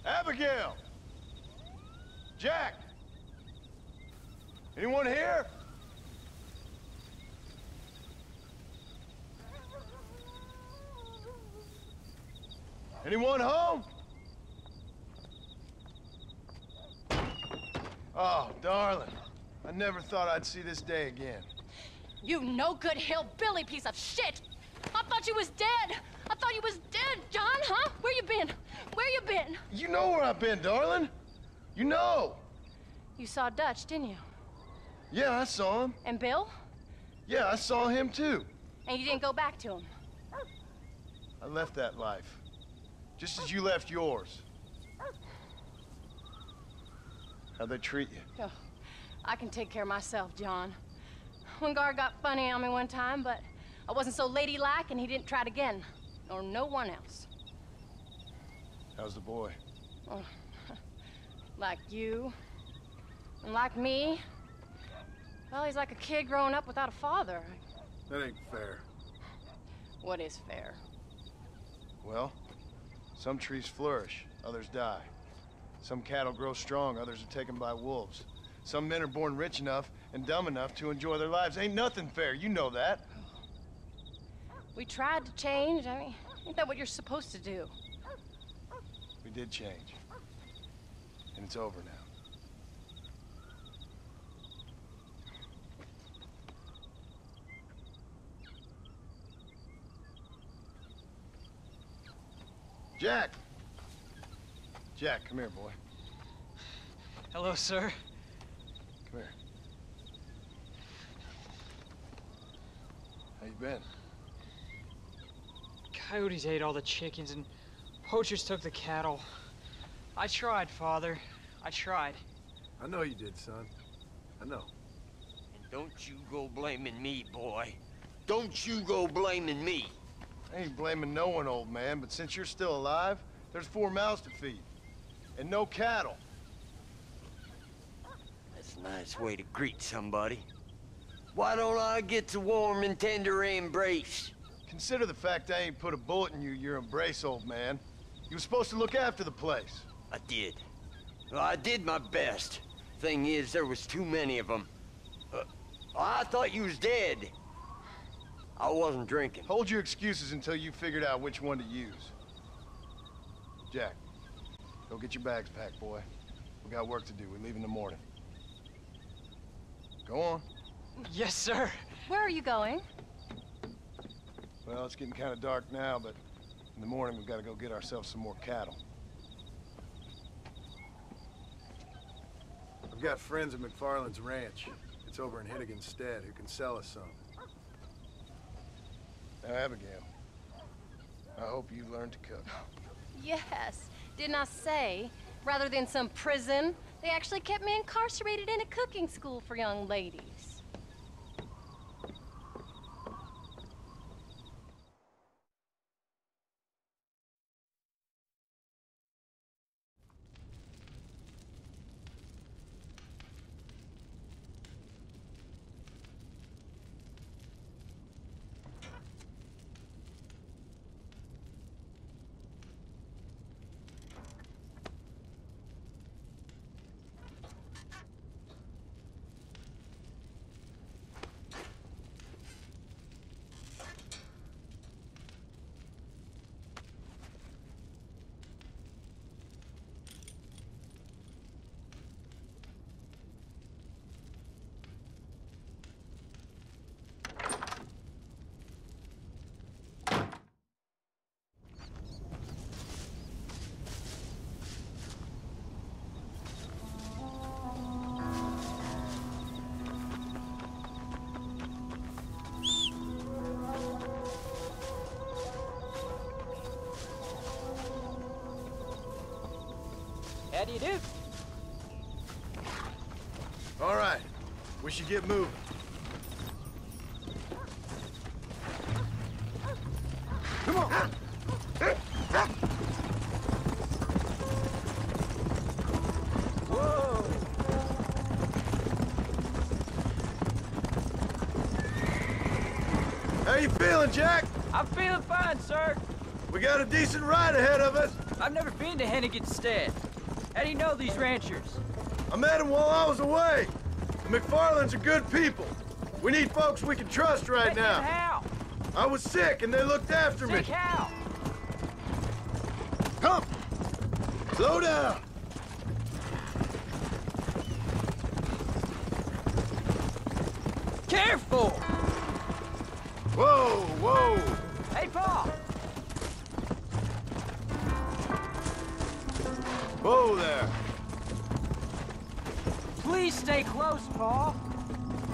Abigail! Jack! Anyone here? Anyone home? Oh, darling. I never thought I'd see this day again. You no-good hillbilly piece of shit! I thought you was dead! I thought you was dead, John, huh? Where you been? Where you been? You know where I've been, darling. You know. You saw Dutch, didn't you? Yeah, I saw him. And Bill? Yeah, I saw him too. And you didn't go back to him? I left that life. Just as you left yours. How'd they treat you? Oh, I can take care of myself, John. One guard got funny on me one time, but I wasn't so ladylike and he didn't try it again. Nor no one else. How's the boy? Oh, like you. And like me. Well, he's like a kid growing up without a father. That ain't fair. What is fair? Well, some trees flourish, others die. Some cattle grow strong, others are taken by wolves. Some men are born rich enough and dumb enough to enjoy their lives. Ain't nothing fair, you know that. We tried to change. I mean, ain't that what you're supposed to do? We did change. And it's over now. Jack! Jack, come here, boy. Hello, sir. Come here. How you been? Coyotes ate all the chickens and poachers took the cattle. I tried, Father. I tried. I know you did, son. I know. And don't you go blaming me, boy. Don't you go blaming me. I ain't blaming no one, old man, but since you're still alive, there's 4 mouths to feed. And no cattle. That's a nice way to greet somebody. Why don't I get the warm and tender embrace? Consider the fact I ain't put a bullet in your embrace, old man. You were supposed to look after the place. I did. Well, I did my best. Thing is, there was too many of them. I thought you was dead. I wasn't drinking. Hold your excuses until you figured out which one to use. Jack, go get your bags packed, boy. We got work to do. We leave in the morning. Go on. Yes, sir. Where are you going? Well, it's getting kind of dark now, but in the morning we've got to go get ourselves some more cattle. I've got friends at McFarland's ranch. It's over in Hennigan's Stead who can sell us some. Now, Abigail, I hope you learn to cook. Yes. Didn't I say, rather than some prison, they actually kept me incarcerated in a cooking school for young ladies. How do you do? All right. We should get moving. Come on. Whoa! How you feeling, Jack? I'm feeling fine, sir. We got a decent ride ahead of us. I've never been to Hennigan's Stead. How do you know these ranchers? I met them while I was away. The McFarlands are good people. We need folks we can trust right now. How? I was sick and they looked after me. Sick how? Come! Slow down! Careful! Whoa, whoa! Hey, Paul! Whoa there! Please stay close, Paul.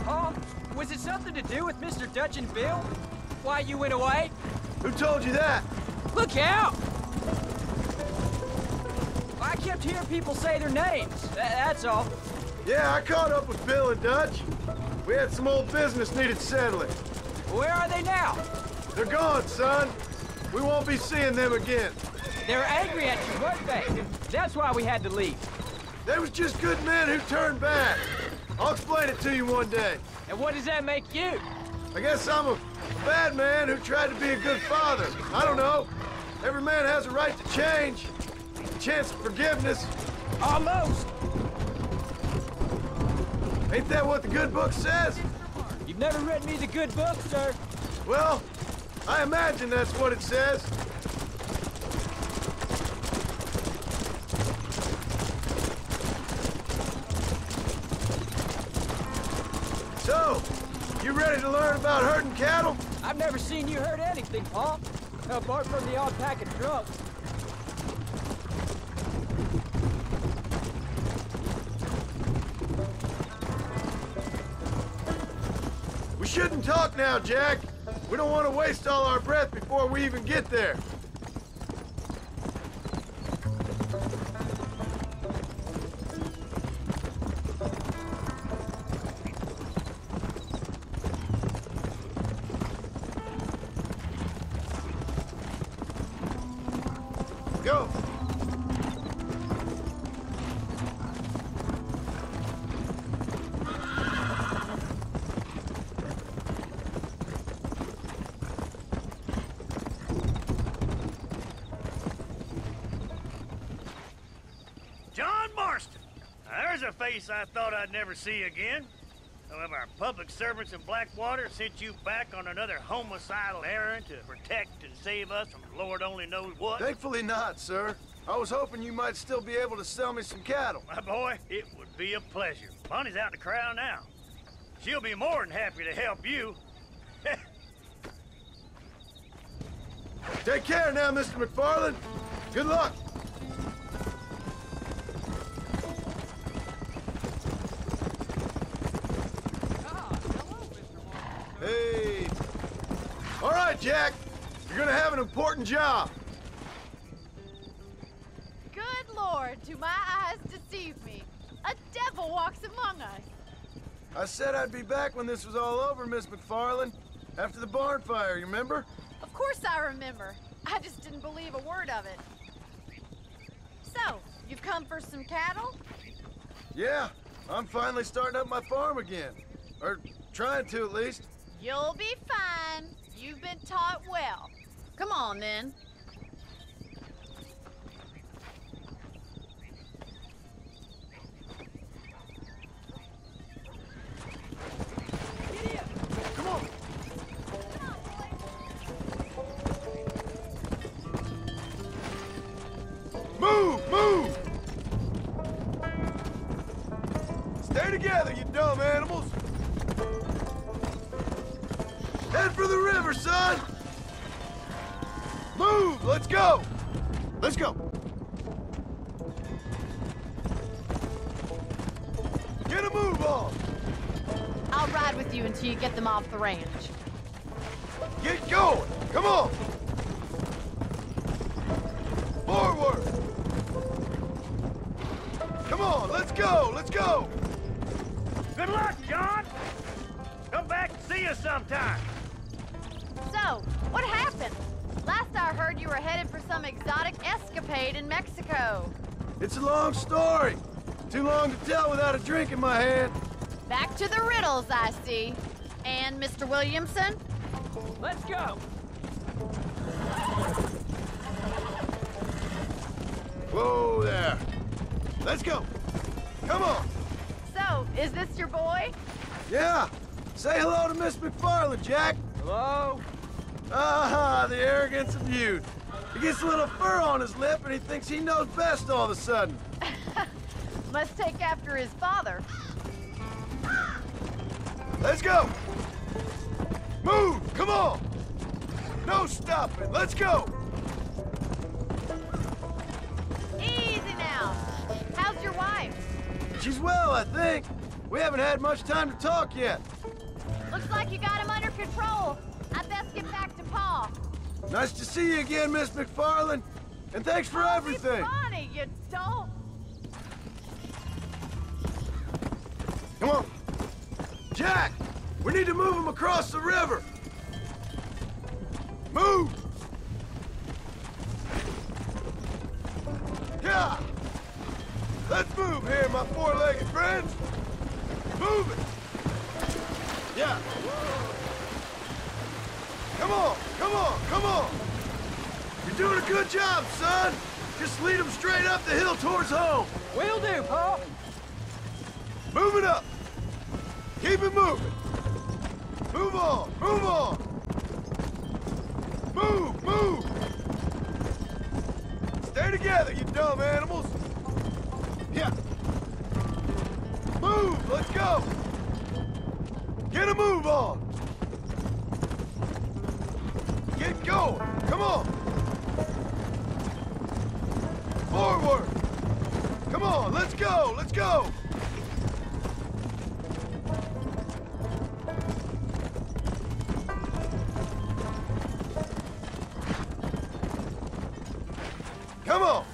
Paul, was it something to do with Mr. Dutch and Bill? Why you went away? Who told you that? Look out! I kept hearing people say their names. That's all. Yeah, I caught up with Bill and Dutch. We had some old business needed settling. Where are they now? They're gone, son. We won't be seeing them again. They're angry at you, weren't they? That's why we had to leave. They was just good men who turned back. I'll explain it to you one day. And what does that make you? I guess I'm a bad man who tried to be a good father. I don't know. Every man has a right to change. A chance of forgiveness. Almost. Ain't that what the good book says? You've never read me the good book, sir. Well, I imagine that's what it says. So, you ready to learn about herding cattle? I've never seen you herd anything, Paul. Apart from the odd pack of drugs. We shouldn't talk now, Jack. We don't want to waste all our breath before we even get there. Go! John Marston! Now, there's a face I thought I'd never see again. Some of our public servants in Blackwater sent you back on another homicidal errand to protect and save us from Lord only knows what. Thankfully not, sir. I was hoping you might still be able to sell me some cattle. My boy, it would be a pleasure. Bonnie's out in the crowd now. She'll be more than happy to help you. Take care now, Mr. McFarland. Good luck. Hey. All right, Jack. You're gonna have an important job. Good Lord, do my eyes deceive me? A devil walks among us. I said I'd be back when this was all over, Miss McFarland. After the barn fire, you remember? Of course I remember. I just didn't believe a word of it. So, you've come for some cattle? Yeah, I'm finally starting up my farm again. Or trying to, at least. You'll be fine. You've been taught well. Come on, then. Come on. Move! Move! Stay together, you dumb animals! Head for the river, son! Move! Let's go! Let's go! Get a move on! I'll ride with you until you get them off the ranch. Get going! Come on! Forward! Come on, let's go! Let's go! Good luck, John! Come back and see us sometime. So, what happened? Last I heard you were headed for some exotic escapade in Mexico. It's a long story. Too long to tell without a drink in my hand. Back to the riddles, I see. And Mr. Williamson? Let's go! Whoa there. Let's go. Come on. So, is this your boy? Yeah. Say hello to Miss McFarland, Jack. Hello? Ah, the arrogance of youth. He gets a little fur on his lip and he thinks he knows best all of a sudden. Must take after his father. Let's go. Move, come on. No stopping, let's go. Easy now. How's your wife? She's well, I think. We haven't had much time to talk yet. Looks like you got him under control. I best get back to Pa. Nice to see you again, Miss McFarland. And thanks for everything. Funny, you don't. Come on. Jack, we need to move him across the river. Move! Yeah! Let's move here, my four-legged friends. Move it! Yeah! Come on, come on, come on! You're doing a good job, son! Just lead them straight up the hill towards home. Will do, Pa. Move it up! Keep it moving! Move on! Move on! Move! Move! Stay together, you dumb animals! Yeah! Move! Let's go! Get a move on! Get going! Come on! Forward! Come on, let's go! Let's go! Come on!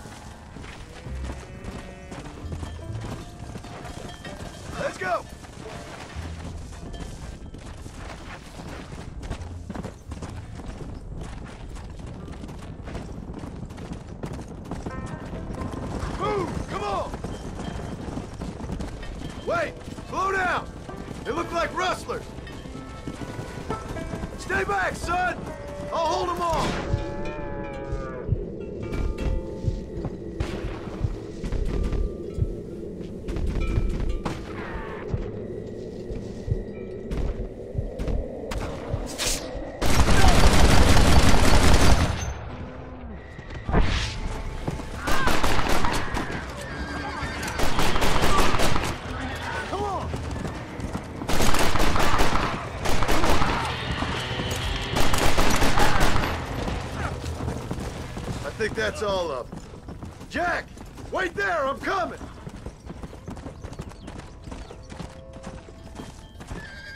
Let's go! Move! Come on! Wait! Slow down! They look like rustlers! Stay back, son! I'll hold them off! I think that's all of them. Jack! Wait there! I'm coming!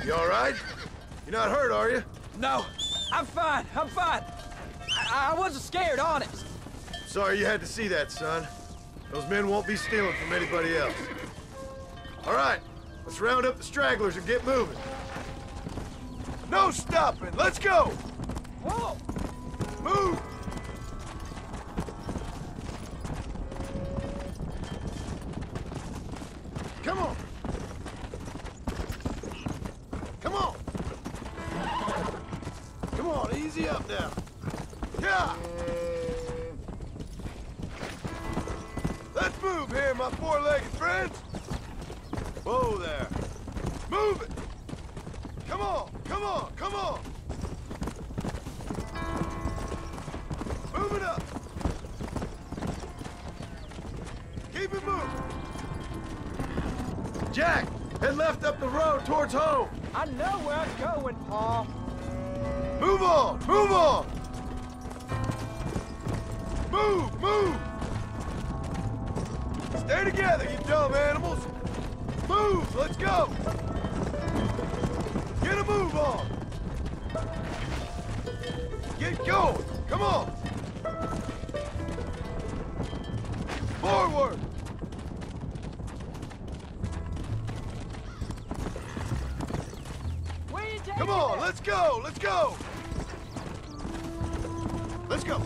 You all right? You're not hurt, are you? No, I'm fine. I'm fine. I wasn't scared, honest. Sorry you had to see that, son. Those men won't be stealing from anybody else. All right, let's round up the stragglers and get moving. No stopping! Let's go! Whoa! Move! Come on! Come on! Come on, easy up now. Yeah! Let's move here, my four-legged friends. Whoa there. Move it! Come on, come on, come on! Move it up! Keep it moving! Jack, head left up the road towards home. I know where I'm going, Pa. Move on! Move on! Move! Move! Stay together, you dumb animals! Move! Let's go! Get a move on! Get going! Come on! Forward! Come on, let's go! Let's go! Let's go!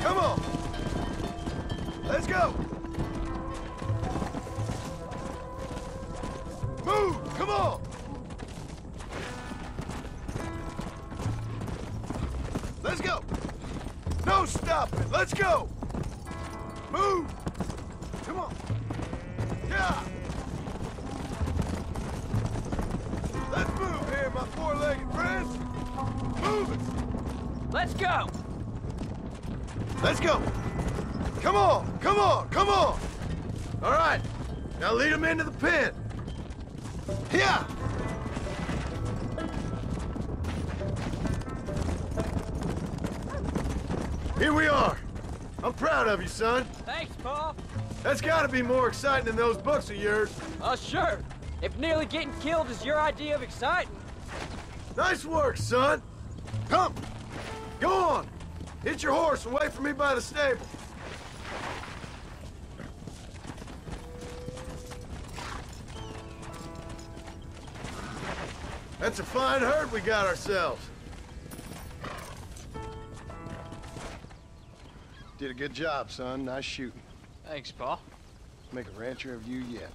Come on! Let's go! Move! Come on! Let's go! No stopping. Let's go. Move. Come on. Yeah. Let's move here, my four-legged friends. Move it. Let's go. Let's go. Come on, come on, come on. All right, now lead them into the pen. Yeah. Here we are. I'm proud of you, son. Thanks, Pa. That's gotta be more exciting than those books of yours. Sure. If nearly getting killed is your idea of exciting. Nice work, son. Come. Go on. Hit your horse and wait for me by the stable. That's a fine herd we got ourselves. Did a good job, son. Nice shooting. Thanks, Pa. Make a rancher of you yet.